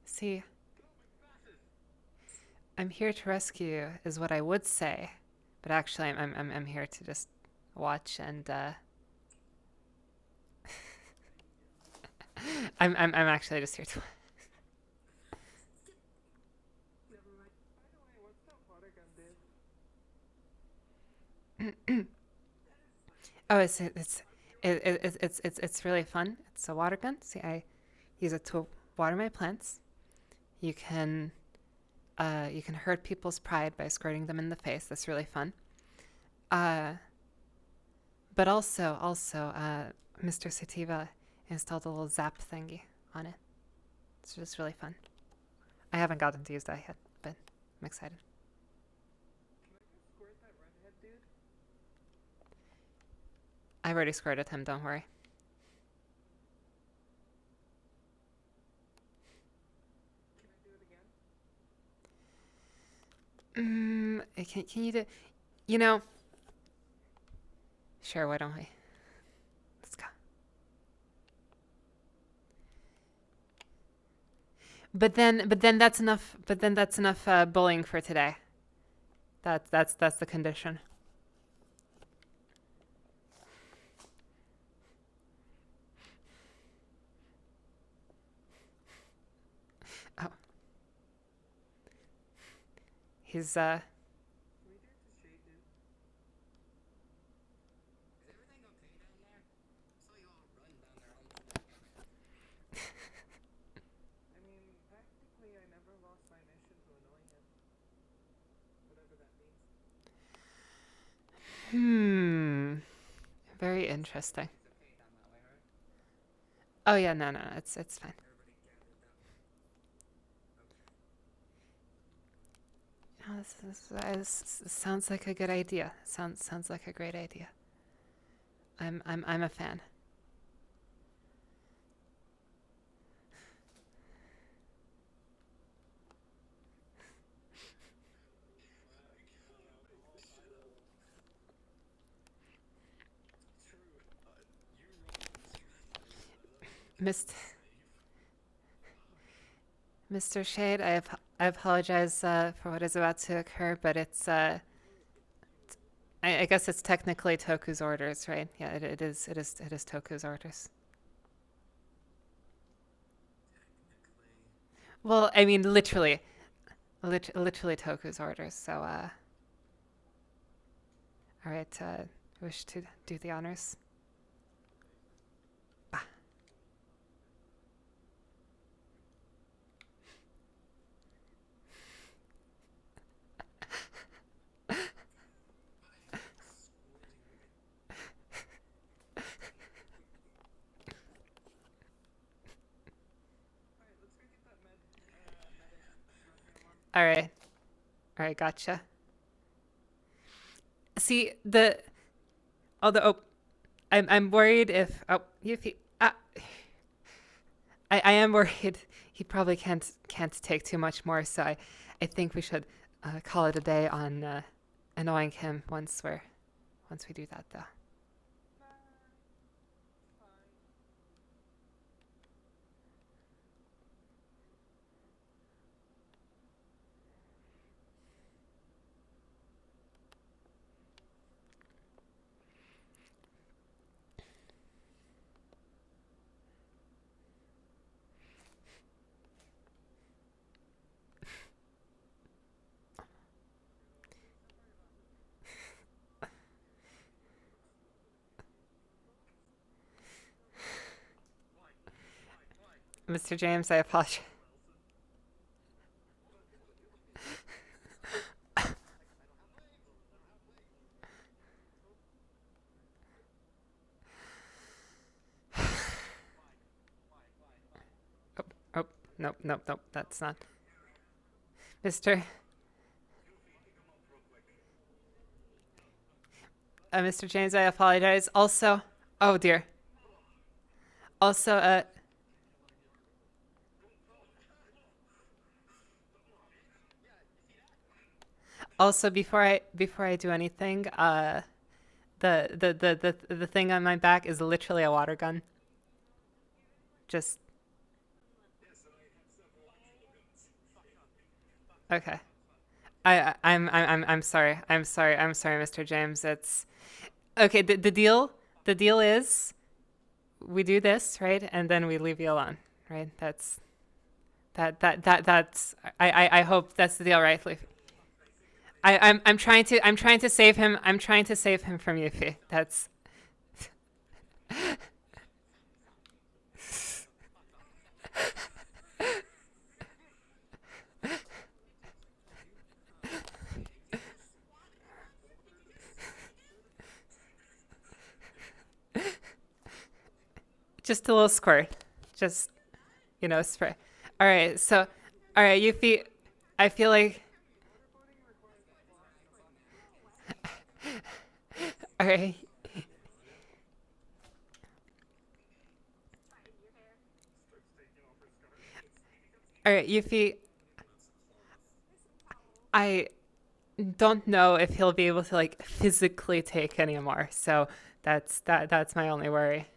Speaker 5: See, I'm here to rescue you, is what I would say, but actually, I'm here to just watch and I'm actually just here to. Oh, it's really fun. It's a water gun. See, I use it to water my plants. You can hurt people's pride by squirting them in the face. That's really fun. But also, Mr. Sativa installed a little zap thingy on it. It's just really fun. I haven't gotten to use that yet, but I'm excited. I've already squirted him, don't worry. Can you do... You know... Sure, why don't we? Let's go. But then that's enough. But then that's enough bullying for today. That's the condition. Oh. He's Very interesting. Oh yeah, no, it's fine. Oh, this sounds like a good idea. Sounds like a great idea. I'm a fan. Mr. Shade, I apologize for what is about to occur, but it's I guess it's technically Toku's orders, right? Yeah, it is Toku's orders. Well, I mean, literally Toku's orders. So, all right. Wish to do the honors. All right, gotcha. See I'm worried if I am worried he probably can't take too much more. So I think we should call it a day on annoying him once we do that though. Mr. James, I apologize. Oh, nope, that's not. Mr. Mr. James, I apologize. Also, oh dear. Also, before I do anything, the thing on my back is literally a water gun. Just okay. I'm sorry, Mr. James. It's okay. The deal is we do this, right, and then we leave you alone, right? That's I hope that's the deal, right? I'm trying to save him. I'm trying to save him from Yuffie. That's Just a little squirt. Just, spray. All right. So, all right, Yuffie, I feel like. All right. All right, Yuffie. I don't know if he'll be able to like physically take anymore. So that's my only worry.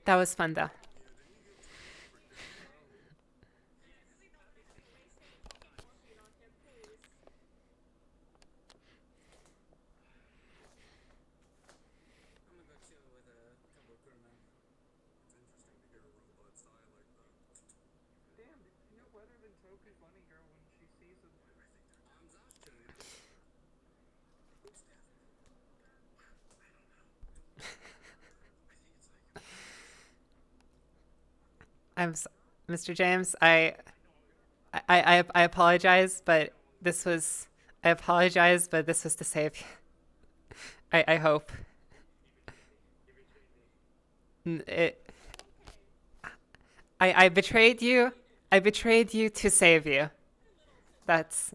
Speaker 5: That was fun though. Mr. James, I apologize, but this was I apologize, but this was to save you. I hope. I betrayed you. I betrayed you to save you. That's.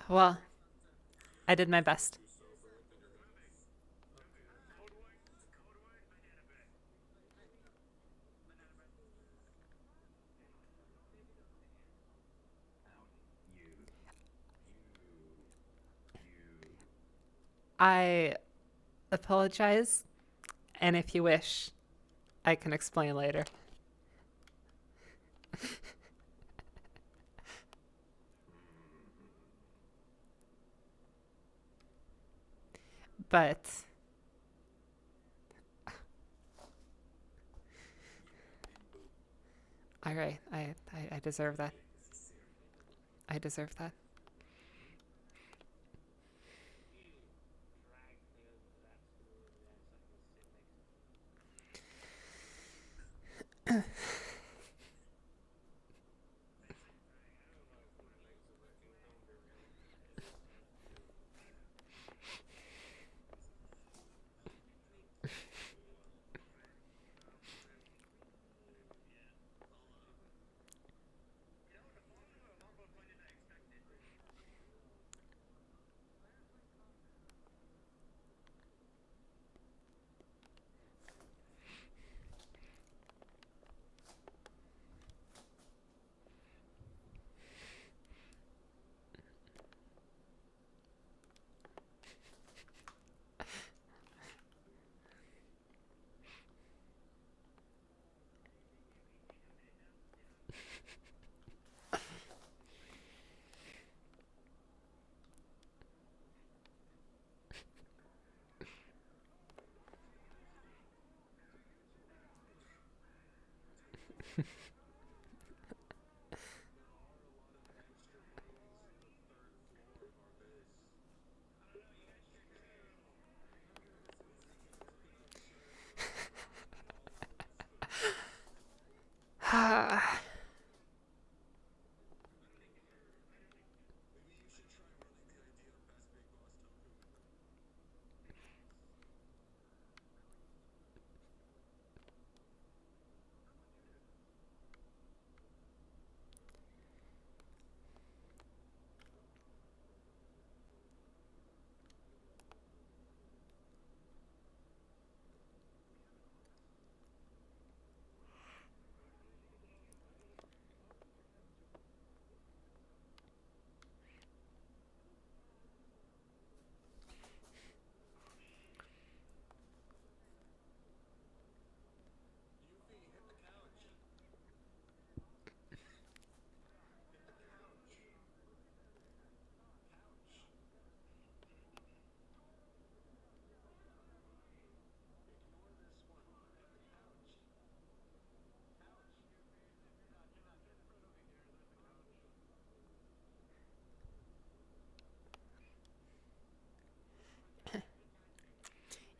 Speaker 5: Well, I did my best. I apologize, and if you wish, I can explain later. But all right, I deserve that. I deserve that.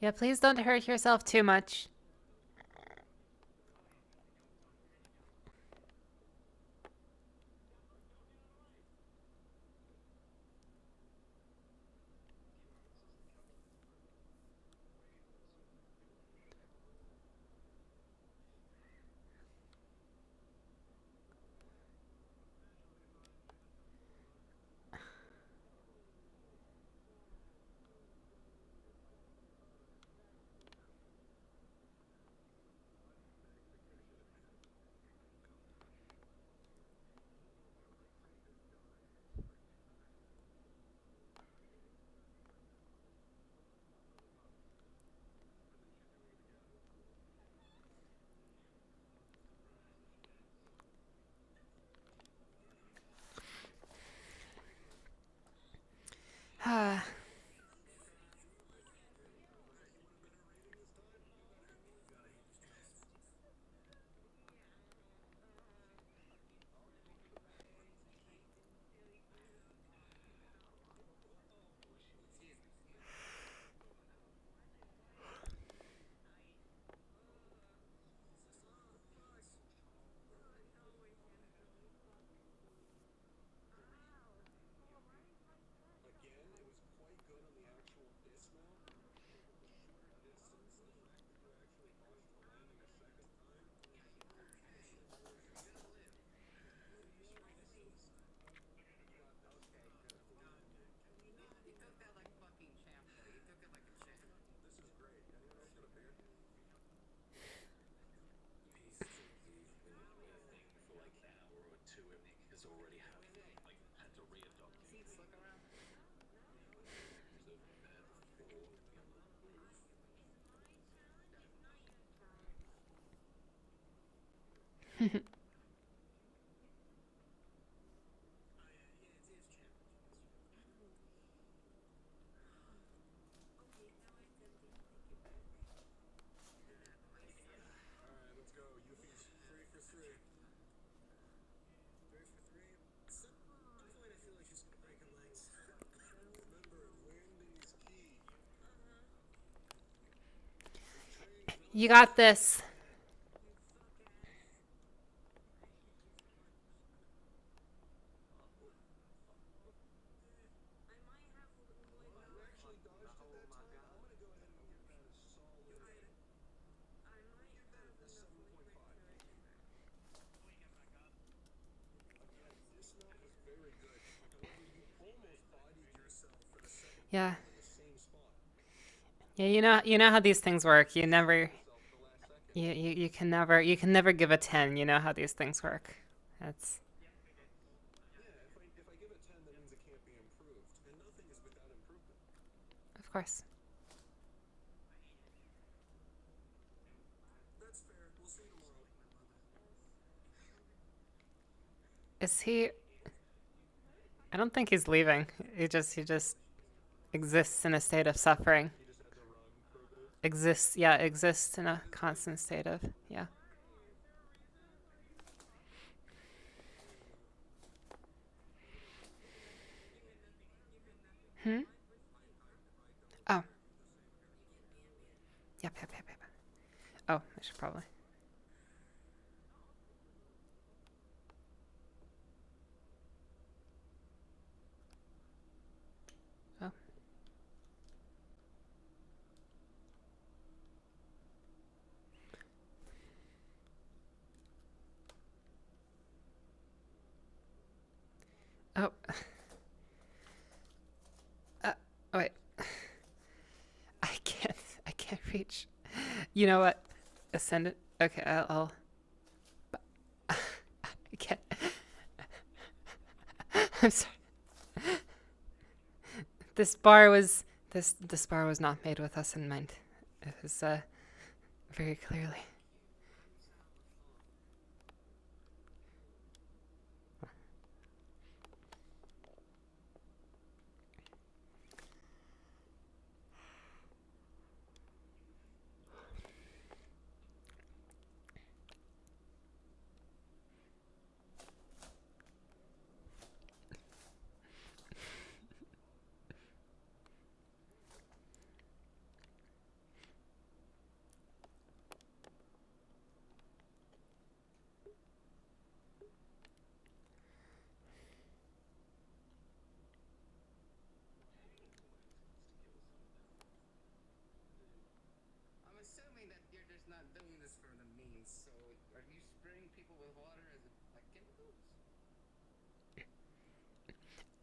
Speaker 5: Yeah, please don't hurt yourself too much. You got this. Yeah. Yeah, you know how these things work. You can never give a 10. You know how these things work. That's of course. Is he I don't think he's leaving. He just exists in a state of suffering. Exists in a constant state of, yeah. Hmm? Oh. Yep. Oh, I should probably. Oh. Oh. Wait. I can't reach. You know what? Ascendant. Okay, I'll I can't. I'm sorry. This bar was not made with us in mind. It was very clearly.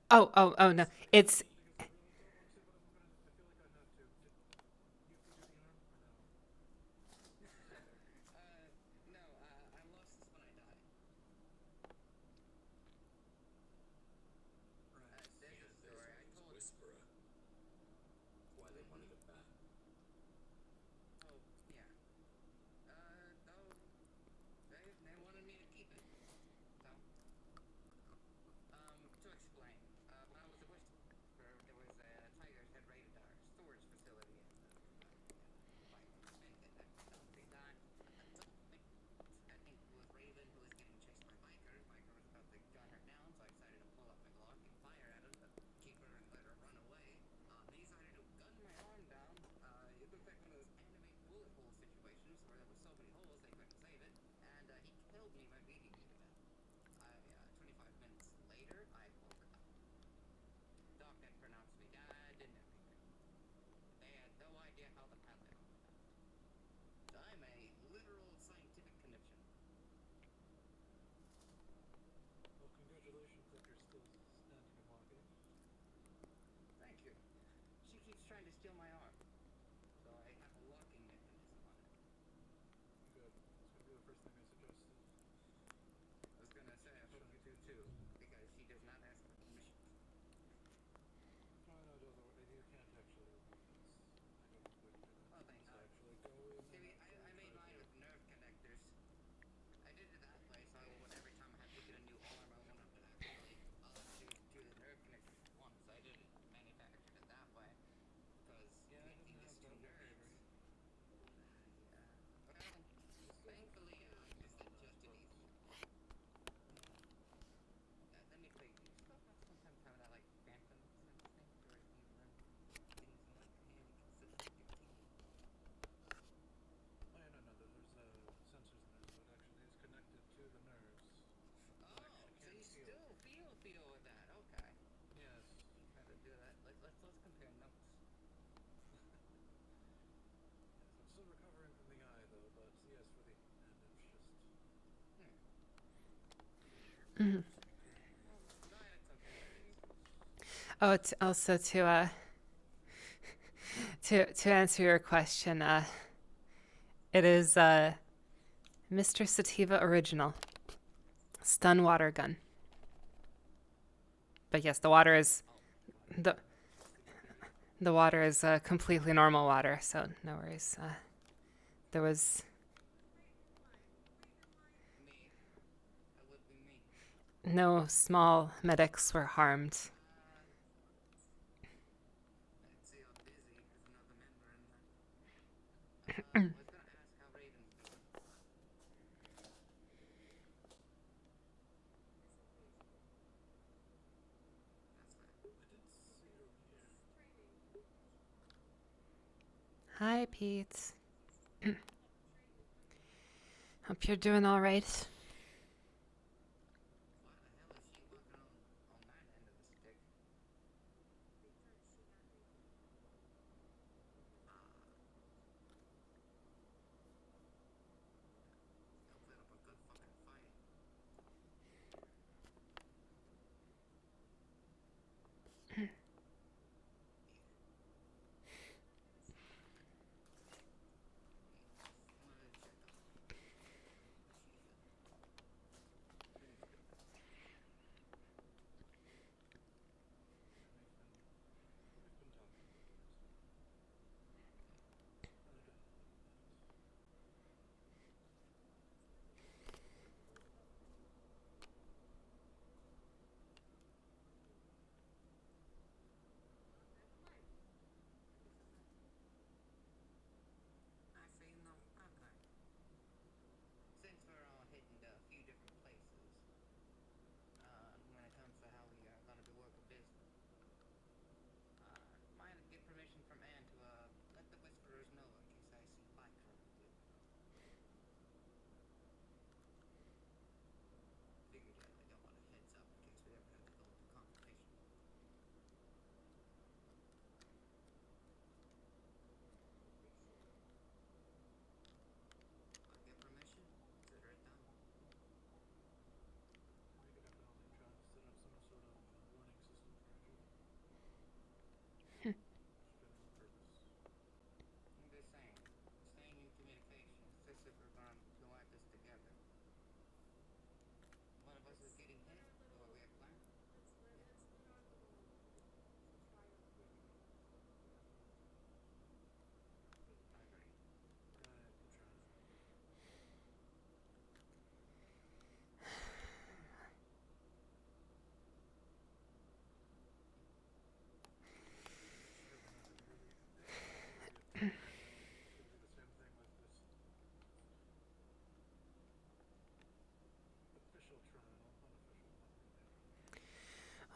Speaker 5: Oh no. It's oh, it's also to answer your question. It is Mr. Sativa Original Stun Water Gun. But yes, the water is the water is completely normal water, so no worries. There was no small medics were harmed. Hi, Pete. Hope you're doing all right.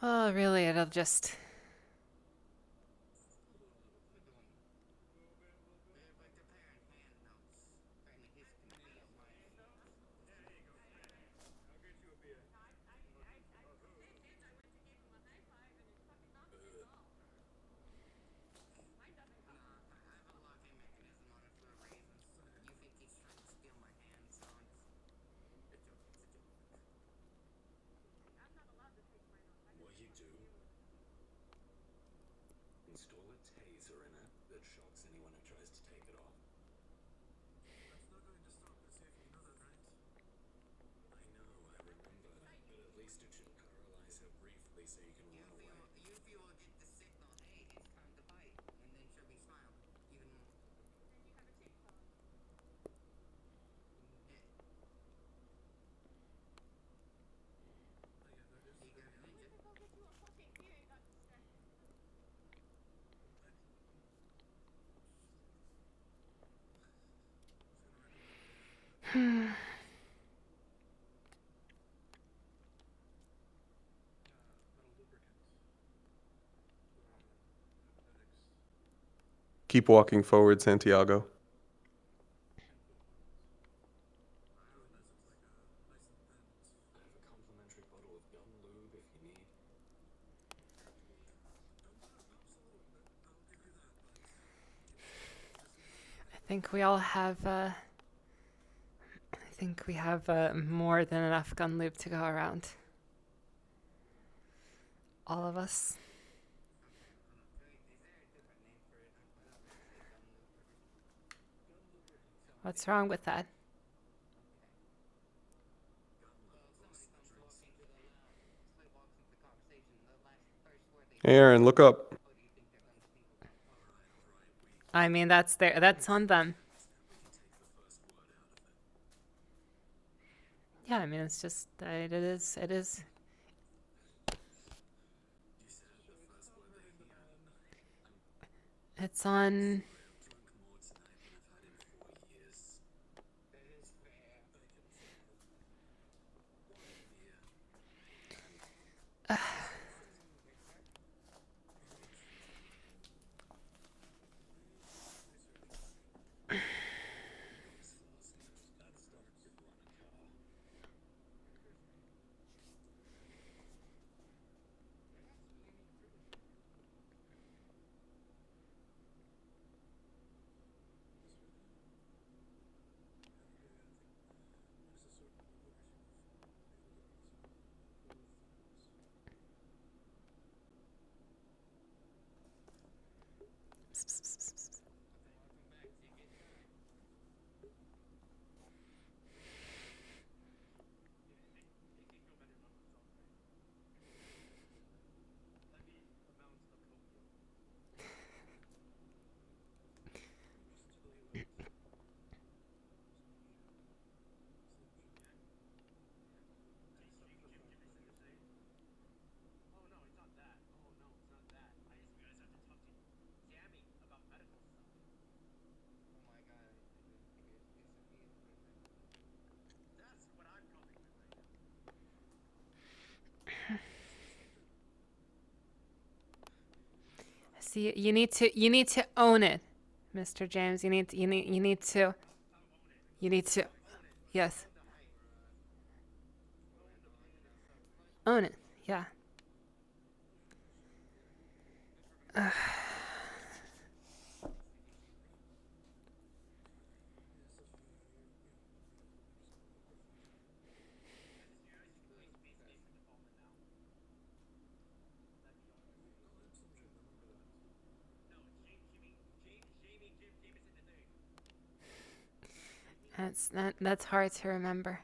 Speaker 5: Oh, really, it'll just...
Speaker 18: Install a taser in it that shocks anyone who tries to take it off. That's not going to stop the safety, you know that, right? I know, I remember, but at least it should paralyze her briefly so you can run away. Yuffie will get the signal, hey, it's time to bite, and then she'll be smiling even more. Then you have a TikTok.
Speaker 17: Keep walking forward, Santiago.
Speaker 18: I have a complimentary bottle of gum lube if you need.
Speaker 5: I think we all have, I think we have more than enough gun lube to go around. All of us. What's wrong with that?
Speaker 17: Aaron, look up.
Speaker 5: I mean, that's on them. Yeah, I mean, it's just, it is. It's on... See, you need to own it, Mr. James. You need to, yes. Own it, yeah. That's hard to remember.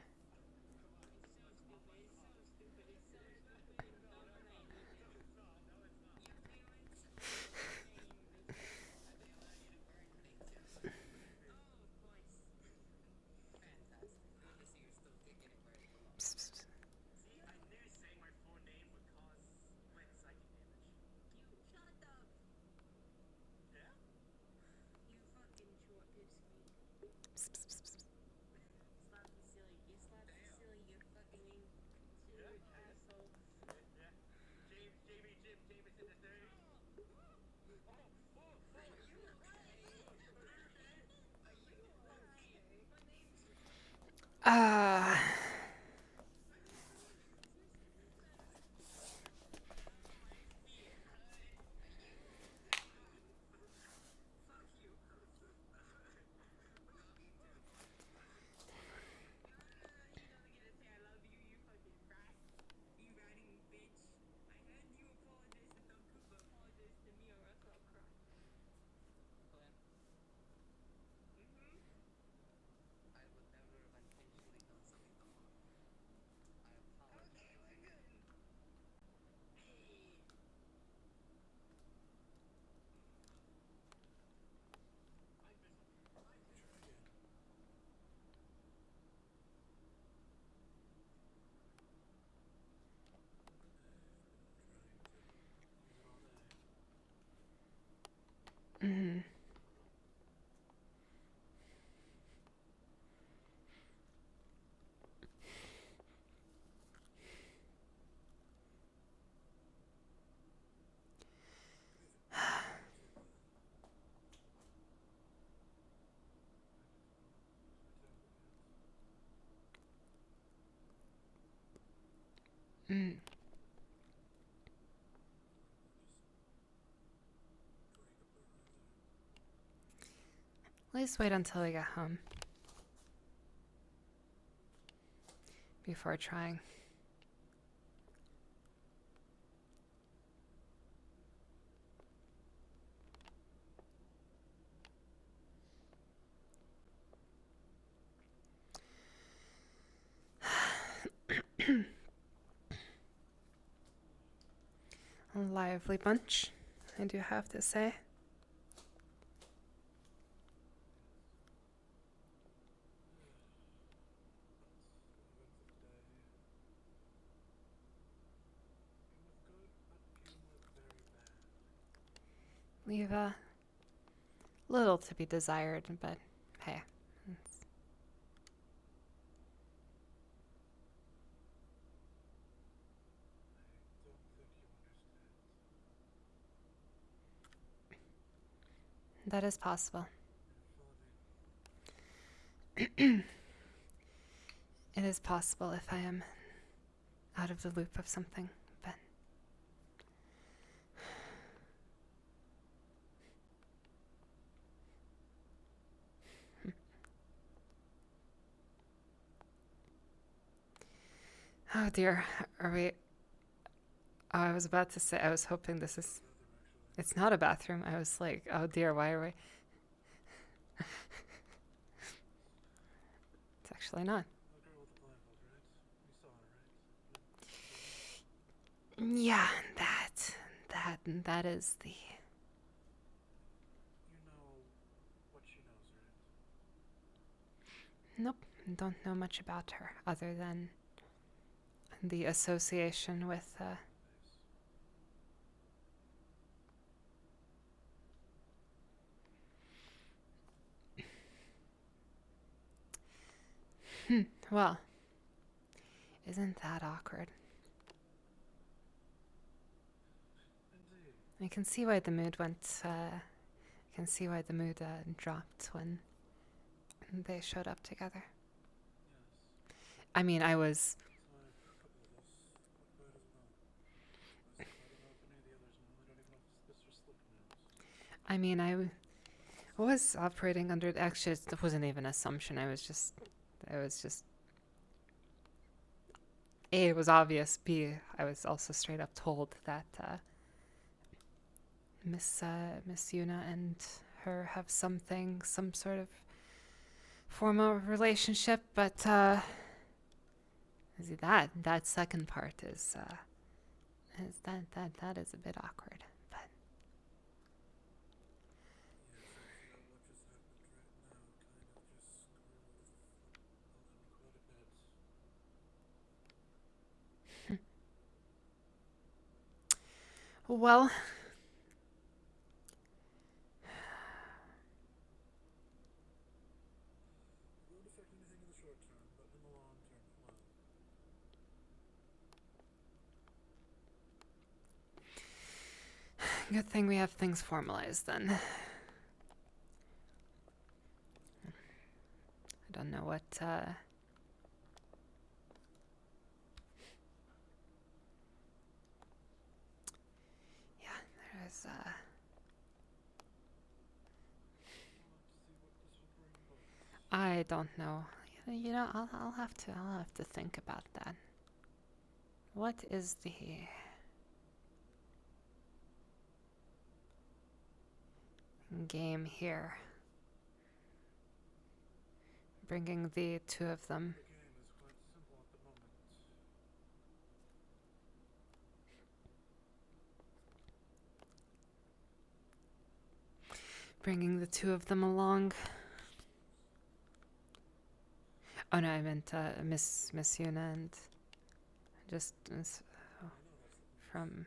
Speaker 5: Mm. Mm. Let's wait until we get home before trying. A lively bunch, I do have to say. Leave a little to be desired, but hey. That is possible. It is possible if I am out of the loop of something, but oh dear, are we... Oh, I was about to say, I was hoping this is... It's not a bathroom. I was like, oh dear, why are we... It's actually not. Yeah, that is the... Nope, don't know much about her other than the association with well, isn't that awkward? I can see why the mood went, I can see why the mood dropped when they showed up together. I mean, I was... I mean, I was operating under... Actually, it wasn't even an assumption. I was just... A, it was obvious. B, I was also straight up told that Miss Yuna and her have some sort of formal relationship, but see, that second part is that is a bit awkward. But well, good thing we have things formalized then. I don't know what don't know. You know, I'll have to think about that. What is the game here? Bringing the two of them. Bringing the two of them along. Oh no, I meant Miss Yuna and just from.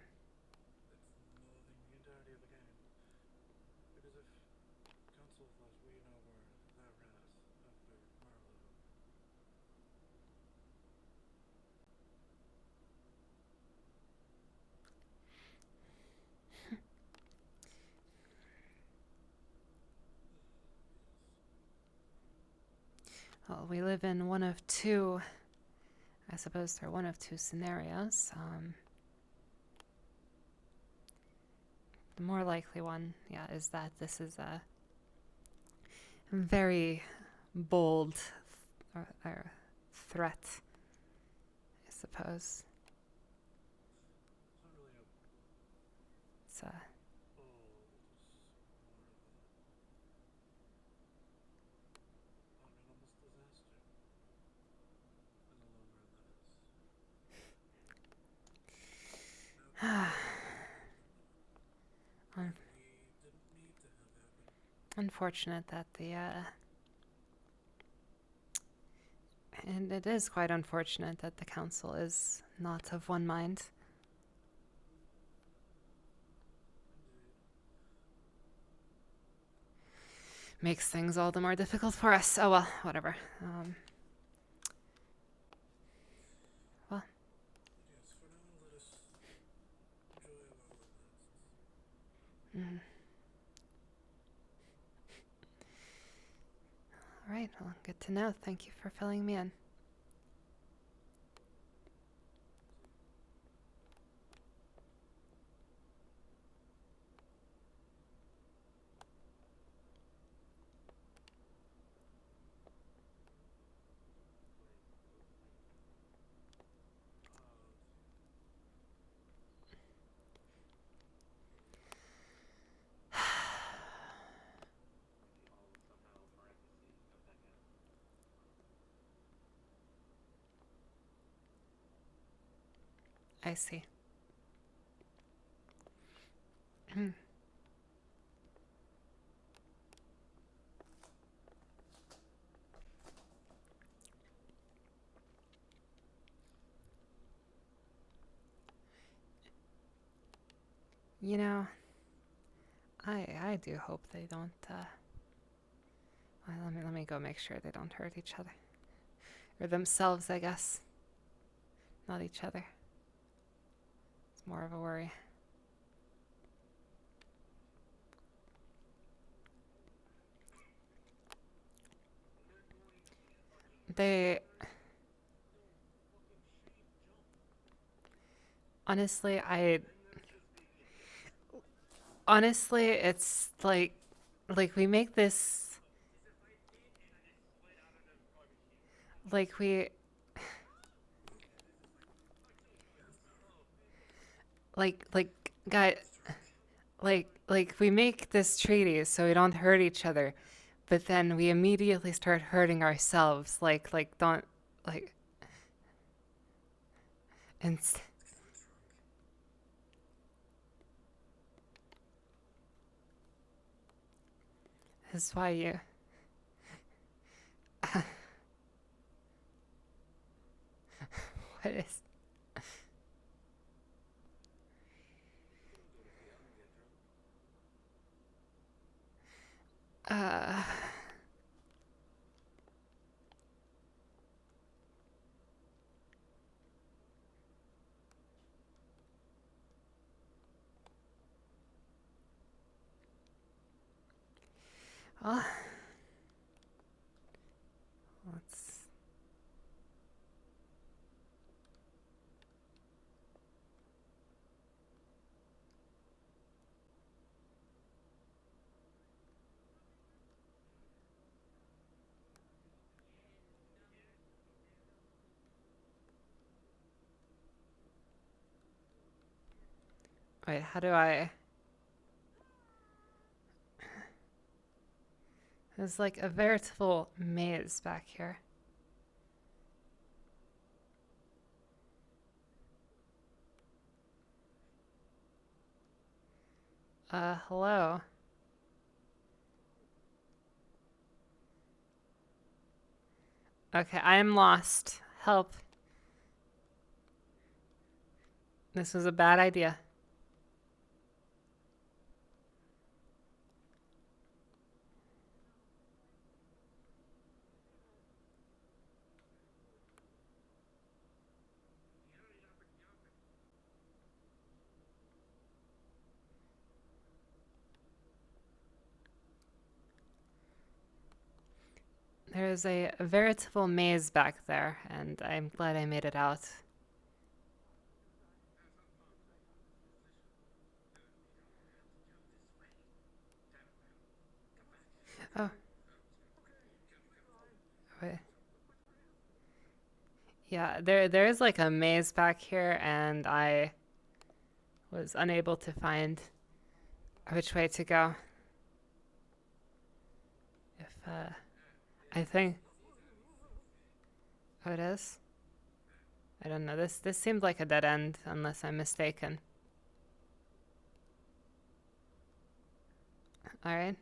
Speaker 5: Well, we live in one of two. I suppose they're one of two scenarios. The more likely one, yeah, is that this is a very bold threat, I suppose. It's a unfortunate that and it is quite unfortunate that the council is not of one mind. Makes things all the more difficult for us. Oh well, whatever. Well. Mm. All right, well, good to know. Thank you for filling me in. I see. You know, I do hope they don't. Well, let me go make sure they don't hurt each other, or themselves, I guess. Not each other. It's more of a worry. They honestly, it's like we make this like we guy like we make this treaty so we don't hurt each other, but then we immediately start hurting ourselves. Don't like and. That's why you. What is. Uh. Well, let's. Wait, how do I... There's like a veritable maze back here. Hello? Okay, I am lost. Help. This was a bad idea. There's a veritable maze back there, and I'm glad I made it out. Oh. Wait. Yeah, there is like a maze back here, and I was unable to find which way to go. If, I think... Oh, it is? I don't know. This seemed like a dead end, unless I'm mistaken. Alright.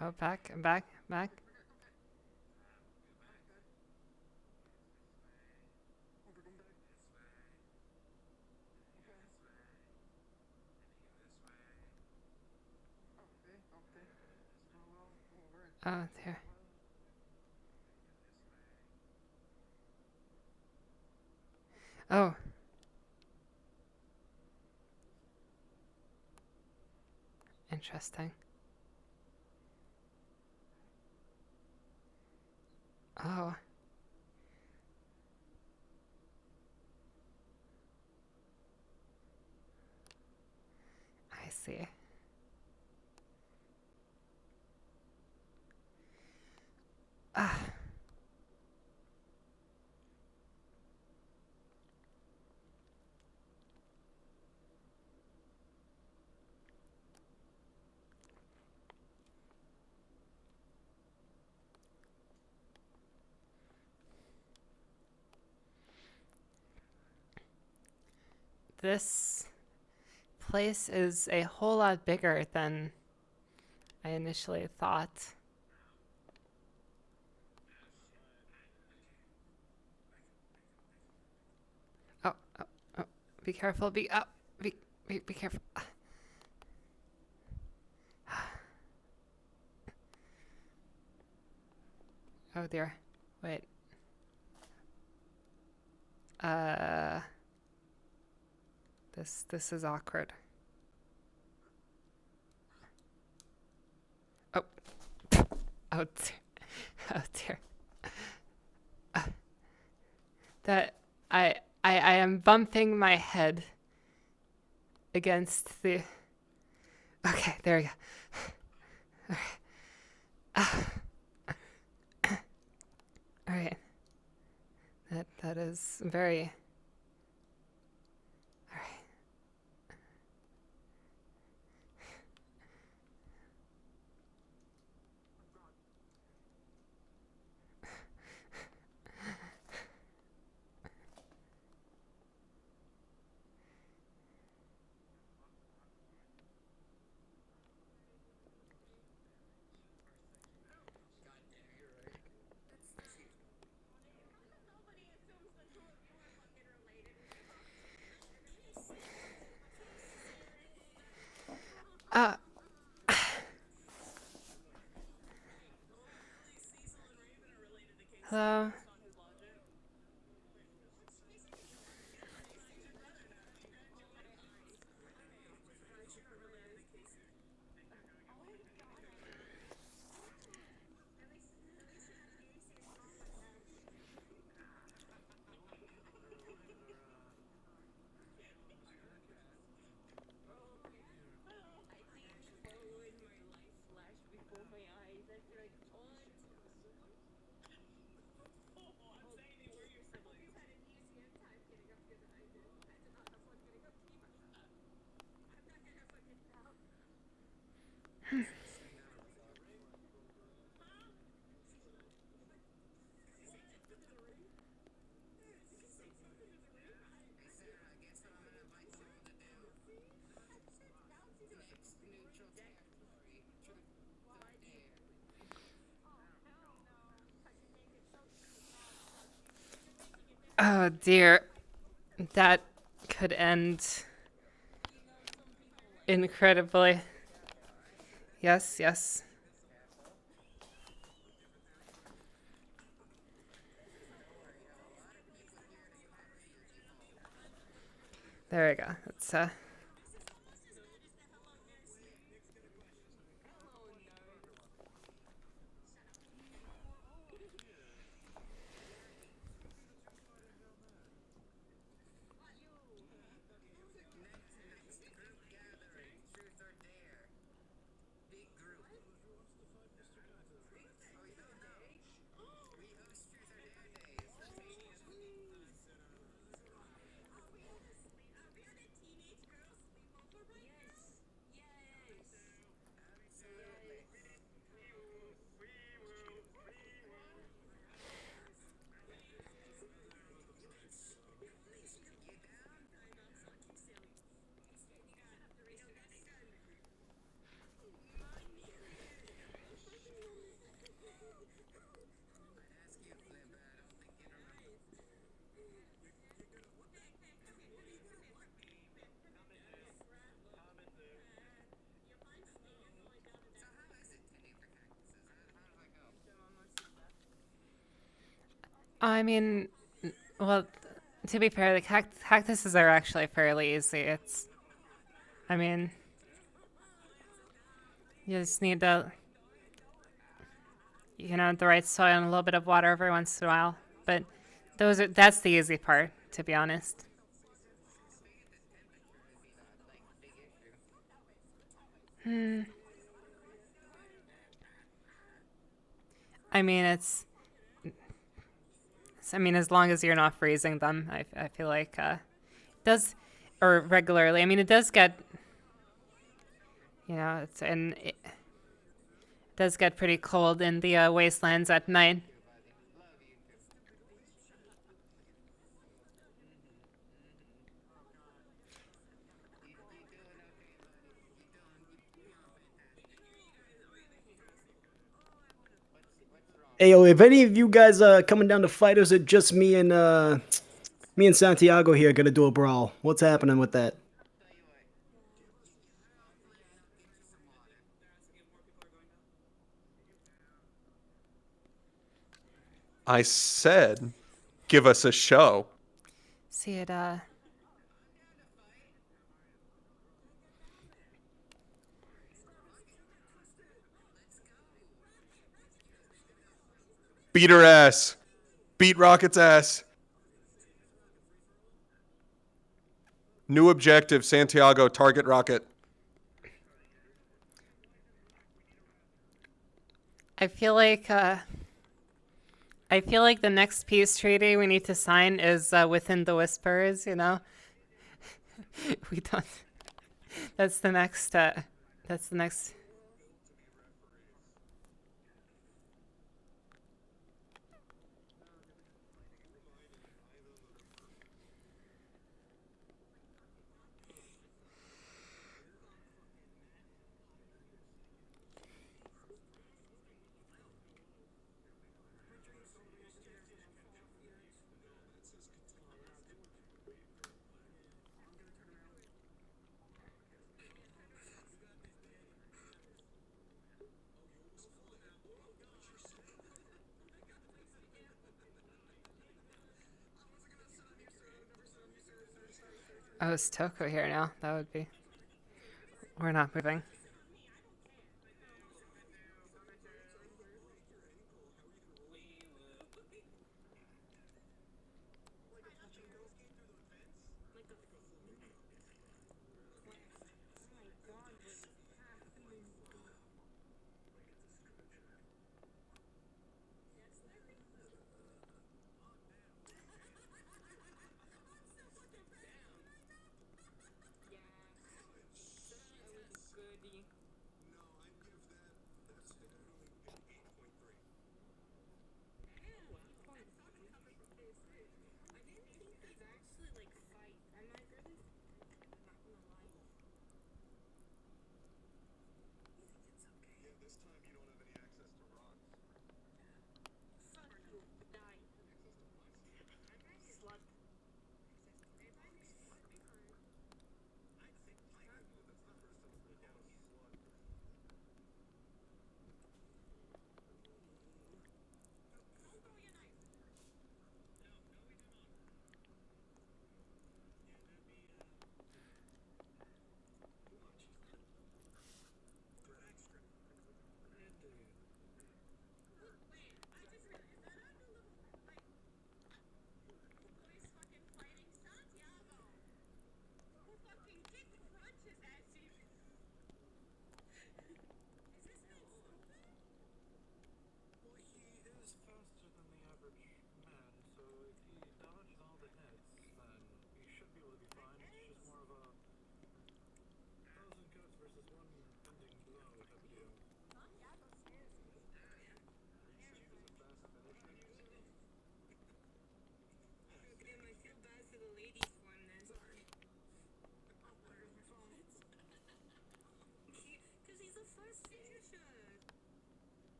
Speaker 5: Oh, back. Oh, there. Oh. Interesting. Oh. I see. Ah. This place is a whole lot bigger than I initially thought. Oh, be careful, be careful. Oh dear, wait. This is awkward. Oh. Oh dear. Oh dear. That I am bumping my head against the... Okay, there we go. Alright. That is very... Hello? Oh dear. That could end incredibly. Yes, yes. There we go. That's I mean, well, to be fair, the cactuses are actually fairly easy. I mean, you just need the right soil and a little bit of water every once in a while. But that's the easy part, to be honest. I mean, as long as you're not freezing them, I feel like does, or regularly. I mean, it does get, it does get pretty cold in the wastelands at night.
Speaker 16: Hey, yo, if any of you guys coming down to fight, or is it just me and Santiago here gonna do a brawl? What's happening with that?
Speaker 17: I said, give us a show.
Speaker 5: See it,
Speaker 17: Beat her ass. Beat Rocket's ass. New objective, Santiago, target Rocket.
Speaker 5: I feel like the next peace treaty we need to sign is within the whispers. We don't. That's the next. That's the next. Oh, is Toko here now? That would be. We're not moving.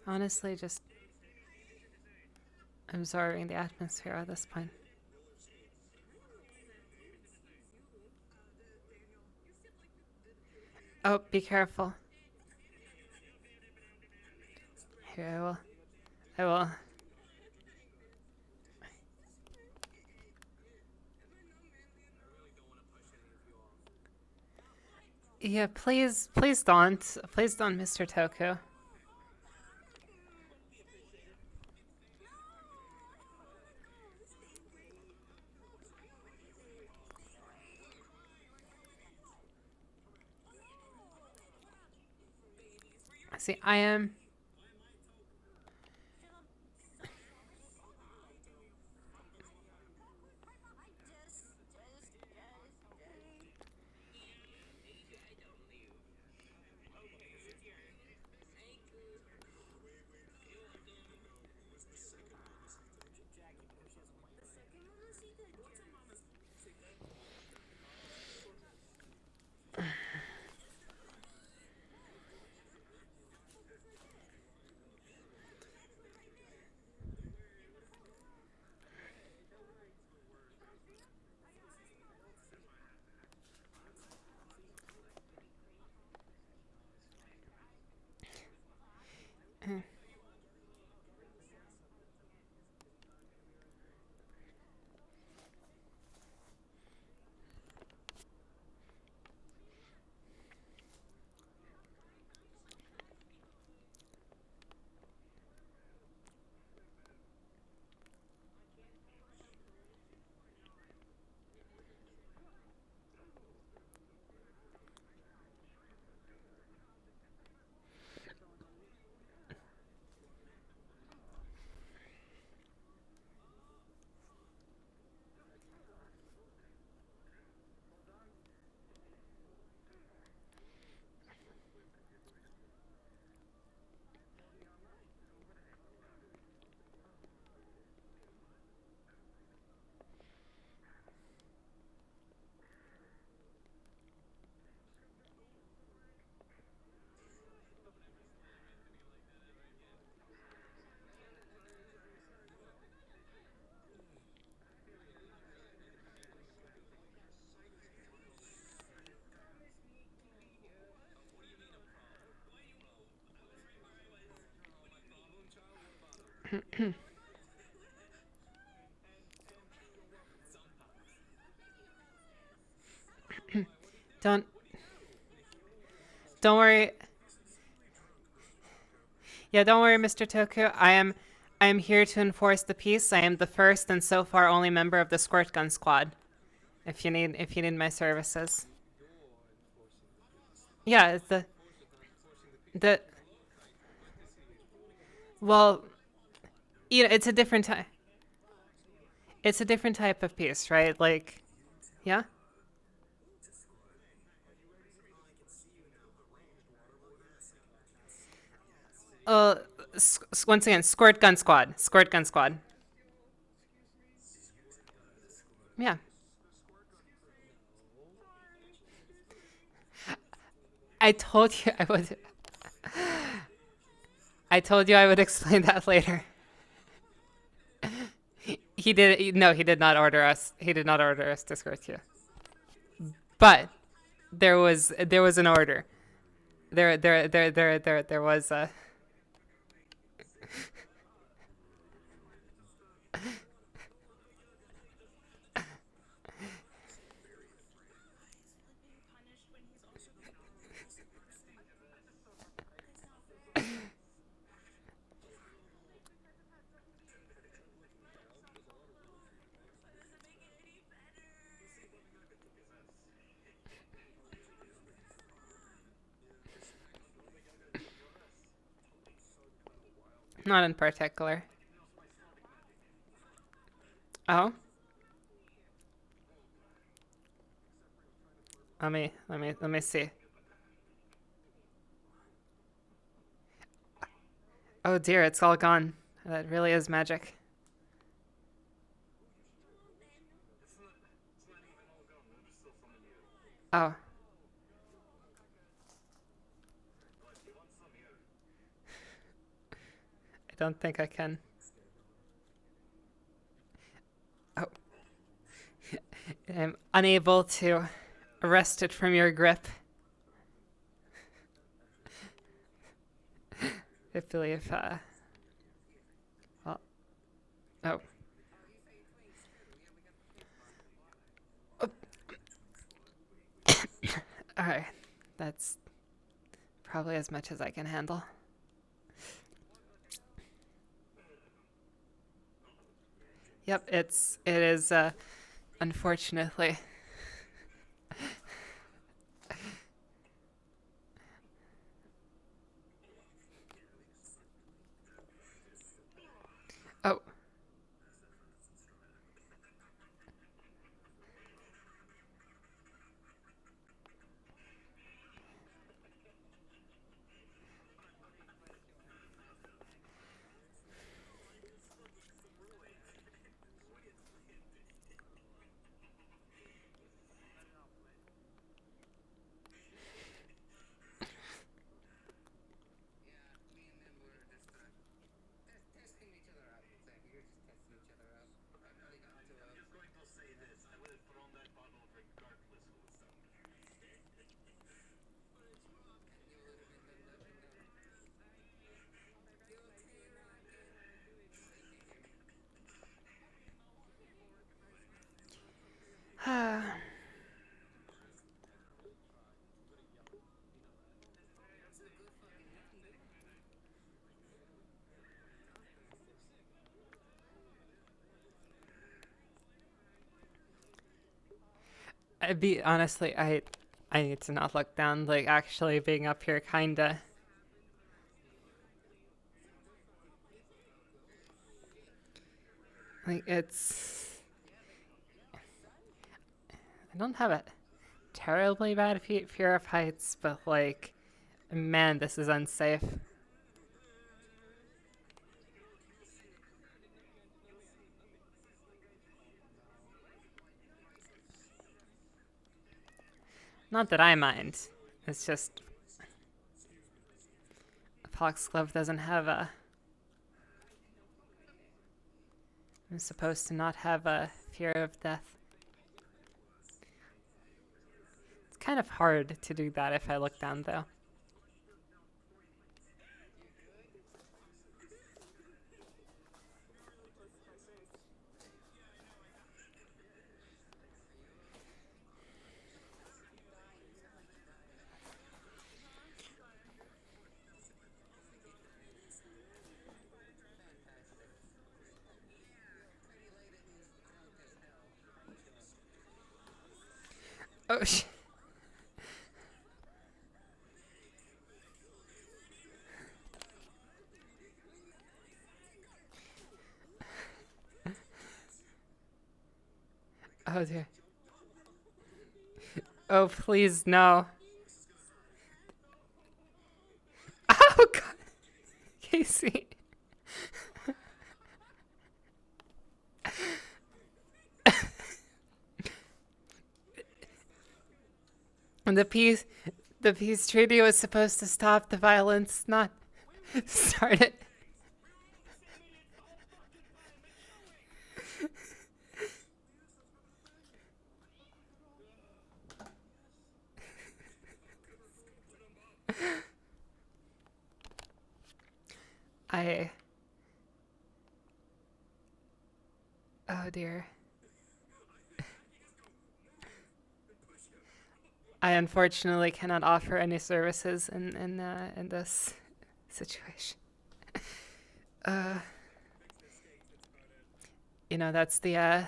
Speaker 5: Honestly, just absorbing the atmosphere at this point. Oh, be careful. Here, I will. I will. Yeah, please, please don't. Please don't, Mr. Toku. See, I am... Don't worry. Yeah, don't worry, Mr. Toku. I am here to enforce the peace. I am the first and so far only member of the Squirt Gun Squad. If you need my services. Yeah, it's the well, you know, it's a different type. It's a different type of peace, right? Like, yeah. Once again, Squirt Gun Squad. Squirt Gun Squad. Yeah. I told you I would. I told you I would explain that later. He did. No, he did not order us. He did not order us to escort you. But there was an order. There was a. Not in particular. Oh. Let me see. Oh dear, it's all gone. That really is magic. Oh. I don't think I can. Oh. I'm unable to wrest it from your grip. I believe, well, oh. Alright, that's probably as much as I can handle. Yep, it is, unfortunately. Oh. I need to not look down. Like, actually being up here kinda. Like, it's... I don't have a terribly bad fear of heights, but like, man, this is unsafe. Not that I mind. It's just Foxglove doesn't have a... I'm supposed to not have a fear of death. It's kind of hard to do that if I look down, though. Oh, oh dear. Oh, please, no. Oh, God. Casey. And the peace treaty was supposed to stop the violence, not start it. Oh dear. I unfortunately cannot offer any services in this situation. You know, that's the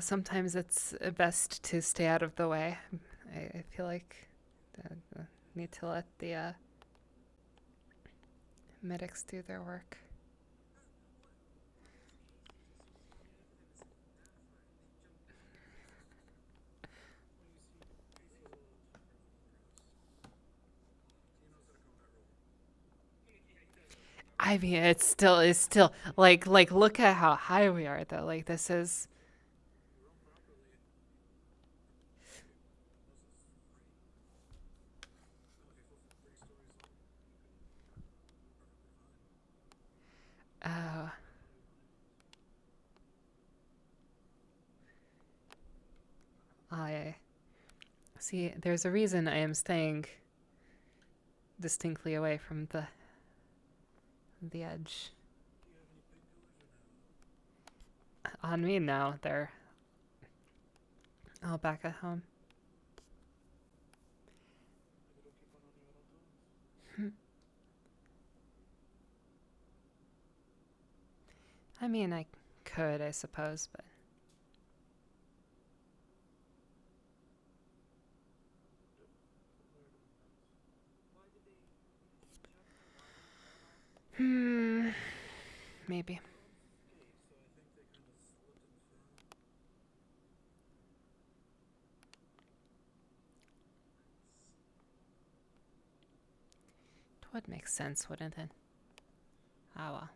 Speaker 5: sometimes it's best to stay out of the way. I feel like I need to let the medics do their work. I mean, it's still like look at how high we are though. Like this is. Oh. I see. There's a reason I am staying distinctly away from the edge. On me now, they're all back at home. I mean, I could, I suppose, but... Maybe. It would make sense, wouldn't it? Ah, well.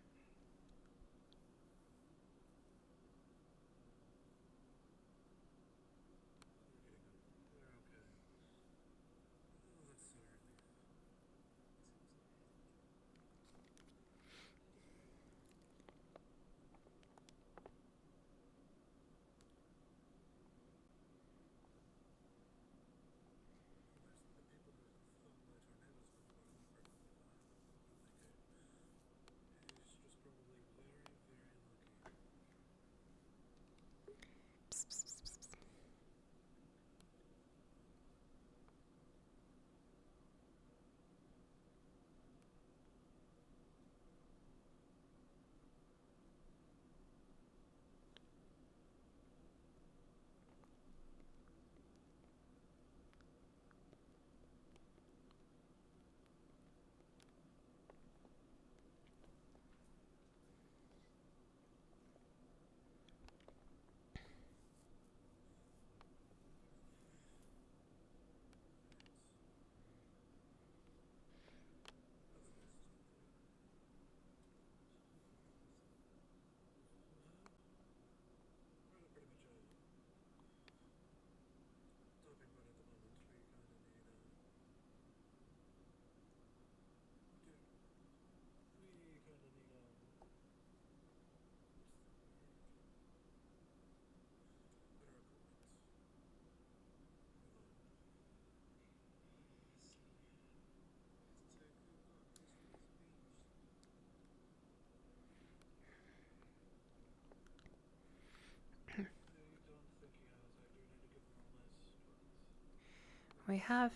Speaker 5: We have.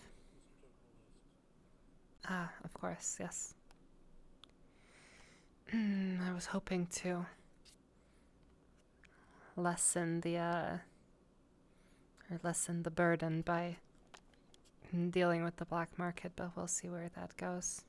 Speaker 5: Ah, of course, yes. I was hoping to lessen the burden by dealing with the black market, but we'll see where that goes.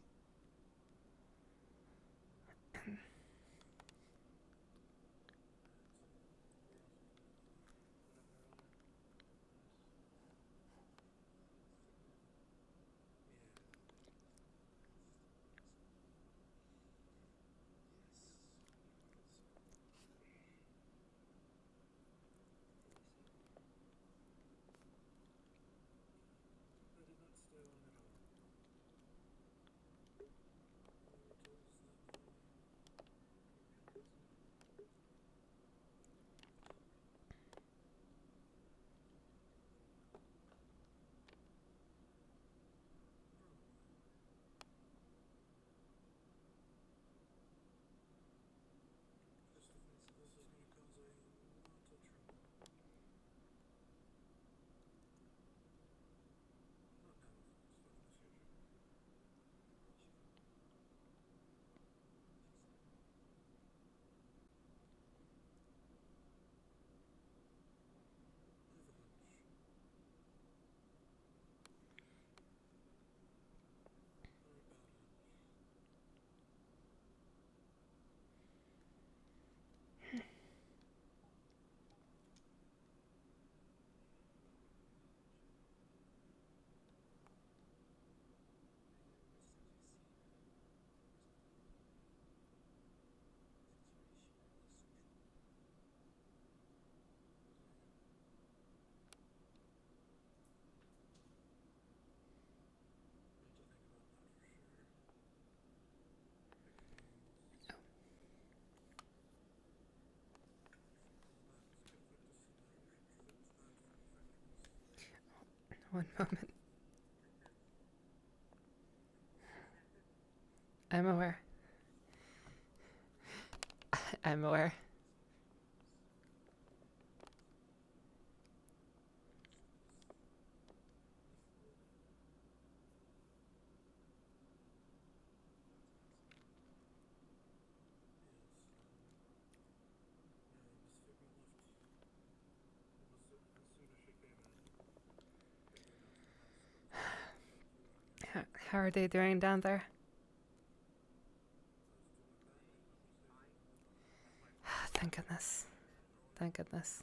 Speaker 5: One moment. I'm aware. I'm aware. How are they doing down there? Thank goodness. Thank goodness.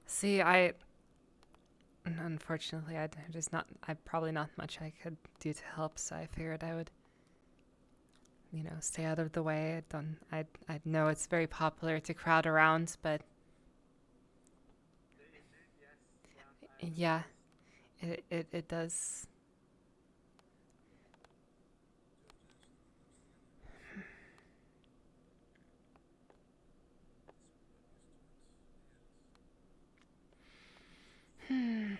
Speaker 5: See, unfortunately, I probably not much I could do to help, so I figured I would, stay out of the way. I know it's very popular to crowd around, but yeah, it does. Hmm.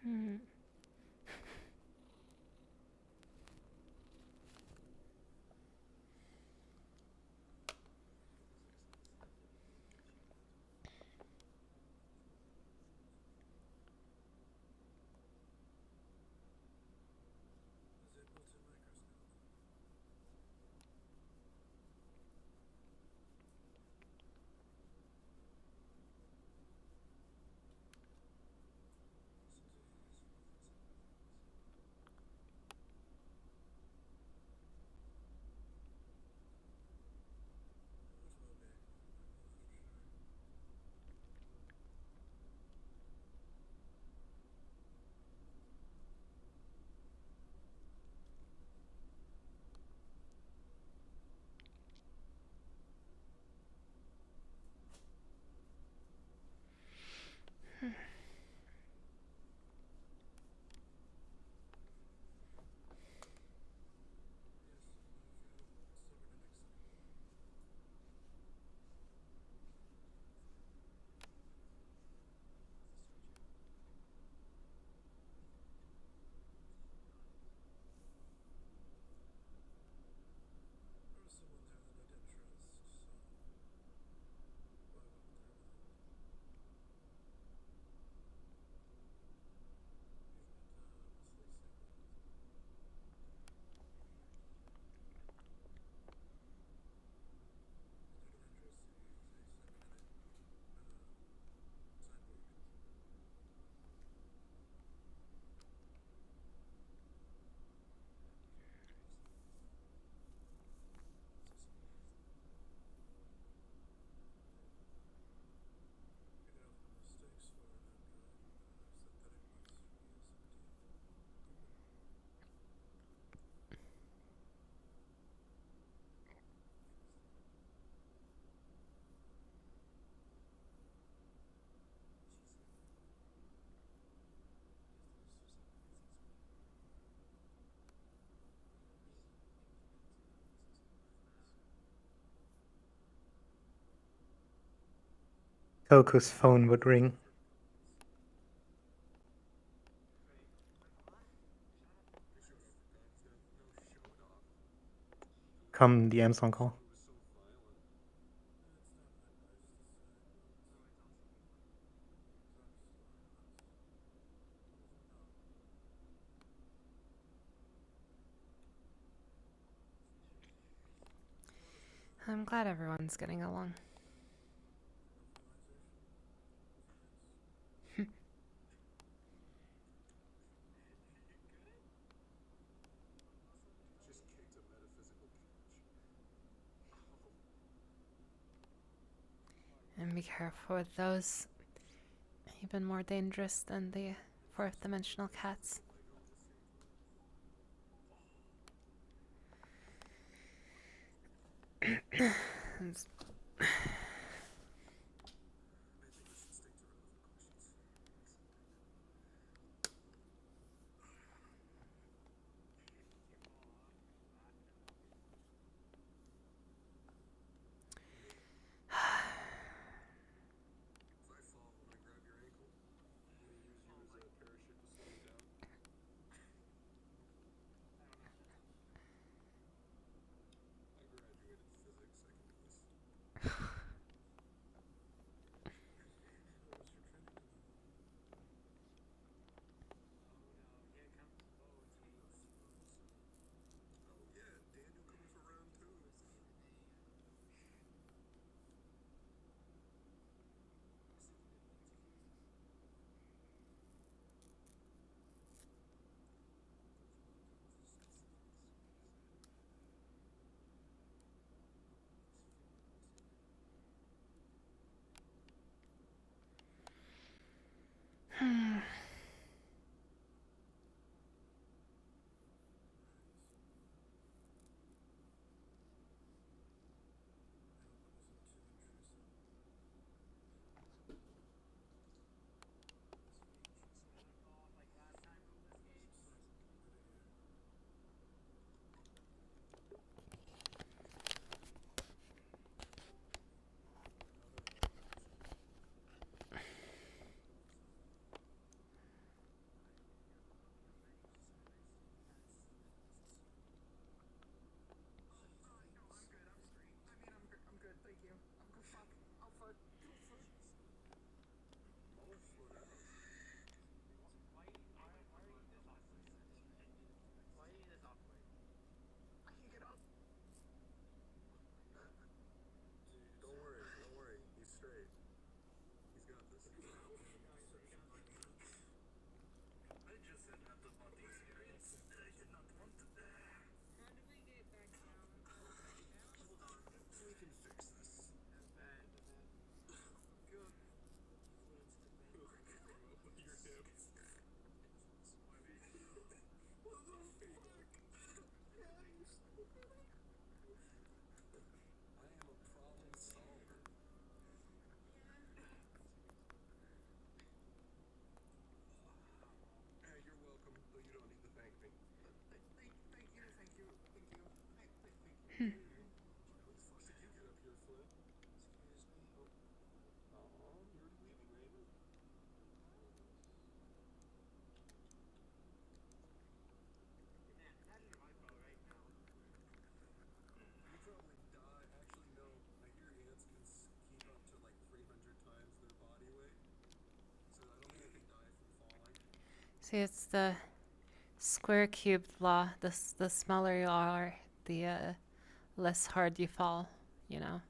Speaker 5: Hmm.
Speaker 19: Toku's phone would ring. Come the Amazon call.
Speaker 5: I'm glad everyone's getting along. And be careful with those. Even more dangerous than the fourth dimensional cats. See, it's the square cubed law. The smaller you are, the less hard you fall, you know?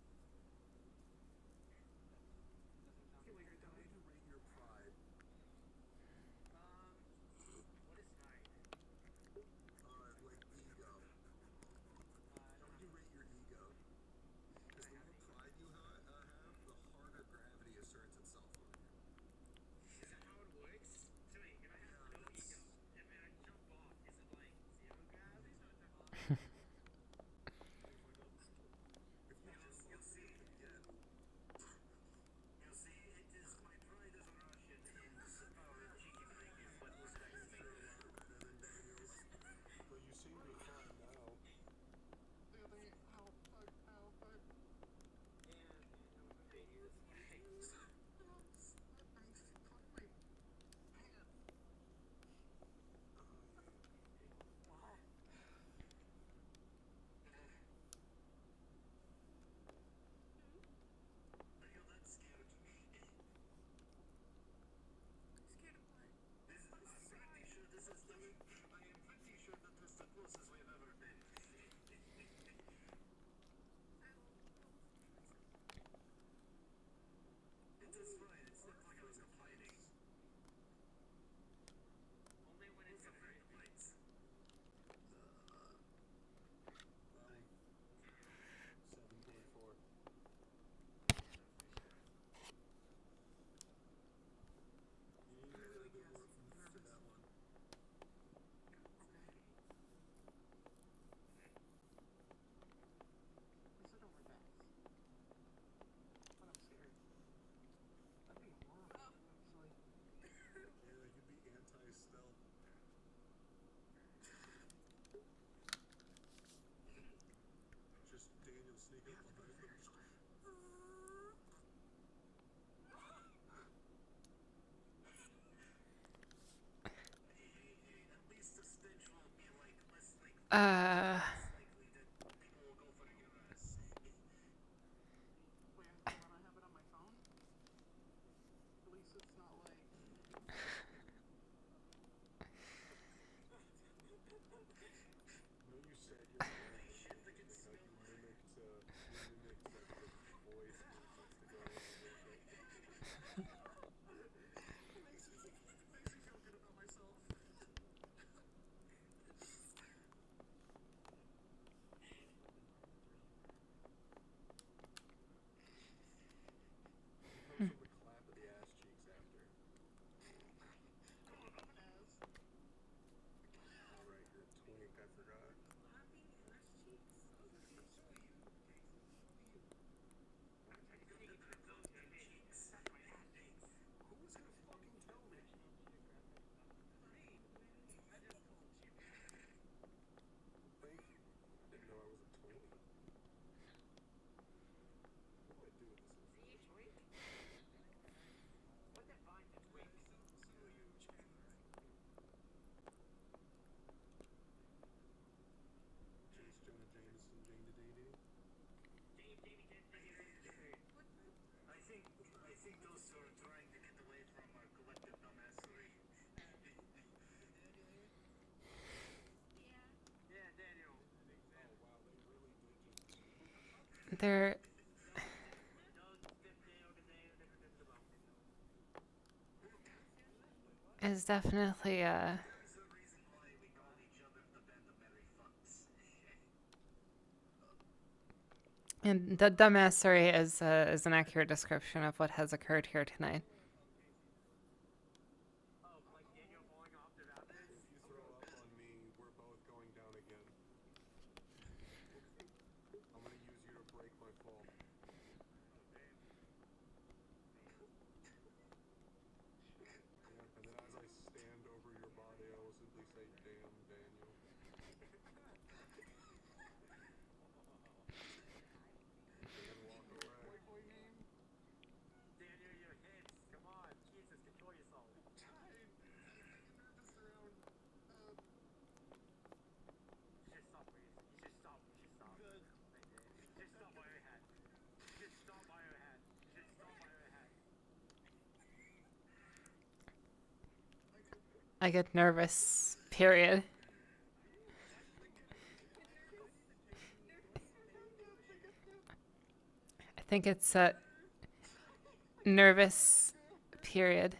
Speaker 5: Uh... There is definitely a... And the dumbassery is an accurate description of what has occurred here tonight. I get nervous. Period. I think it's nervous. Period.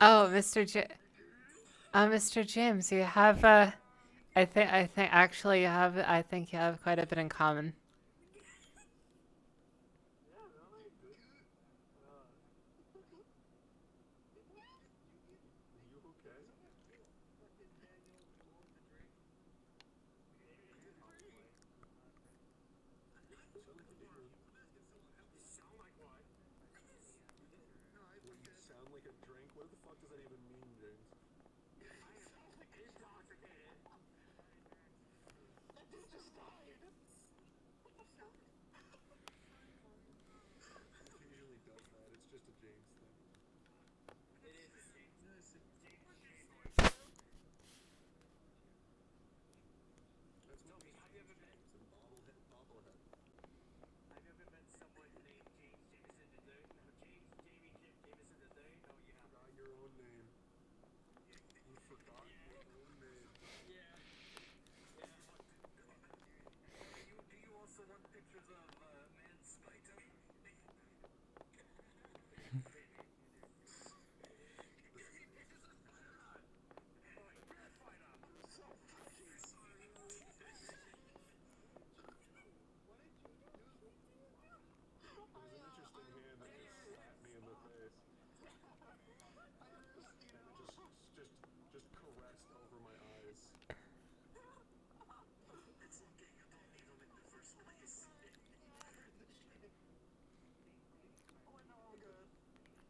Speaker 5: Oh, Mr. James, you have I think actually I think you have quite a bit in common.
Speaker 18: Sound like a drink? What the fuck does that even mean, James? Occasionally does that. It's just a James thing. It is a James. No, it's a James. That's what we have you ever met some bobblehead? Have you ever met someone named James Jameson III? No, Jamie Jameson III? No, you haven't. Forgot your own name. You forgot your own name. Yeah. Do you also want pictures of Man Spider? There's an interesting hand that just slapped me in the face. And it just caressed over my eyes. It's okay, you don't need them in the first place. Oh, I know, I'm good.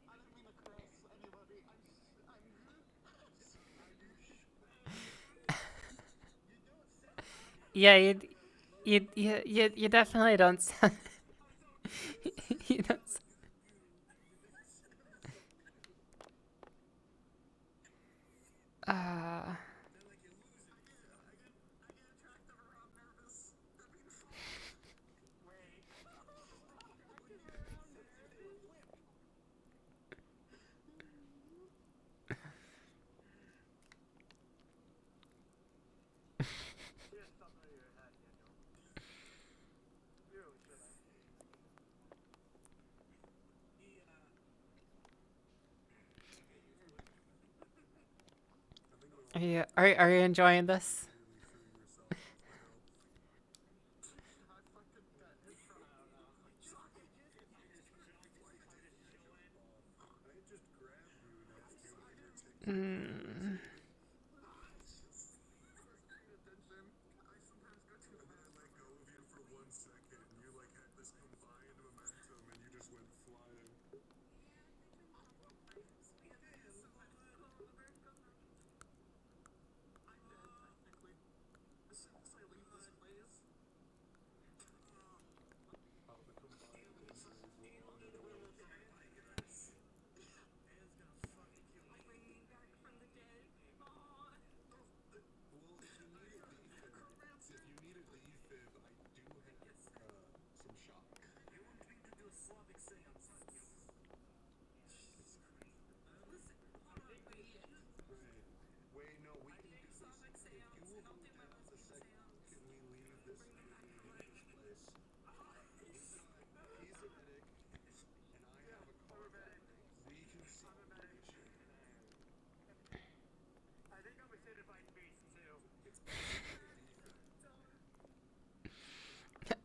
Speaker 18: I didn't mean to caress anybody.
Speaker 5: Yeah, you definitely don't sound. You don't. Are you enjoying this? Mm.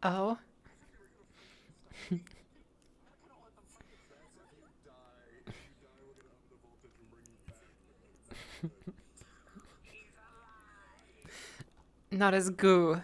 Speaker 5: Oh. Not as goo.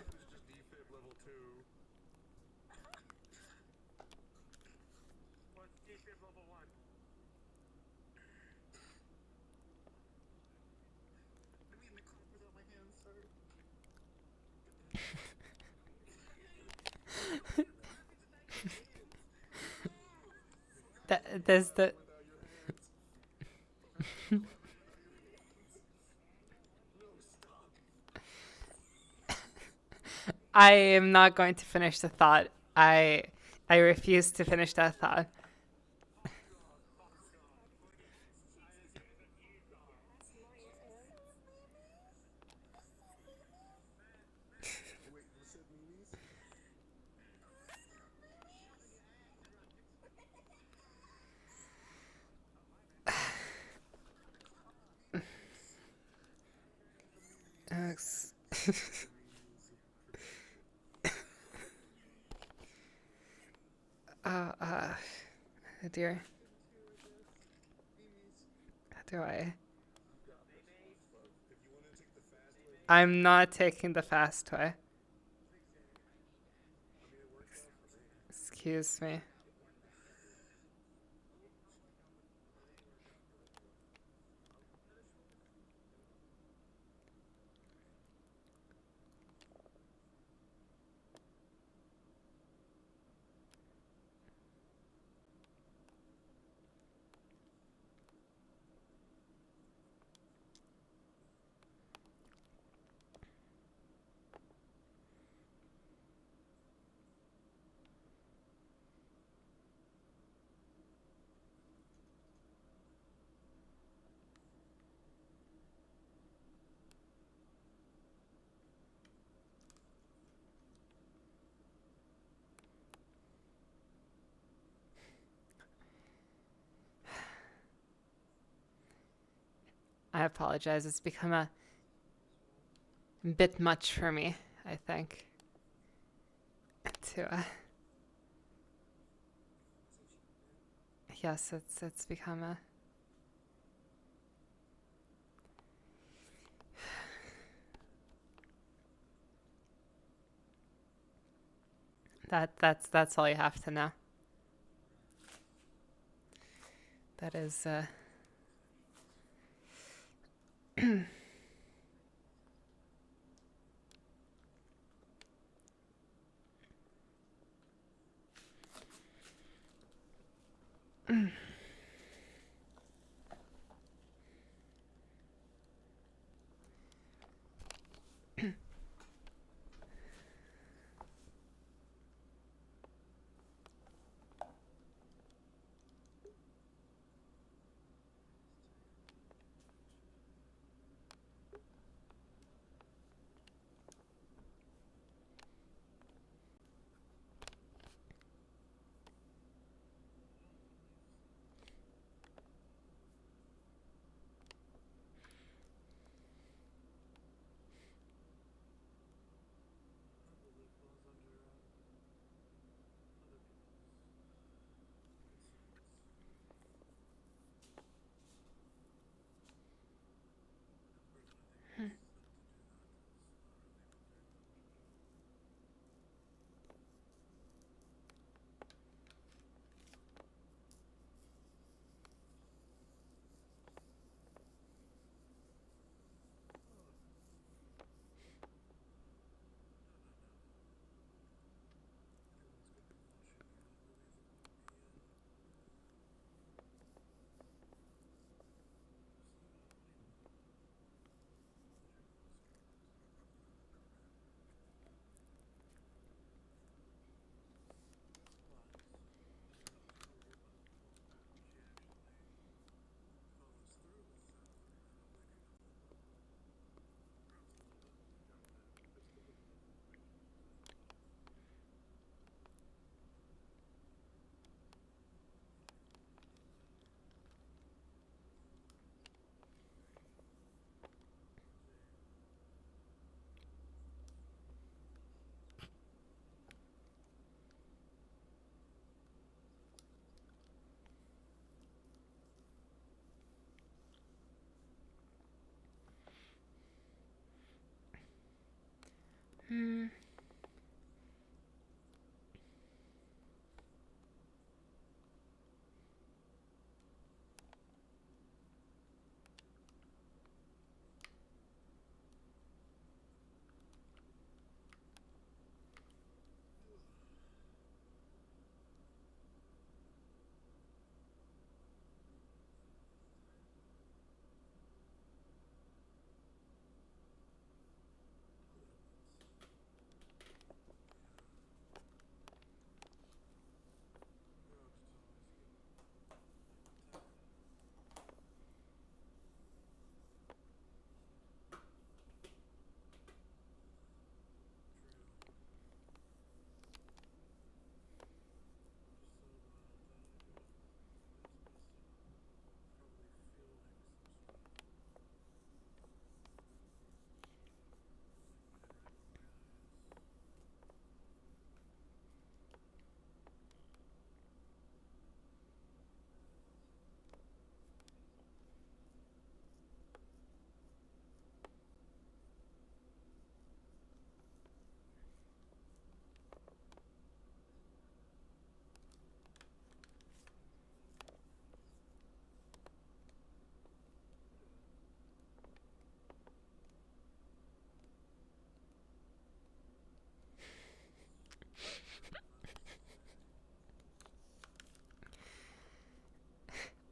Speaker 5: There's the. I am not going to finish the thought. I refuse to finish that thought. Ex- oh, dear. How do I? I'm not taking the fast way. Excuse me. I apologize. It's become a bit much for me, I think. To yes, it's become a that's all you have to know. That is Hmm.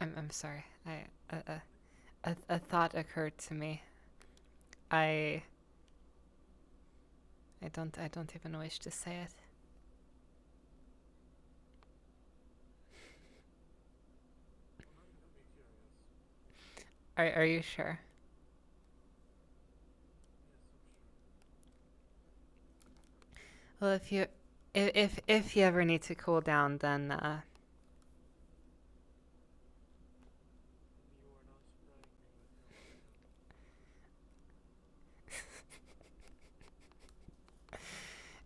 Speaker 5: I'm sorry. A thought occurred to me. I don't even wish to say it. Are you sure? Well, if you ever need to cool down, then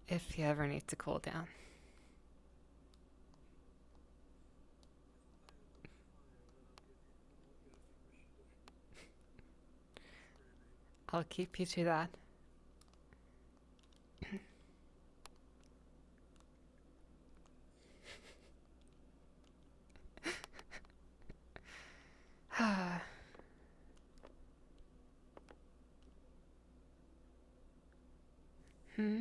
Speaker 5: if you ever need to cool down. I'll keep you to that. Hmm?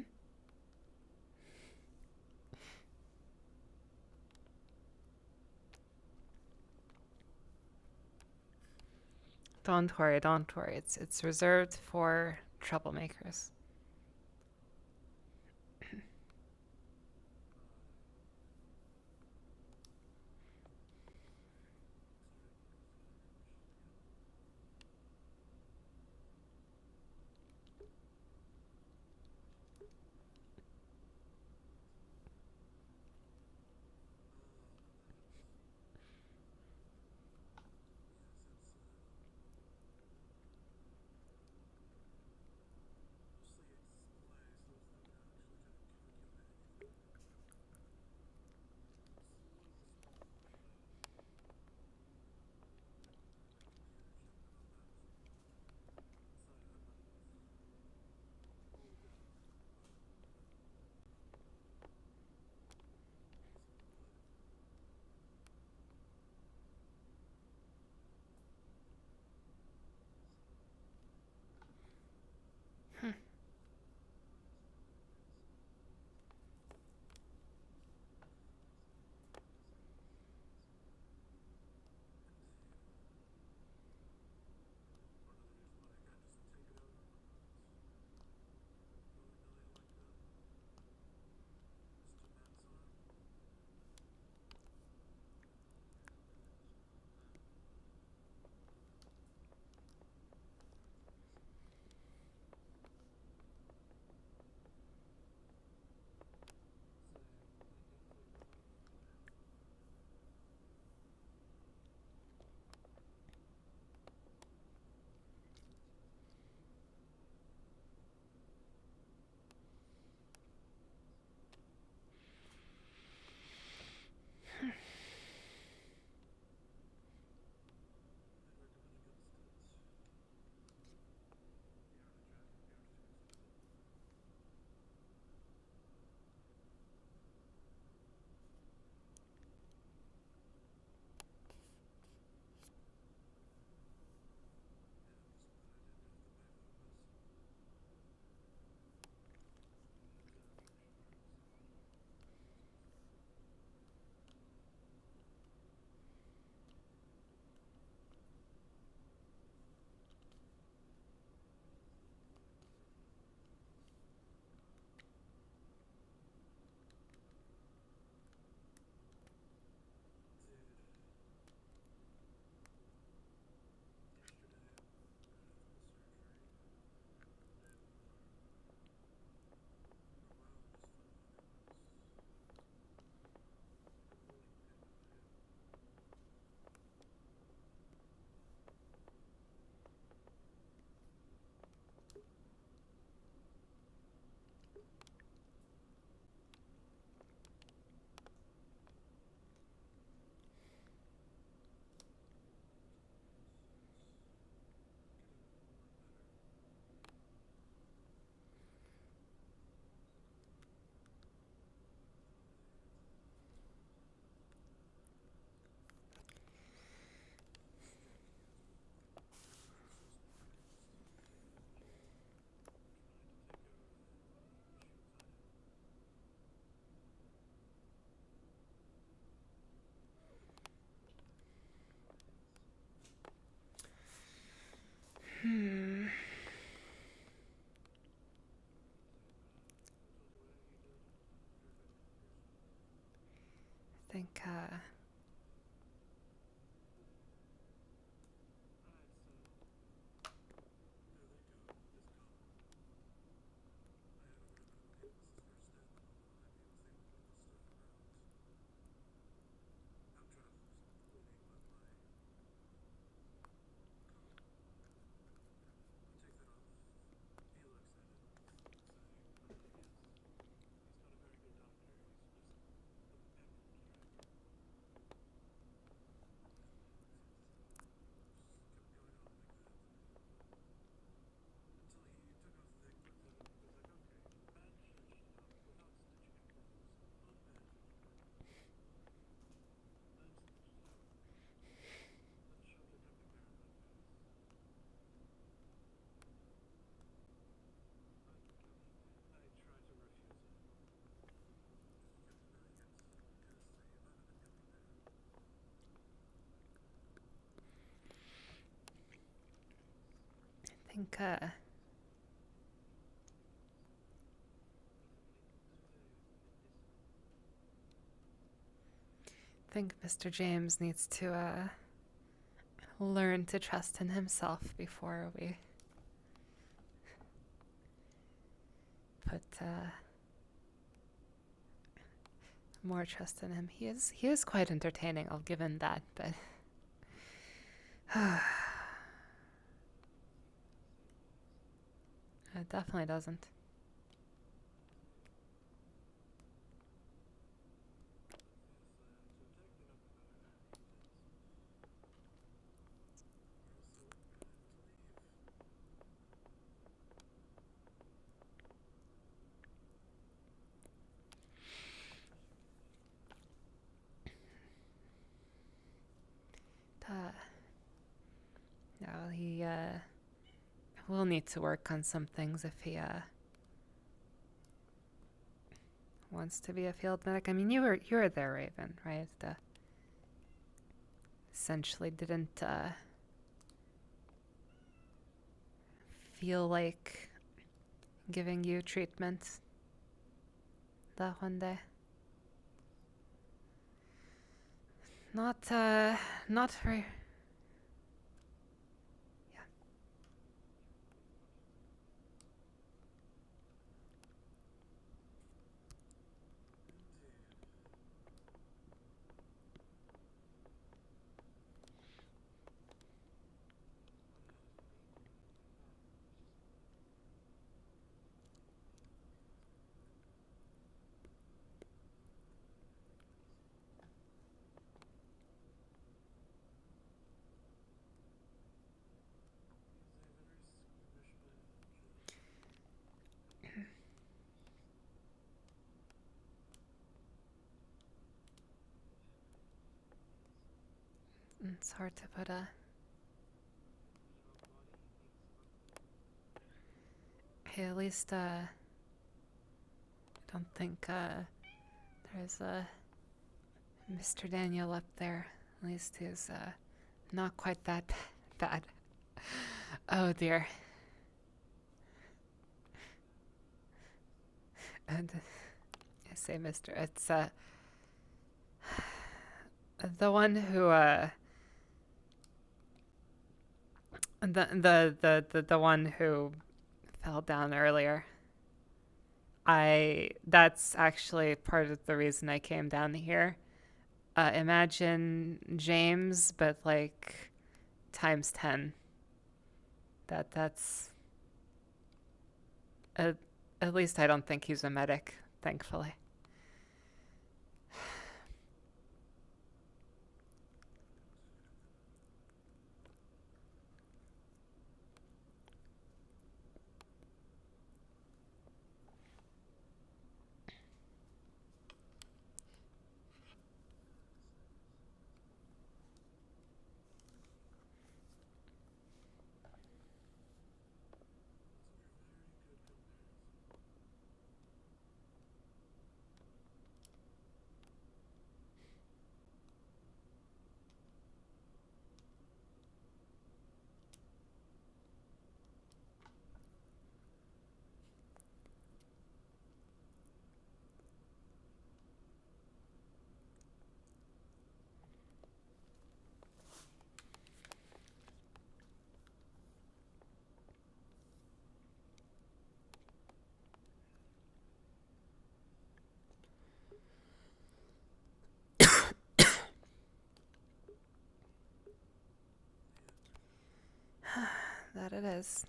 Speaker 5: Don't worry, don't worry. It's reserved for troublemakers. Hmm. I think, I think Mr. James needs to learn to trust in himself before we put more trust in him. He is quite entertaining, I'll give him that, but it definitely doesn't. No, he will need to work on some things if he wants to be a field medic. I mean, you were there, Raven, right? Essentially didn't feel like giving you treatment that one day. Not very. It's hard to put hey, at least I don't think there's a Mr. Daniel up there. At least he's not quite that bad. Oh dear. And I say Mr. It's the one who the one who fell down earlier. That's actually part of the reason I came down here. Imagine James, but like times 10. That's at least I don't think he's a medic, thankfully. That it is.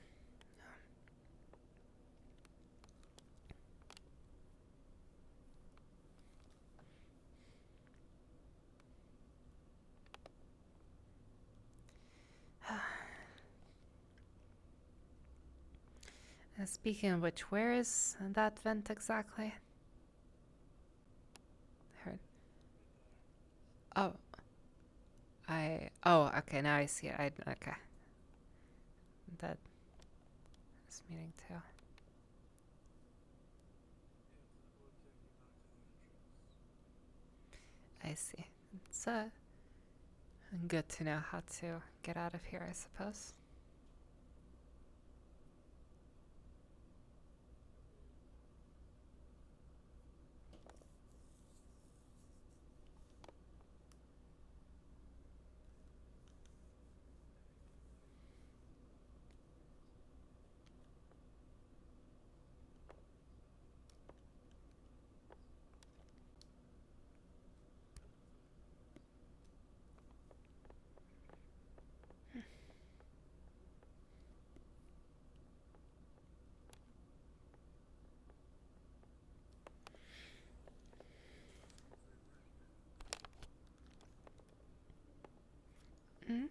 Speaker 5: Speaking of which, where is that vent exactly? Heard. Oh. Oh, okay, now I see it. Okay. That is meeting too. I see. It's good to know how to get out of here, I suppose. Mm-hmm.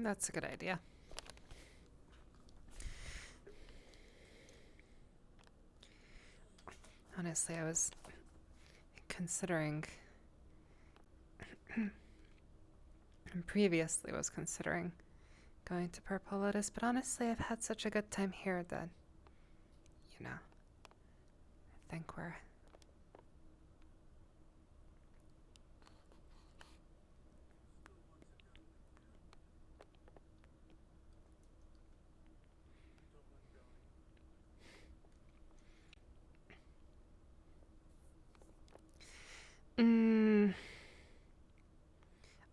Speaker 5: That's a good idea. Honestly, I was considering and previously was considering going to Purple Lotus, but honestly, I've had such a good time here that, you know, I think we're...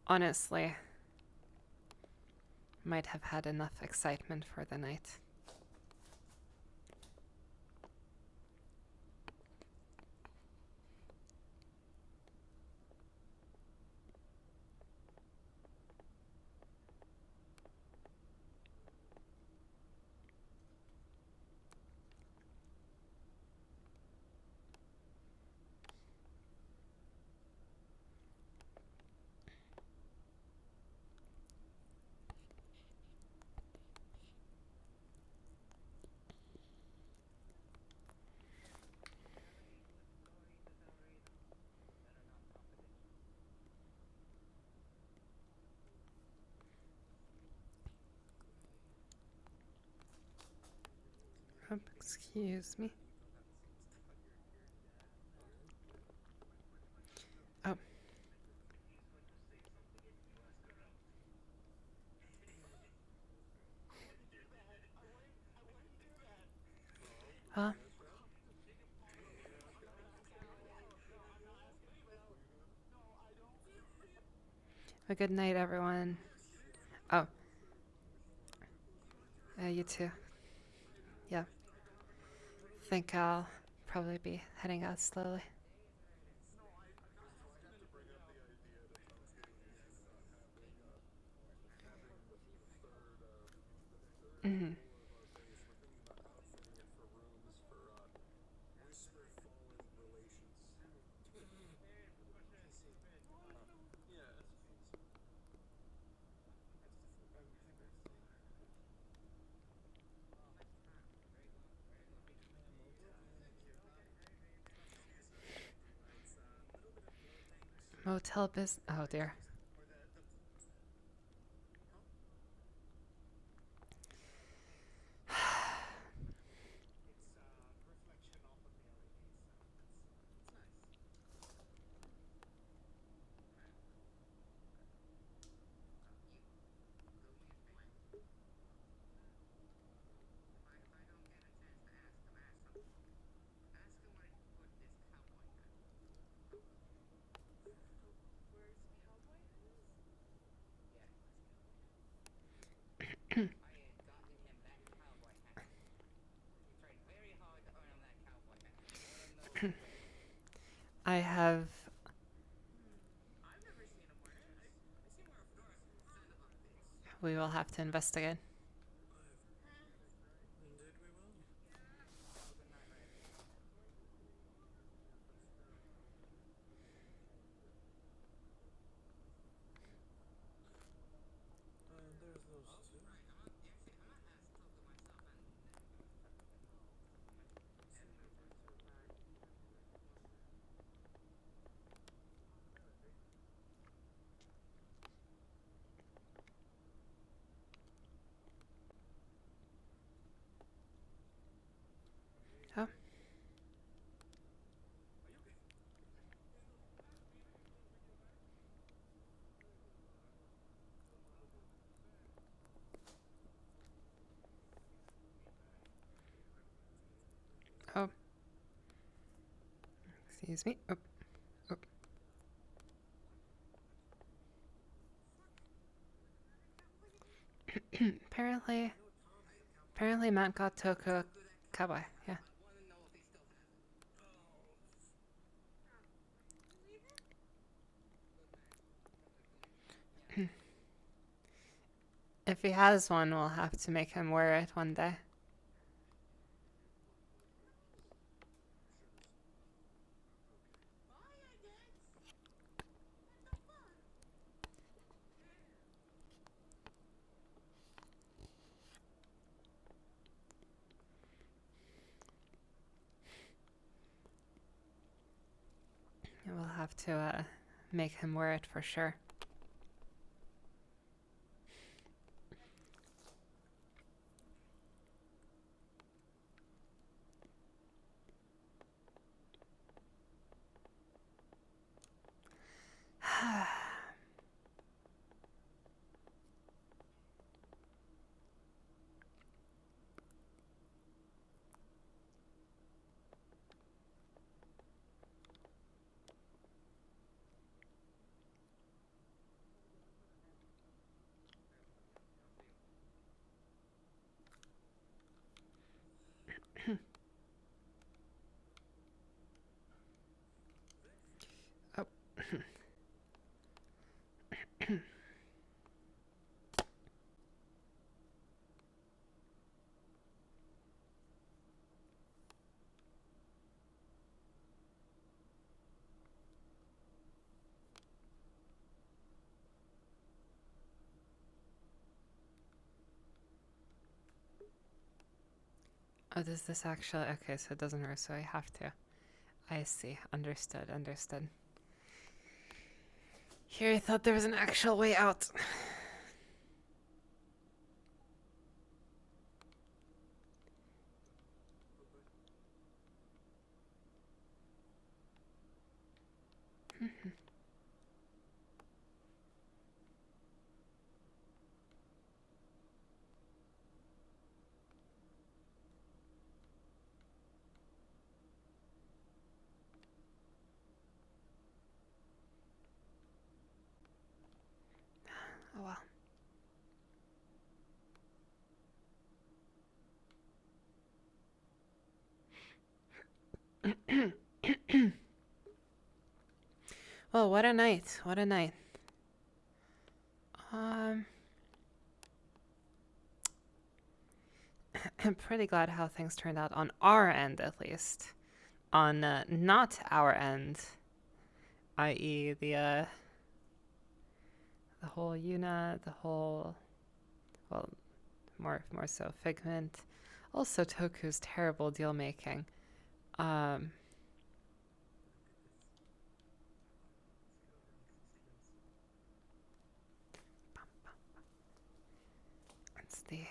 Speaker 5: Honestly, might have had enough excitement for the night. Excuse me. Oh. Huh? A good night, everyone. Oh. You too. Yeah. Think I'll probably be heading out slowly. Mm-hmm. Motel business. Oh dear. I have. We will have to investigate. Oh. Oh. Excuse me. Oh. Oh. Apparently Matt got Toku a cowboy. Yeah. If he has one, we'll have to make him wear it one day. We'll have to make him wear it for sure. Oh. Oh, does this actually... Okay, so it doesn't hurt, so I have to. I see. Understood, understood. Here, I thought there was an actual way out. Oh well. Well, what a night. What a night. I'm pretty glad how things turned out on our end, at least. On not our end, i.e. the whole Yuna, the whole, well, more so Figment, also Toku's terrible deal making. It's the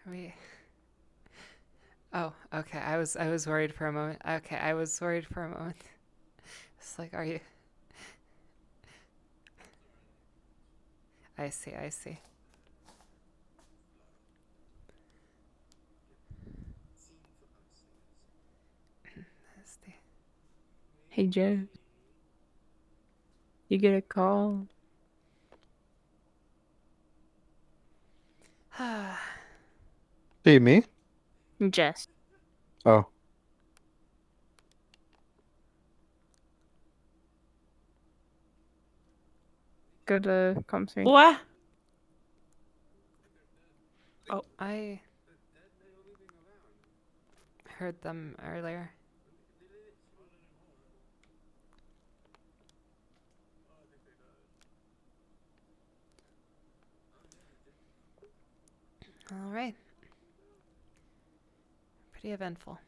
Speaker 5: we. Oh, okay. I was worried for a moment. Okay, I was worried for a moment. It's like, are you? I see. I see.
Speaker 15: Hey, Jeff. You get a call.
Speaker 20: Hey, me?
Speaker 15: Jess.
Speaker 20: Oh.
Speaker 15: Go to comp screen.
Speaker 2: What?
Speaker 5: Oh, I heard them earlier. All right. Pretty eventful.